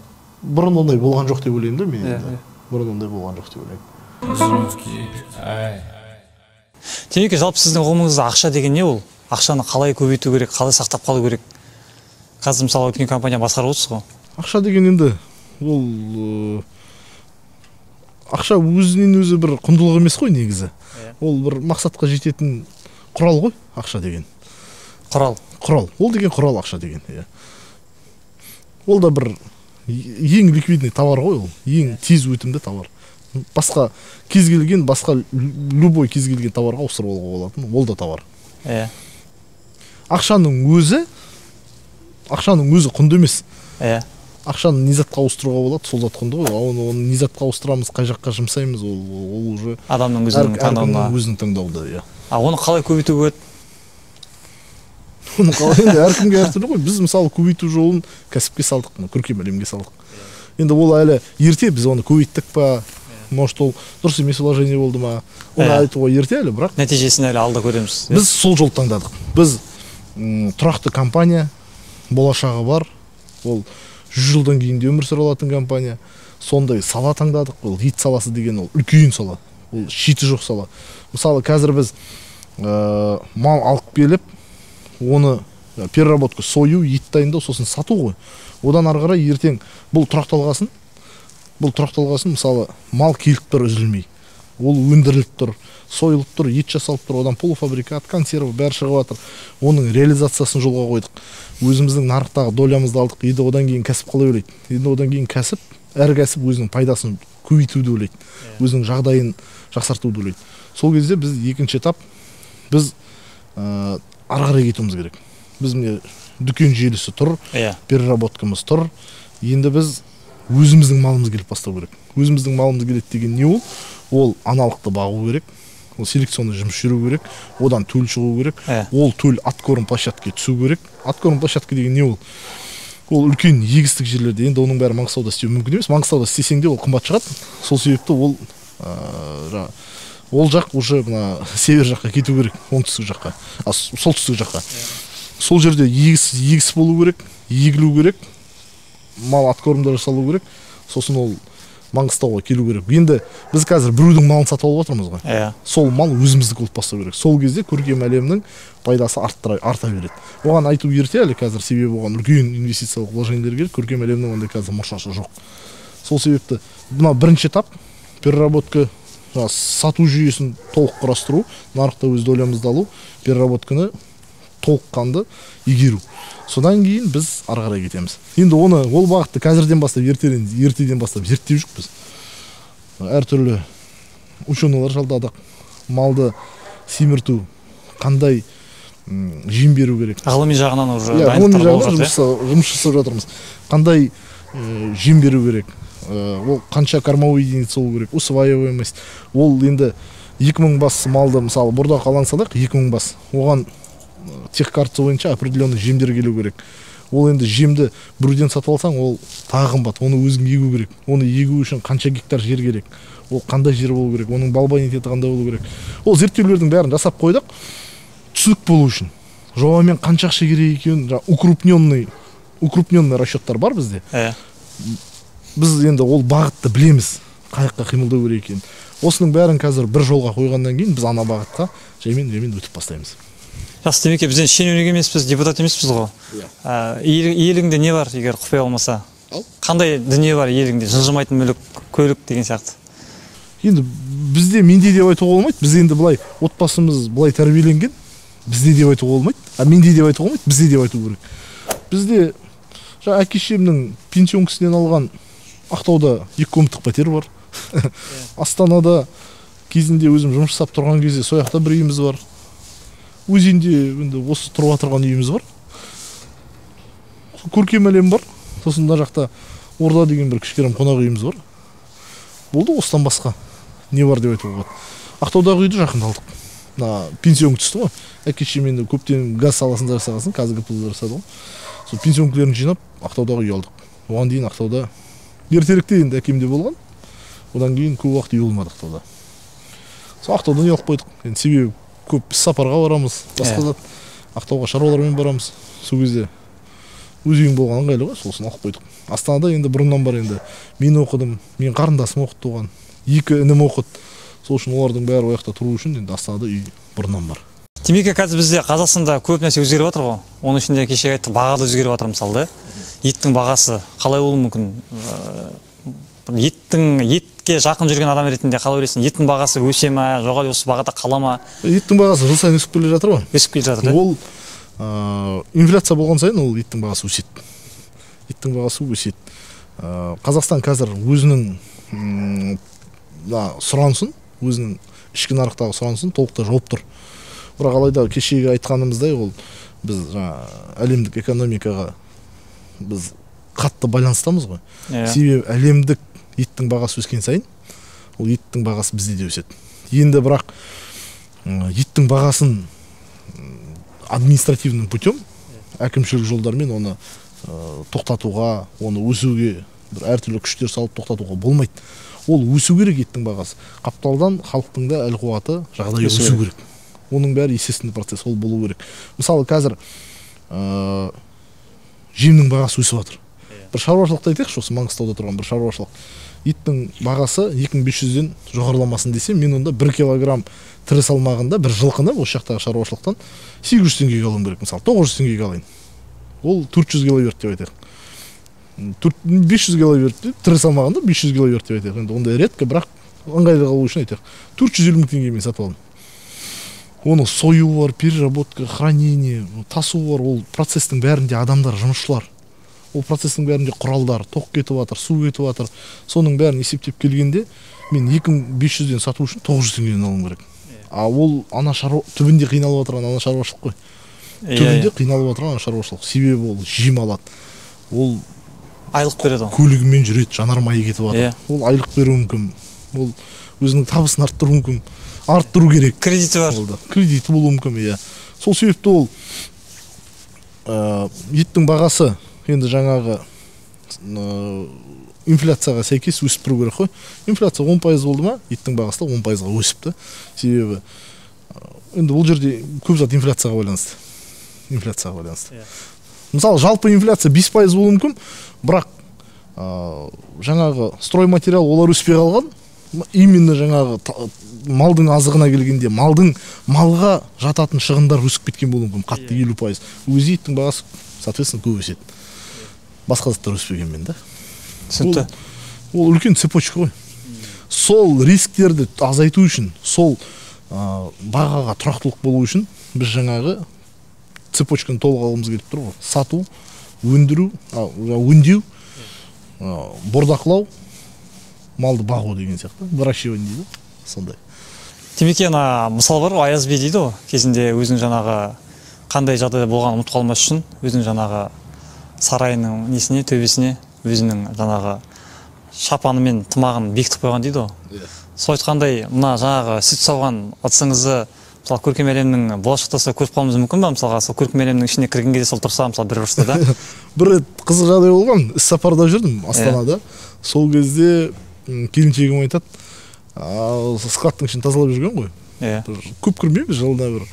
Бұрын ондай болған жоқ деп ойлаймын да мен енді. Бұрын ондай болған жоқ деп ойлаймын. Темеке, жалпы сіздің ұғымыңызда ақша деген не ол? Ақшаны қалай көбейту керек, қалай сақтап қалу керек? Қазір мысалы үлкен компания басқарып отырсыз ғой. Ақша деген енді ол ақша өзінен өзі бір құндылық емес қой негізі. Ол бір мақсатқа жететін құрал ғой, ақша деген. Құрал. Ол деген құрал ақша деген. Ол да бір ең ликвидный товар ғой ол, ең тез өтімді товар. Басқа кез келген, любой кез келген товарға ауыстыруға болатын, ол да товар. Ақшаның өзі құнды емес. Ақшаны не затқа ауыстыруға болады, сол зат құнды ғой. Оны не затқа ауыстырамыз, қай жаққа жұмсаймыз, ол уже адамның өзінің таңдауында. Өзінің таңдауда. Оны қалай көбейту керек? Оны қалай енді әркімге әртүрлі ғой. Біз мысалы көбейту жолын кәсіпке салдық, көркем әлемге салдық. Енді ол әлі ерте, біз оны көбейттік па, может ол дұрыс емес вложение болды ма, оны айтуға ерте әлі, бірақ нәтижесін әлі алда көреміз. Біз сол жолды таңдадық. Біз тұрақты компания, болашағы бар, ол 100 жылдан кейін де өмір сүре алатын компания. Сондай сала таңдадық. Ол ет саласы деген ол үлкен сала. Ол шеті жоқ сала. Мысалы қазір біз мал алып келіп, оны переработка, сою, ет дайындау, сосын сату ғой. Одан ары қарай ертең бұл тұрақталғасын, мысалы мал келіп тұр үзілмей. Ол өндіріліп тұр, сойылып тұр, ет жасалып тұр, одан полуфабрикат, консерва бәрі шығып жатыр. Оның реализациясын жолға қойдық. Өзіміздің нарықтағы долямызды алдық. Енді одан кейін кәсіп қалай ойлайды? Енді одан кейін әр кәсіп өзінің пайдасын көбейтуді ойлайды. Өзінің жағдайын жақсартуды ойлайды. Сол кезде біз екінші этап, біз ары қарай кетуіміз керек. Біз міне дүкен желісі тұр, переработкамыз тұр. Енді біз өзіміздің малымыз келіп бастау керек. Өзіміздің малымыз келеді деген не ол? Ол аналықты бағу керек. Ол селекционный жұмыс жүру керек. Одан төл шығу керек. Ол төл аткорм площадке түсу керек. Аткорм площадка деген не ол? Ол үлкен егістік жерлерде. Енді оның бәрі Маңғыстауда істеу мүмкін емес. Маңғыстауда істесең де ол қымбат шығады. Сол себепті ол жақ уже мына север жаққа кету керек, оңтүстік жаққа, солтүстік жаққа. Сол жерде егіс болу керек, егілу керек, мал аткормдар жасалу керек. Сосын ол Маңғыстауға келу керек. Енді біз қазір біреудің малын сатып алып отырмыз ғой. Сол мал өзіміздікі болып бастау керек. Сол кезде көркем әлемнің пайдасы арта береді. Оған айту ерте әлі қазір, себебі оған үлкен инвестициялық вложениелер керек. Көркем әлемнің ондай қазір мұршасы жоқ. Сол себепті мына бірінші этап переработка, сату жүйесін толық құрастыру, нарықта өз долямызды алу, переработканы толыққанды игеру. Содан кейін біз ары қарай кетеміз. Енді ол бағытты қазірден бастап, ертеден бастап зерттеп жүрміз. Әртүрлі ученыйлар жалдадық. Малды семірту қандай жем беру керек. Ғылыми жағынан уже ғылыми жағынан жұмыс жасап жатырмыз. Қандай жем беру керек, ол қанша кормовой единица болу керек, усваиваемость. Ол енді 2000 бас малды, мысалы, бұрда қалан салдық, 2000 бас. Оған техкартасы бойынша определенный жемдер келу керек. Ол енді жемді бүрден сатып алсаң, ол тағы қымбат. Оны өзің егу керек. Оны егу үшін қанша гектар жер керек? Ол қандай жер болу керек? Оның балбонитеті қандай болу керек? Ол зерттеулердің бәрін жасап қойдық. Түсінік болу үшін. Жобамен қанша ақша керек екенін, укрупненный расчеттар бар бізде. Біз енді ол бағытты білеміз, қайыққа қимылдау керек екенін. Осының бәрін қазір бір жолға қойғаннан кейін біз ана бағытқа жаймен өтіп бастаймыз. Жақсы, демек бізден шенеунік емеспіз, депутат емеспіз ғой. Иелігіңде не бар, егер құпия болмаса? Қандай дүние бар иелігіңде? Жылжымайтын мүлік, көлік деген сияқты. Енді бізде менде деп айтуға болмайды. Біз енді былай отбасымыз былай тәрбиеленген. Бізде деп айтуға болмайды. Менде деп айтуға болмайды, бізде деп айту керек. Бізде әке-шемнің пенсионкасынан алған Ақтауда 2 комнаттық пәтер бар. Астанада кезінде өзім жұмыс жасап тұрған кезде сояқта бір үйіміз бар. Өзенде енді осы тұрып отырған үйіміз бар. Көркем әлем бар. Сосын да жақта Орда деген бір кішкентай қонақ үйіміз бар. Болды, осыдан басқа не бар деп айтуға болады. Ақтаудағы үйді жақында алдық. Пенсионка түсті ғой. Әке-шем енді көптен газ саласында жасағасын, қазіргі пұлдар жасады ғой. Сол пенсионкаларын жинап Ақтаудағы үй алдық. Оған дейін Ақтауда ертеректе енді әкемде болған. Одан кейін көп уақыт үй болмады Ақтауда. Сол Ақтаудан үй алып қойдық. Енді себебі көп сапарға барамыз, басқа зат. Ақтауға шаруалармен барамыз. Сол кезде өз үйің болған ыңғайлы ғой, сосын алып қойдық. Астанада енді бұрыннан бар енді. Мен оқыдым, мен қарындасым оқыды оған. 2 інім оқыды. Сол үшін олардың бәрі ояқта тұру үшін енді Астанада үй бұрыннан бар. Демек қазір бізде Қазақстанда көп нәрсе өзгеріп жатыр ғой. Оның ішінде кеше айттық, баға да өзгеріп жатыр мысалы. Еттің бағасы қалай болуы мүмкін? Етке жақын жүрген адам ретінде қалай ойлайсың? Еттің бағасы өсе ме, жоғары осы бағада қала ма? Еттің бағасы жыл сайын өсіп келе жатыр ғой. Өсіп келе жатыр. Ол инфляция болған сайын ол еттің бағасы өседі. Еттің бағасы өседі. Қазақстан қазір өзінің сұранысын, өзінің ішкі нарықтағы сұранысын толықтай жауып тұр. Бірақ алайда кешегі айтқанымыздай, ол біз әлемдік экономикаға біз қатты байланыстамыз ғой. Себебі әлемдік еттің бағасы өскен сайын, ол еттің бағасы бізде де өседі. Енді бірақ еттің бағасын административный путем, әкімшілік жолдармен оны тоқтатуға, оны өсуге бір әртүрлі күштер салып тоқтатуға болмайды. Ол өсу керек еттің бағасы. Қапталдан халықтың да әл-қуаты жағдайы өсу керек. Оның бәрі естественный процесс, ол болу керек. Мысалы қазір жемнің бағасы өсіп жатыр. Бір шаруашылықта айтайықшы, осы Маңғыстауда тұрған бір шаруашылық. Еттің бағасы 2500-ден жоғарыламасын десе, мен онда 1 килограмм тірі салмағында бір жылқыны осы жақтағы шаруашылықтан 800 теңгеге алуым керек, мысалы 900 теңгеге алайын. Ол 400 киловерт деп айтайық. 500 киловерт тірі салмағында 500 киловерт деп айтайық. Енді ондай редко, бірақ ыңғайлы қалу үшін айтайық. 450 мың теңгемен сатып алдым. Оны сою бар, переработка, хранение, тасу бар, ол процестің бәрінде адамдар, жұмысшылар. Ол процестің бәрінде құралдар, тоқ кетіп жатыр, су кетіп жатыр. Соның бәрін есептеп келгенде, мен 2500-ден сату үшін 900 теңгеден алуым керек. Ол түбінде қиналып отырған ана шаруашылық қой. Түбінде қиналып отырған ана шаруашылық. Себебі ол жем алады. Ол айлық береді. Көлігімен жүреді, жанармайы кетіп жатыр. Ол айлық беруі мүмкін. Ол өзінің табысын арттыруы мүмкін. Арттыру керек. Кредиті бар. Кредиті болуы мүмкін, иә. Сол себепті ол еттің бағасы енді жаңағы инфляцияға сәйкес өсіп тұру керек қой. Инфляция 10% болды ма, еттің бағасы да 10%-ға өсіпті. Себебі енді бұл жерде көп зат инфляцияға байланысты. Мысалы, жалпы инфляция 5% болуы мүмкін, бірақ жаңағы стройматериал олар өспей қалған, именно жаңағы малдың азығына келгенде, малға жататын шығындар өсіп кеткен болуы мүмкін, қатты 50%. Өзі еттің бағасы, соответственно, көп өседі. Басқа заттар өспегенмен да. Түсінікті. Ол үлкен цепочка ғой. Сол рисктерді азайту үшін, сол бағаға тұрақтылық болу үшін біз жаңағы цепочканы толық алғымыз келіп тұр ғой. Сату, өндіру, өңдеу, бордақылау, малды бағу деген сияқты, выращивание дейді, сондай. Темеке ана мысал бар ғой, Аяз би дейді ғой, кезінде өзінің жаңағы қандай жағдайда болғанын ұмытып қалмас үшін өзінің жаңағы сарайының несіне, төбесіне өзінің жаңағы шапаны мен тымағын бекітіп қойған дейді ғой. Сол айтқандай, мына жаңағы сүт салған ыдысыңызды мысалы көркем әлемнің болашақтаса көріп қалуымыз мүмкін ба? Мысалға сол көркем әлемнің ішіне кірген кезде сол тұрса, мысалы бір ұрыста да. Бір рет қызық жағдай болған, іс сапарда жүрдім Астанада. Сол кезде келіншегім айтады, складтың ішін тазалап жүрген ғой. Көп кірмейміз, жылда бір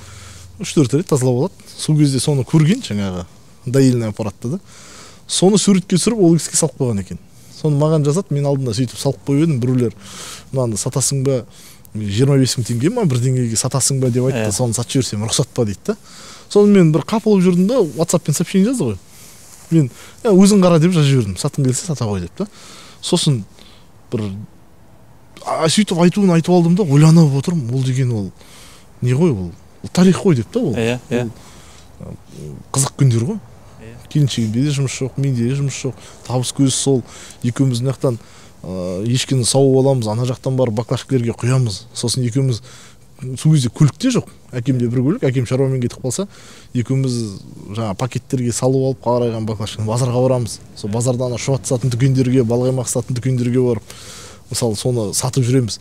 3-4 рет тазалап алады. Сол кезде соны көрген жаңағы доильный аппаратты да. Соны суретке түсіріп ол кісіге салып қойған екен. Соны маған жазады, мен алдында сөйтіп салып қойып едім, біреулер мынаны сатасың ба, 25.000 теңге ма бір деңгейге сатасың ба деп айтты, соны сатып жіберсем рұқсат па дейді да. Соны мен бір қапылып жүрдім да, WhatsApp-пен сообщение жазды ғой. Мен өзің қара деп жазып жібердім, сатқың келсе сата қой деп та. Сосын бір сөйтіп айтуын айтып алдым да, ойланып отырмын, ол деген ол не ғой, ол тарих қой деп та, ол қызық күндер ғой. Келіншегімде де жұмыс жоқ, менде де жұмыс жоқ, табыс көзі сол, екеуміз мына жақтан ешкіні сауып аламыз, ана жақтан барып баклажкілерге құямыз. Сосын екеуміз сол кезде көлік те жоқ, әкемде бір көлік, әкем шаруамен кетіп қалса, екеуміз жаңа пакеттерге салып алып қарайған баклажканы базарға барамыз. Сол базарда ана шұбат сататын дүкендерге, балқаймақ сататын дүкендерге барып, мысалы соны сатып жүреміз.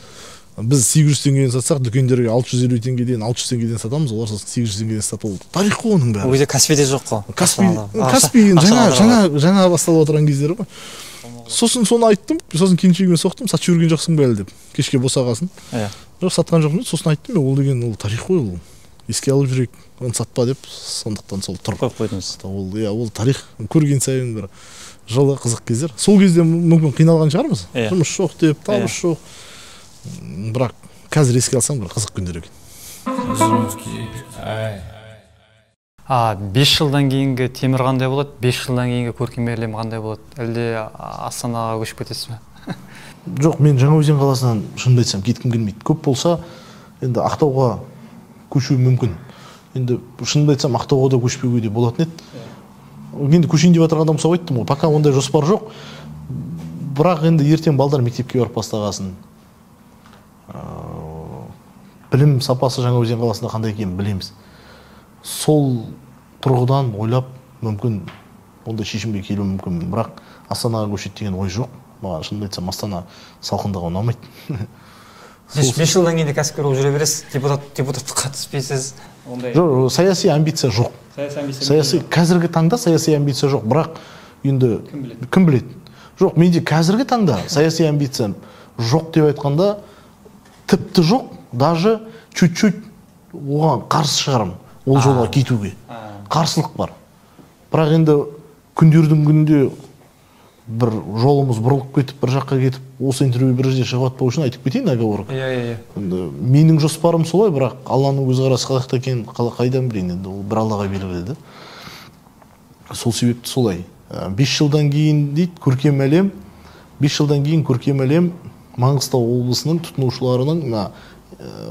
Біз 800 теңгеден сатсақ, дүкендерге 650 теңгеден, 600 теңгеден сатамыз, олар сосын 800 теңгеден сатып алды. Тарих қой оның бәрі. Ол кезде Каспийде жоқ қой. Каспий жаңа басталып отырған кездері ғой. Сосын соны айттым, сосын келіншегіме соқтым, сатып жүрген жоқсың ба әлі деп. Кешке босағасын. Жоқ, сатқан жоқпын. Сосын айттым, ол деген ол тарих қой, ол. Еске алып жүрейік, оны сатпа деп, сондықтан сол тұр. Қойып қойдыңыз. Ол тарих көрген сайын бір жылы қызық кездер. Сол кезде мүмкін қиналған шығармыз. Жұмыс жоқ деп, табыс жоқ. Бірақ қазір еске алсам бір қызық күндер екен. 5 жылдан кейінгі Темір қандай болады, 5 жылдан кейінгі көркем әлем қандай болады? Әлде Астанаға көшіп кетесіз бе? Жоқ, мен Жаңаөзен қаласынан шынымды айтсам кеткім келмейді. Көп болса, енді Ақтауға көшу мүмкін. Енді шынымды айтсам Ақтауға да көшпеуге де болатын еді. Енді көшейін деп жатырған адам сол айттым ғой, пока ондай жоспар жоқ. Бірақ енді ертең балдар мектепке барып бастағасын. Білім сапасы Жаңаөзен қаласында қандай екенін білеміз. Сол тұрғыдан ойлап, мүмкін ондай шешімге келу мүмкін. Бірақ Астанаға көшеді деген ой жоқ. Маған шынымды айтсам Астана салқындығы ұнамайды. 5 жылдан кейін де кәсіпкер болып жүре бересіз, депутаттыққа түспейсіз. Жоқ, саяси амбиция жоқ. Қазіргі таңда саяси амбиция жоқ, бірақ енді кім біледі? Жоқ, менде қазіргі таңда саяси амбиция жоқ деп айтқанда тіпті жоқ, даже чуть-чуть оған қарсы шығарым, ол жолға кетуге. Қарсылық бар. Бірақ енді күндердің күнінде бір жолымыз бұрылып кетіп, бір жаққа кетіп, осы интервью бір жерде шығып атпау үшін айтып кетейін оговорка. Менің жоспарым солай, бірақ Алланың көзқарасы қалай екенін қайдан білейін, енді ол бір Аллаға белгілі де. Сол себепті солай. 5 жылдан кейін дейді, көркем әлем, 5 жылдан кейін көркем әлем Маңғыстау облысының тұтынушыларының,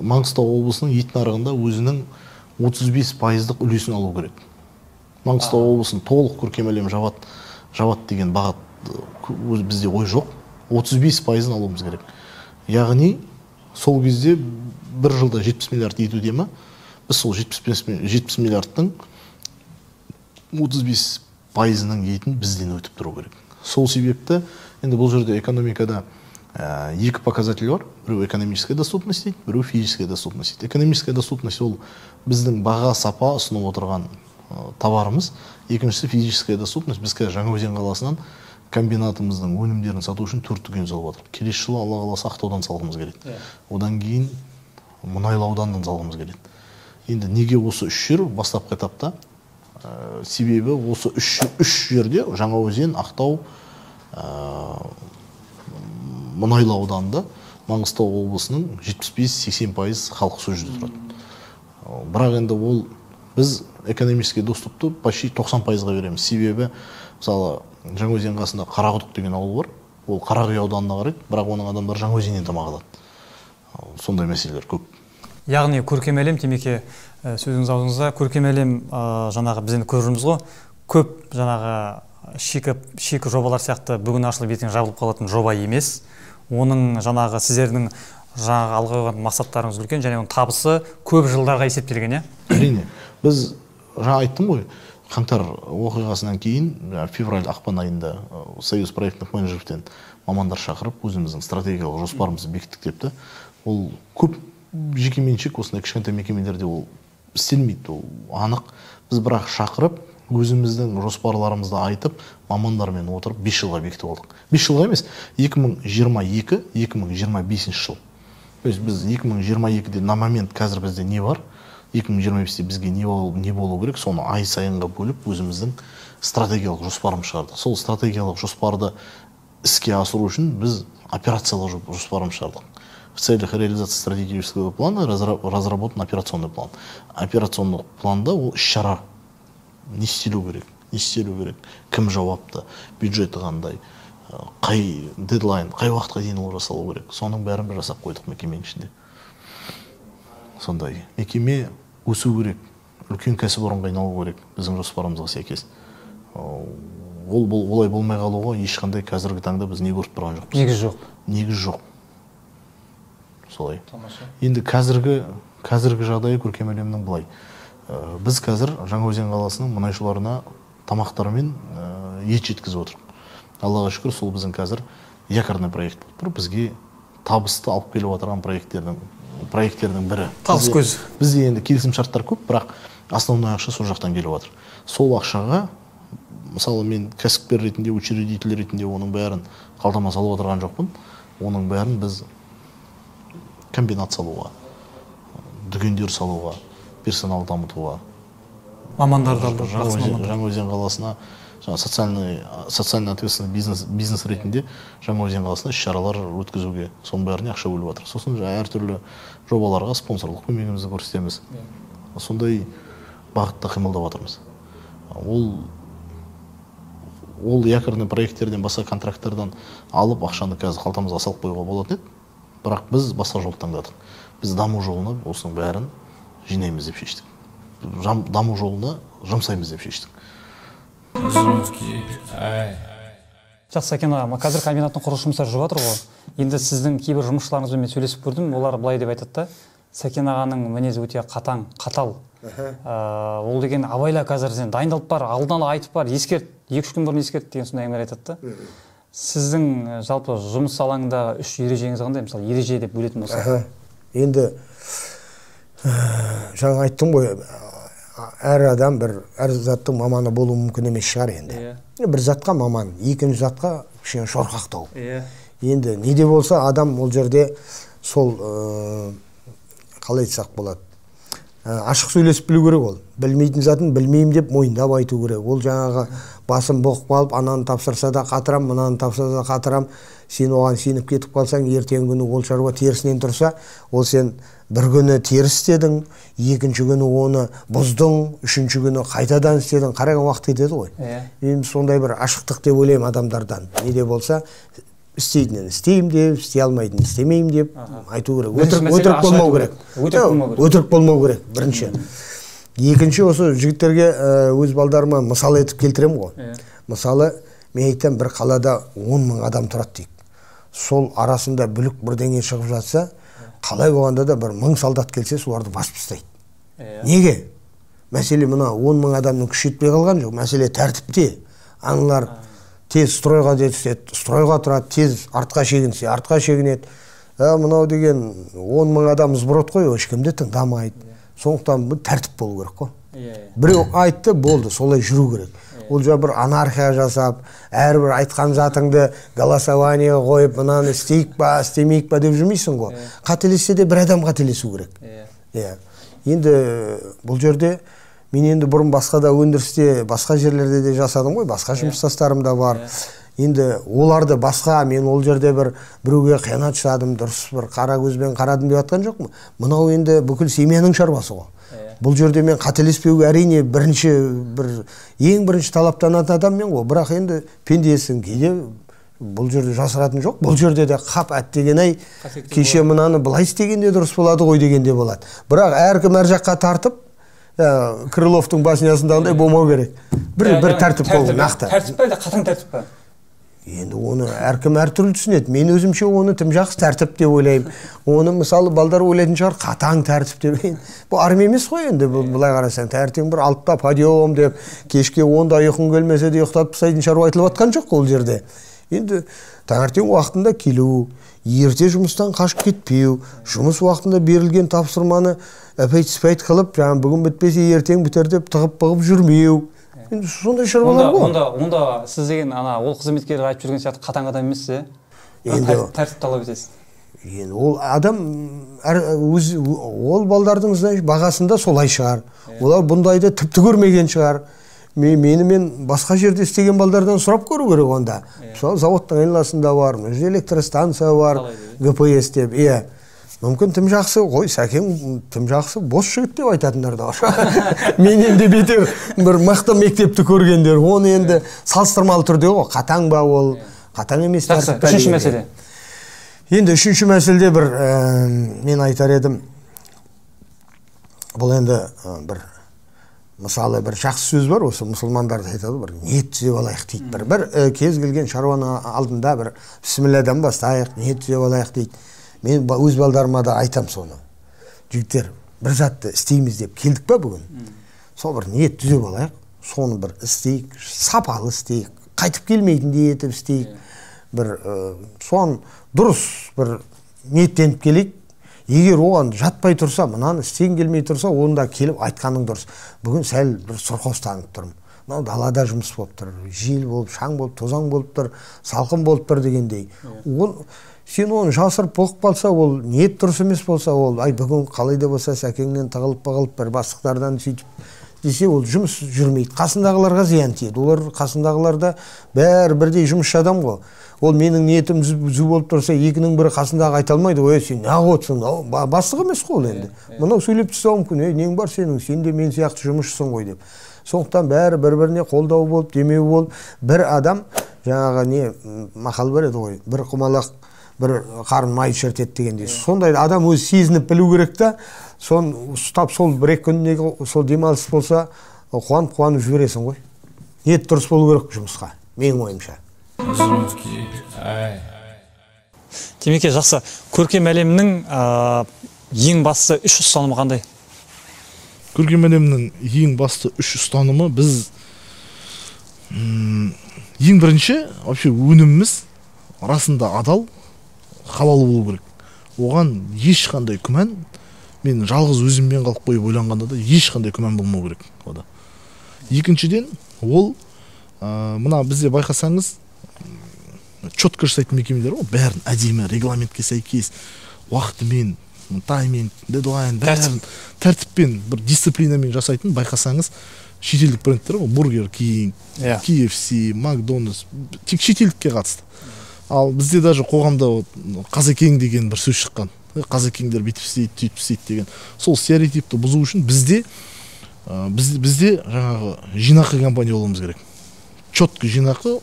Маңғыстау облысының ет нарығында өзінің 35% үлесін алу керек. Маңғыстау облысын толық көркем әлем жабат деген бағыт бізде ой жоқ. 35% алуымыз керек. Яғни сол кезде бір жылда 70 миллиард ет өте ма? Біз сол 70 миллиардтың 35%-ның етін бізден өтіп тұру керек. Сол себепті енді бұл жерде экономикада екі показатель бар. Біреу экономическая доступность дейді, біреу физическая доступность дейді. Экономическая доступность ол біздің баға сапа ұсынып отырған товарымыз. Екіншісі физическая доступность. Біз қазір Жаңаөзен қаласынан комбинатымыздың өнімдерін сату үшін 4 дүкен салып отыр. Келесі жылы Алла қаласа Ақтаудан салғымыз келеді. Одан кейін Мұнайлы ауданынан салғымыз келеді. Енді неге осы 3 жер бастапқы этапта? Себебі осы 3 жерде Жаңаөзен, Ақтау, Мұнайлы ауданында Маңғыстау облысының 75-80% халық сол жерде тұрады. Бірақ енді ол біз экономический доступты почти 90%-ға береміз. Себебі мысалы Жаңаөзен қасында Қарақұдық деген ауыл бар. Ол Қарақия ауданына қарайды, бірақ оның адамдары Жаңаөзеннен тамақ алады. Сондай мәселелер көп. Яғни көркем әлем, Темеке, сөзіңіз аузыңызда, көркем әлем жаңағы біз енді көріміз ғой, көп жаңағы шикі жобалар сияқты бүгін ашылып ертең жабылып қалатын жоба емес. Оның жаңағы сіздердің жаңағы алға қойған мақсаттарыңыз үлкен және оның табысы көп жылдарға есептелген, иә? Әрине. Біз жаңа айттым ғой, қаңтар оқиғасынан кейін, февраль ақпан айында Союз проектных менеджерліктен мамандар шақырып, өзіміздің стратегиялық жоспарымызды бекіттік депті. Ол көп жекеменшік осындай кішкентай мекемелерде ол істелмейді, ол анық. Біз бірақ шақырып, өзіміздің жоспарларымызды айтып, мамандармен отырып 5 жылға бекітіп алдық. 5 жылға емес, 2022-2025 жыл. То есть біз 2022-де на момент қазір бізде не бар, 2025-те бізге не болу керек, соны ай сайынға бөліп өзіміздің стратегиялық жоспарымыз шығардық. Сол стратегиялық жоспарды іске асыру үшін біз операциялық жоспарымыз шығардық. В целях реализации стратегического плана разработан операционный план. Операционный планда ол іс-шара не істелу керек, кім жауапты, бюджеті қандай, қай дедлайн, қай уақытқа дейін ол жасалу керек. Соның бәрін бір жасап қойдық мекеменің ішінде. Сондай мекеме өсу керек, үлкен кәсіпорынға айналу керек біздің жоспарымызға сәйкес. Олай болмай қалуға ешқандай қазіргі таңда біз не көріп тұрған жоқпыз. Негіз жоқ. Солай. Енді қазіргі жағдайы көркем әлемнің былай. Біз қазір Жаңаөзен қаласының мұнайшыларына тамақтармен ет жеткізіп отырмыз. Аллаға шүкір, сол біздің қазір якорный проект болып тұр. Бізге табысты алып келіп отырған проекттердің бірі. Табыс көз. Бізде енді келісім шарттар көп, бірақ основной ақша сол жақтан келіп жатыр. Сол ақшаға, мысалы мен кәсіпкер ретінде, учредитель ретінде оның бәрін қалтама салып отырған жоқпын. Оның бәрін біз комбинат салуға, дүкендер салуға, персонал дамытуға, мамандарды алдырып, Жаңаөзен қаласына социально ответственный бизнес ретінде Жаңаөзен қаласына іс-шаралар өткізуге, соның бәріне ақша бөліп жатыр. Сосын әртүрлі жобаларға спонсорлық көмегімізді көрсетеміз. Сондай бағытта қимылдап жатырмыз. Ол якорный проекттерден, басқа контракттардан алып ақшаны қазір қалтамызға салып қоюға болатын еді. Бірақ біз басқа жол таңдадық. Біз даму жолына осының бәрін жинаймыз деп шештік. Даму жолына жұмсаймыз деп шештік. Жақсы, Сәкен аға, қазір комбинаттың құрылыс жұмыстары жүріп жатыр ғой. Енді сіздің кейбір жұмысшыларыңызбен мен сөйлесіп көрдім, олар былай деп айтады да, Сәкен ағаның мінезі өте қатал. Ол деген абайла қазір сен дайындалып бар, алдын ала айтып бар, ескерт, 2-3 күн бұрын ескерт деген сондай әңгімелер айтады да. Сіздің жалпы жұмыс алаңындағы 3 ережеңіз қандай, мысалы ереже деп бөлетін болса? Енді жаңа айттым ғой, әр адам әр заттың маманы болуы мүмкін емес шығар енді. Бір затқа маман, екінші затқа кішкене шорқақтау. Енді неде болса адам ол жерде сол қалай айтсақ болады, ашық сөйлесіп білу керек ол. Білмейтін затын білмеймін деп мойындап айту керек. Ол жаңағы басым боқып қалып, ананы тапсырса да қатырам, мынаны тапсырса да қатырам. Сен оған сеніп кетіп қалсаң, ертеңгі күні ол шаруа терісінен тұрса, ол сен бір күні теріс істедің, екінші күні оны бұздың, үшінші күні қайтадан істедің, қараған уақыт кетеді ғой. Мен сондай бір ашықтық деп ойлаймын адамдардан. Неде болса, істейтінін істеймін деп, істей алмайтынын істемеймін деп айту керек. Өтірік болмау керек. Өтірік болмау керек, бірінші. Екінші, осы жігіттерге өз балдарыма мысал етіп келтірем ғой. Мысалы, мен айтам, бір қалада 10 мың адам тұрады дейік. Сол арасында бүлік бірдеңе шығып жатса, қалай болғанда да бір 1000 солдат келсе, соларды басып тастайды. Неге? Мәселе мына 10 мың адамның күші жетпей қалған жоқ. Мәселе тәртіпте. Аналар тез стройға жетіседі, стройға тұрады, тез артқа шегінсе, артқа шегінеді. Мынау деген 10 мың адам ызбырот қой, ешкімді тыңдамайды. Сондықтан бұл тәртіп болу керек қой. Біреу айтты, болды, солай жүру керек. Ол жа бір анархия жасап, әрбір айтқан затыңды голосование қойып, мынаны істейік па, істемейік па деп жүрмейсің ғой. Қателессе де бір адам қателесу керек. Енді бұл жерде мен енді бұрын басқа да өндірісте, басқа жерлерде де жасадым ғой, басқа жұмыстастарым да бар. Енді оларды басқа, мен ол жерде біреуге қиянат жасадым, дұрыс бір қара көзбен қарадым деп жатқан жоқпын. Мынау енді бүкіл семьяның шаруасы ғой. Бұл жерде мен қателеспеуге әрине ең бірінші талаптанатын адам мен ғой. Бірақ енді пендесің, кейде бұл жерде жасыратын жоқ. Бұл жерде де қап әттеген-ай, кеше мынаны былай істегенде дұрыс болады ғой дегенде болады. Бірақ әркім әр жаққа тартып, Крыловтың баснясындағындай болмау керек. Бір тәртіп болу, нақты. Тәртіп па, қатаң тәртіп па? Енді оны әркім әртүрлі түсінеді. Мен өзімше оны тым жақсы тәртіп деп ойлаймын. Оны мысалы балдар ойлайтын шығар қатаң тәртіп деп. Бұл армия емес қой енді, былай қарасаң. Таңертең бір 6-та подъем деп, кешке 10-да ұйқың келмесе де ұйықтатып тастайтын шаруа айтылып жатқан жоқ ол жерде. Енді таңертең уақытында келу, ерте жұмыстан қашып кетпеу, жұмыс уақытында берілген тапсырманы әпәйт-сәпәйт қылып, жаңа бүгін бітпесе ертең бітер деп тығып жүрмеу. Енді сондай шаруалар ғой. Онда сіз деген ол қызметкер айтып жүрген сияқты қатаң адам емессіз, енді тәртіп талап етесіз. Енді ол адам ол балдардың бағасында солай шығар. Олар бұндайды тіпті көрмеген шығар. Мен басқа жерде істеген балдардан сұрап көру керек онда. Мысалы заводтың айналасында бар, электростанция бар, ГПС деп. Мүмкін тым жақсы, ғой, Сәкен тым жақсы бос жігіт деп айтатындар да бар. Мен енді бетер бір мықты мектепті көргендер, оны енді салыстырмалы түрде ғой, қатаң ба ол, қатаң емес. Үшінші мәселе. Енді үшінші мәселеде бір мен айтар едім, бұл енді бір мысалы бір жақсы сөз бар, осы мұсылмандарды айтады, бір ниет түзеп алайық дейді. Бір кез келген шаруаның алдында бір бісмілладан бастайық, ниет түзеп алайық дейді. Мен өз балдарыма да айтам соны. Жігіттер, бір затты істейміз деп келдік па бүгін? Сол бір ниет түзеп алайық, соны бір істейік, сапалы істейік, қайтып келмейтіндей етіп істейік. Бір соны дұрыс бір ниеттеніп келейік. Егер оған жатпай тұрса, мынаны істеген келмей тұрса, онда келіп айтқаның дұрыс. Бүгін сәл бір сұрқостанып тұрмын. Мынау далада жұмыс болып тұр, жел болып, шаң болып, тозаң болып тұр, салқын болып тұр дегендей. Сен оны жасырып бұғып қалса, ол ниет дұрыс емес болса, ол бүгін қалай да болса Сәкеңнен тығылып бір бастықтардан сөйтіп десе, ол жұмыс жүрмейді. Қасындағыларға зиян тиеді. Олар қасындағыларда бәрі бірдей жұмысшы адам ғой. Ол менің ниетім зү болып тұрса, екінің бірі қасындағы айта алмайды. Ой, сен неғып отырсың? Бастық емес қой ол енді. Мынау сөйлеп тастауы мүмкін. Нең бар сенің? Сен де мен сияқты жұмысшысың ғой деп. Сондықтан бәрі бір-біріне қолдау болып, демеу болып, бір адам жаңағы мақал бар еді ғой, бір құмалақ бір қарын май шертеді дегендей. Сондай адам өзі сезініп білу керек та, сон ұстап сол бір-екі күніне сол демалыс болса, қуанып жібересің ғой. Ниет дұрыс болу керек жұмысқа, менің ойымша. Темеке, жақсы. Көркем әлемнің ең басты үш ұстанымы қандай? Көркем әлемнің ең басты үш ұстанымы біз ең бірінші вообще өніміміз расында адал, халал болу керек. Оған ешқандай күмән, мен жалғыз өзіммен қалып қойып ойланғанда да ешқандай күмән болмау керек. Екіншіден, ол мына бізде байқасаңыз, четко жасайтын мекемелер ғой, бәрін әдемі, регламентке сәйкес, уақытымен, тайминг, дедлайн, бәрін тәртіппен, бір дисциплинамен жасайтын байқасаңыз, шетелдік брендтер ғой, Burger King, KFC, Макдональдс, тек шетелдікке қатысты. Ал бізде даже қоғамда Қазекең деген бір сөз шыққан. Қазекеңдер бүйтіп істейді, сөйтіп істейді деген. Сол стереотипті бұзу үшін бізде жаңағы жинақы компания болуымыз керек. Четко жинақы,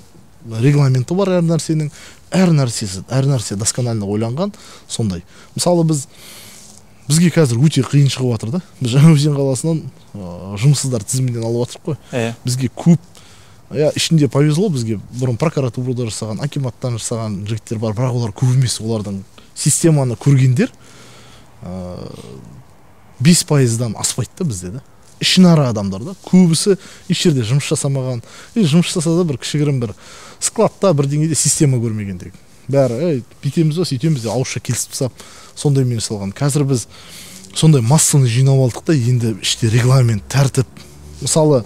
регламенті бар әр нәрсенің, әр нәрсе досконально ойланған, сондай. Мысалы бізге қазір өте қиын шығып жатыр да. Біз Жаңаөзен қаласынан жұмыссыздар тізімінен алып жатырық қой. Бізге көп, ішінде повезло, бізге бұрын прокуратурада жасаған, акиматтан жасаған жігіттер бар, бірақ олар көп емес, олардың системаны көргендер 5%-дан аспайды да бізде да. Ішінара адамдар да, көбісі еш жерде жұмыс жасамаған, жұмыс жасаса да бір кішігірім бір складта бірдеңеде система көрмегендегі. Бәрі бүйтеміз ба, сөйтеміз де ауызша келісіп тастап, сондаймен жасалған. Қазір біз сондай массаны жинап алдық та, енді іште регламент, тәртіп. Мысалы,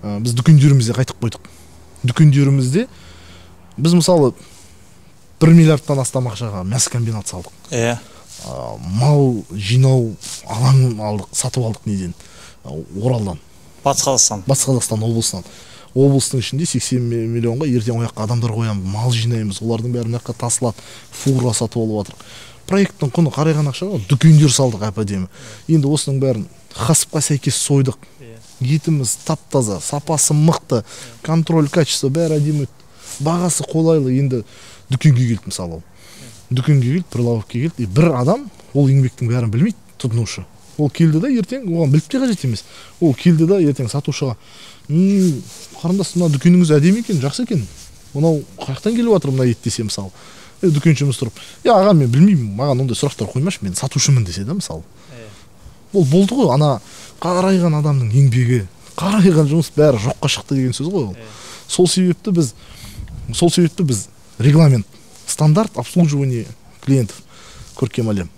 біз дүкендерімізде қайтып қойдық. Дүкендерімізде біз мысалы 1 миллиардтан астам ақшаға мясокомбинат салдық. Мал жинау алаңын алдық, сатып алдық неден? Оралдан. Батыс Қазақстан. Батыс Қазақстан облысынан. Облыстың ішінде 80 миллионға ертең ояққа адамдар қоямыз, мал жинаймыз, олардың бәрін ояққа тасылады, фура сатып алып жатыр. Проекттің құны қарайған ақшаға дүкендер салдық әп-әдемі. Енді осының бәрін хасыпқа сәйкес сойдық. Етіміз тап-таза, сапасы мықты, контроль качество бәрі әдемі, бағасы қолайлы. Енді дүкенге келді мысалы. Дүкенге келді, прилавкке келді. Бір адам ол еңбектің бәрін білмейді, тұтынушы. Ол келді да ертең, оған біліп те қажет емес. Ол келді да ертең сатушыға, қарындас, мына дүкеніңіз әдемі екен, жақсы екен. мынау қаяқтан келіп жатыр мына ет десе мысалы, дүкеншіміз тұрып, аға мен білмеймін, маған ондай сұрақтар қоймашы, мен сатушымын десе да мысалы. Ол болды ғой, ана қарайған адамның еңбегі, қарайған жұмыс бәрі жоққа шықты деген сөз ғой ол. Сол себепті біз регламент, стандарт обслуживания клиентов көркем әлем.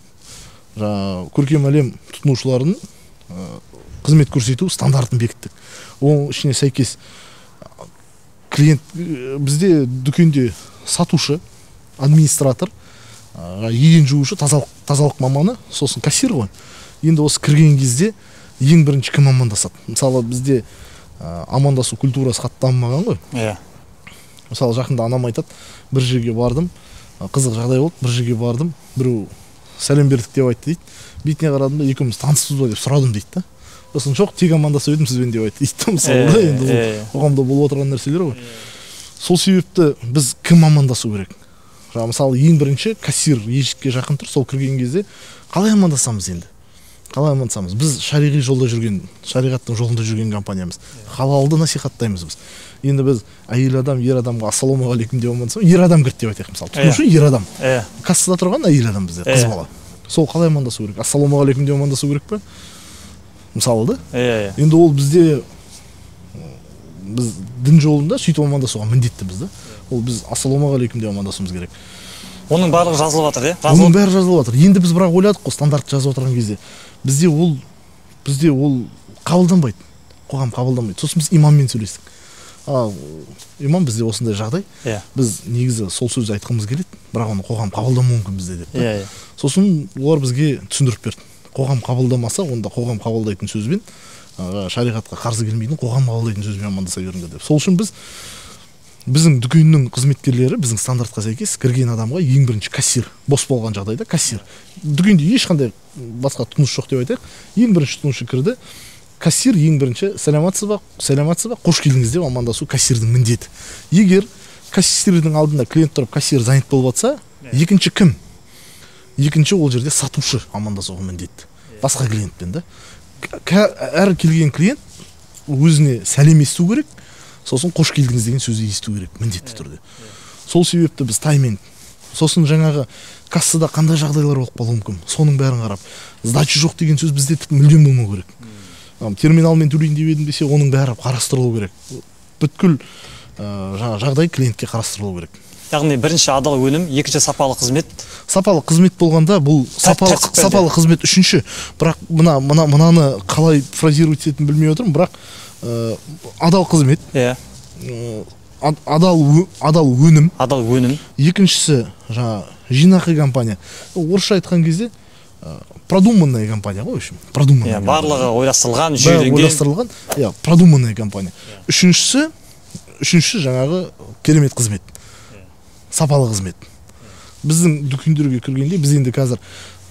Көркем әлем тұтынушыларының қызмет көрсету стандартын бекіттік. Оның ішіне сәйкес клиент бізде дүкенде сатушы, администратор, еден жуушы, тазалық маманы, сосын кассир ғой. Енді осы кірген кезде ең бірінші кім амандасады? Мысалы бізде амандасу культурасы қатты дамымаған ғой. Мысалы жақында анам айтады, бір жерге бардым, қызық жағдай болды, бір жерге бардым, біреу сәлем бердік деп айтты дейді. Бетіне қарадым да, екеуміз таныспыз ба деп сұрадым дейді да. Сосын жоқ, тек амандасып едім сізбен деп айтты дейді. Мысалы да, енді қоғамда болып отырған нәрселер ғой. Сол себепті біз кім амандасу керек? Мысалы ең бірінші кассир есікке жақын тұр, сол кірген кезде қалай амандасамыз енді? Қалай амандасамыз? Біз шариғаттың жолында жүрген компаниямыз. Халалды насихаттаймыз біз. Енді біз әйел адам, ер адамға ассалаумағалейкум деп амандасам, ер адам кірді деп айтайық мысалы. Тұтынушы ер адам. Кассада тұрған әйел адам бізде, қыз бала. Сол қалай амандасу керек? Ассалаумағалейкум деп амандасу керек пе? Мысалы да? Енді ол бізде біз дін жолында сөйтіп амандасуға міндетті біз да. Ол біз ассалаумағалейкум деп амандасуымыз керек. Оның барлығы жазылып жатыр, Оның бәрі жазылып жатыр. Енді біз бірақ ойладық қой, стандартты жазып отырған кезде. Бізде ол қабылданбайды. Қоғам қабылданбайды. Сосын біз имаммен сөйлестік. Имам, бізде осындай жағдай. Біз негізі сол сөзді айтқымыз келеді, бірақ оны қоғам қабылдамауы мүмкін бізде деп. Сосын олар бізге түсіндіріп берді. Қоғам қабылдамаса, онда қоғам қабылдайтын сөзбен, шариғатқа қарсы келмейтін қоғам қабылдайтын сөзбен амандаса беріңдер деп. Сол үшін біздің дүкеннің қызметкерлері біздің стандартқа сәйкес кірген адамға ең бірінші кассир, бос болған жағдайда кассир. Дүкенде ешқандай басқа тұтынушы жоқ деп айтайық. Ең бірінші тұтынушы кірді. Кассир ең бірінші сәлеметсіз ба, қош келдіңіз деп амандасу кассирдің міндеті. Егер кассирдің алдында клиент тұрып, кассир занят болып жатса, екінші кім? Екінші ол жерде сатушы амандасуға міндетті. Басқа клиентпен да. Әр келген клиент өзіне сәлем есту керек. Сосын қош келдіңіз деген сөзді есту керек міндетті түрде. Сол себепті біз таймен, сосын жаңағы кассада қандай жағдайлар болып қалуы мүмкін, соның бәрін қарап, сдача жоқ деген сөз бізде мүлдем болмау керек. Терминалмен төлейін деп едім десе, оның бәрі қарастырылу керек. Бүткіл жағдай клиентке қарастырылу керек. Яғни бірінші адал өнім, екінші сапалы қызмет. Сапалы қызмет болғанда бұл сапалы қызмет үшінші. Бірақ мынаны қалай фразировать ететінін білмей отырмын, бірақ адал қызмет, адал өнім. Екіншісі жинақы компания. Орысша айтқан кезде продуманная компания ғой, барлығы ойластырылған, жүйеленген. Продуманная компания. Үшіншісі жаңағы керемет қызмет, сапалы қызмет. Біздің дүкендерге кіргенде, біз енді қазір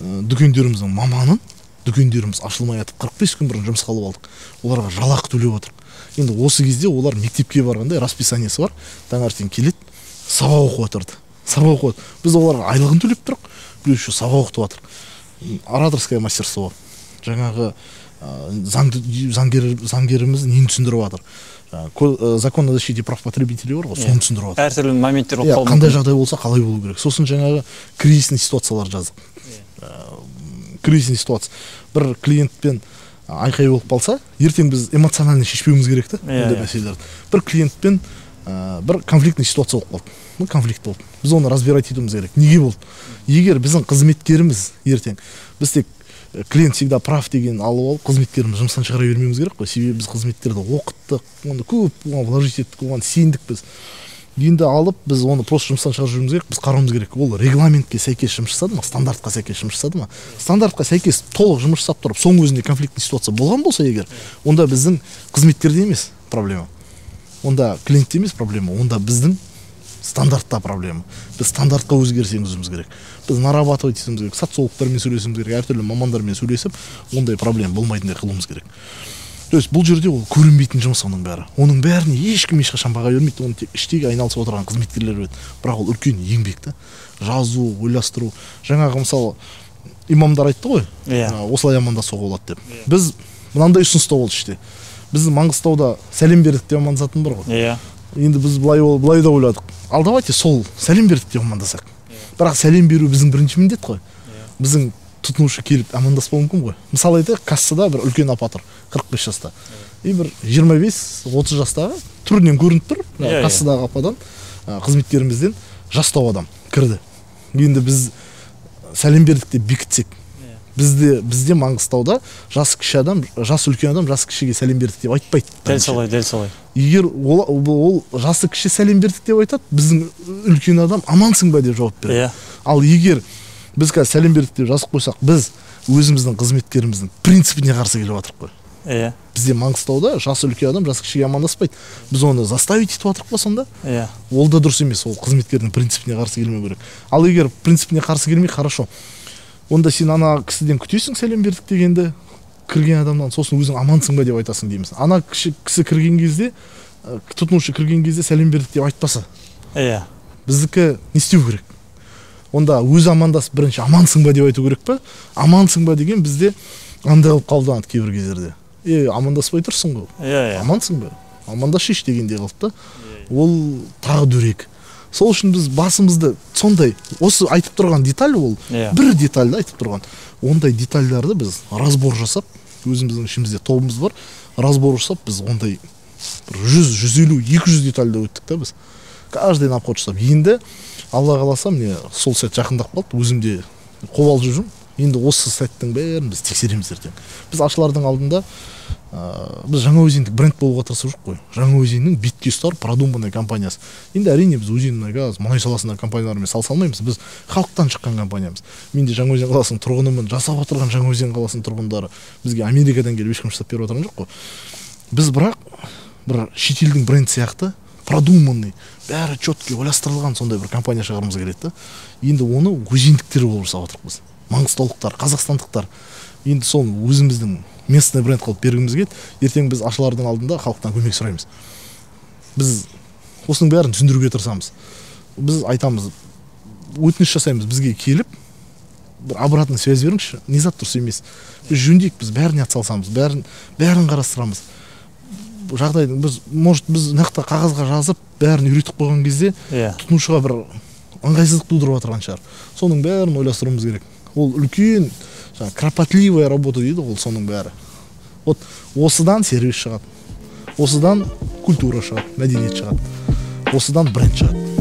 дүкендеріміздің маманын, дүкендеріміз ашылмай атып 45 күн бұрын жұмысқа алып алдық. Оларға жалақы төлеп отырық. Енді осы кезде олар мектепке барғанда расписаниесі бар. Таңертең келеді, сабақ оқып отырды. Біз оларға айлығын төлеп тұрық, плюс еще сабақ оқытып жатырық. Ораторское мастерство. Жаңағы заңгеріміз нені түсіндіріп жатыр. Закон о защите прав потребителей бар ғой, соны түсіндіріп жатыр. Әртүрлі моменттер болып қалуы. Қандай жағдай болса қалай болу керек. Сосын жаңағы кризисный ситуациялар жаздық. Кризисный ситуация. Бір клиентпен айқай болып қалса, ертең біз эмоционально шешпеуіміз керек та, ондай мәселелерді. Бір клиентпен бір конфликтный ситуация болып қалды. Конфликт болды. Біз оны разбирать етуіміз керек. Неге болды? Егер біздің қызметкеріміз ертең, біз тек клиент всегда прав деген алып алып, қызметкеріміз жұмыстан шығара бермеуіміз керек қой. Себебі біз қызметкерді оқыттық, оны көп вложить еттік, оған сендік біз. Енді алып, біз оны просто жұмыстан шығарып жүруіміз керек, біз қарауымыз керек. Ол регламентке сәйкес жұмыс жасады ма, стандартқа сәйкес жұмыс жасады ма? Стандартқа сәйкес толық жұмыс жасап тұрып, соң өзінде конфликтный ситуация болған болса егер, онда біздің қызметкерде емес проблема. Онда клиентте емес проблема, онда біздің стандартта проблема. Біз стандартқа өзгеріс енгізуіміз керек. Біз нарабатывать етуіміз керек, социологтармен сөйлесуіміз керек, әртүрлі мамандармен сөйлесіп, ондай проблема болмайтындай қылуымыз керек. То есть бұл жерде ол көрінбейтін жұмыс оның бәрі. Оның бәріне ешкім ешқашан баға бермейді, оны тек іштегі айналысып отырған қызметкерлер біледі. Бірақ ол үлкен еңбек та. Жазу, ойластыру. Жаңағы мысалы имамдар айтты ғой, осылай амандасуға болады деп. Біз мынандай ұсыныста болды іште. Біз Маңғыстауда сәлем бердік деп амандасатын бар ғой. енді біз былай да ойладық. Ал давайте сол сәлем бердік деп амандасақ. Бірақ сәлем беру біздің бірінші міндет қой. Біздің тұтынушы келіп амандаспауы мүмкін ғой. Мысалы айтайық, кассада бір үлкен апа тұр, 45 жаста. И бір 25-30 жастағы түрінен көрініп тұр, кассадағы ападан, қызметкерімізден жастау адам кірді. Енді біз сәлем бердік деп бекітсек, бізде Маңғыстауда жас кіші адам, жас үлкен адам жас кішіге сәлем бердік деп айтпайды. Дәл солай. Егер ол жасы кіші сәлем бердік деп айтады, біздің үлкен адам амансың ба деп жауап береді. Ал егер біз қазір сәлем бердік деп жазып қойсақ, біз өзіміздің қызметкеріміздің принципіне қарсы келіп жатырық қой. Бізде Маңғыстауда жасы үлкен адам жасы кішіге амандаспайды. Біз оны заставить етіп жатырық па сонда? Ол да дұрыс емес, ол қызметкердің принципіне қарсы келмеу керек. Ал егер принципіне қарсы келмей, хорошо. Онда сен ана кісіден күтесің сәлем бердік дегенді, кірген адамнан, сосын өзің амансың ба деп айтасың дейміз. Ана кісі кірген кезде, тұтынушы кірген кезде сәлем бердік деп айтпаса. Біздікі не істеу керек? Онда өзі амандасып бірінші амансың ба деп айту керек па? Амансың ба деген бізде андай қылып қабылданады кейбір кездерде. Амандаспай тұрсың ғой. Амансың ба? Амандашы еш дегендей қылып та. Ол тағы дөрекі. Сол үшін біз басымызды сондай, осы айтып тұрған деталь ол, бір детальді айтып тұрған. Ондай детальдарды біз разбор жасап, өзіміздің ішімізде тобымыз бар, разбор жасап, біз ондай 100, 150, 200 детальді өттік та біз. Каждайын обход жасап. Енді, Алла қаласа, міне сол сәт жақындап қалды, өзімде қобалжып жүрмін. Енді осы сәттің бәрін біз тексереміз ертең. Біз ашылардың алдында біз Жаңаөзендік бренд болуға тырысып жүрік қой. Жаңаөзеннің бетке ұстар продуманный компаниясы. Енді әрине біз Өзенмұнайгаз, мұнай саласындағы компаниялармен салыстырмаймыз. Біз халықтан шыққан компаниямыз. Мен де Жаңаөзен қаласының тұрғынымын, жасап отырған Жаңаөзен қаласының тұрғындары бізге Америкадан келіп ешкім жасап беріп отырған жоқ қой. Біз бірақ бір шетелдің бренд сияқты продуманный, бәрі четкий ойластырылған сондай бір компания шығарғымыз келеді. Енді оны өзендіктер болып жасап отырмыз біз. Маңғыстаулықтар, қазақстандықтар. Енді сол өзіміздің местный бренд қылып бергіміз келеді. Ертең біз ашылардың алдында халықтан көмек сұраймыз. Біз осының бәрін түсіндіруге тырысамыз. Біз айтамыз, өтініш жасаймыз, бізге келіп, бір обратный связь беріңізші, не зат дұрыс емес. Біз жөндейік, біз бәріне атсалысамыз, бәрін қарастырамыз. Жағдайдың біз нақты қағазға жазып, бәрін үйретіп қойған кезде тұтынушыға бір ыңғайсыздық тудырып отырған шығар. Соның бәрін ойластыруымыз керек. Ол үлкен, кропотливая работа дейді, ол соның бәрі. Вот осыдан сервис шығады. Осыдан культура шығады, мәдениет шығады. Осыдан бренд шығады.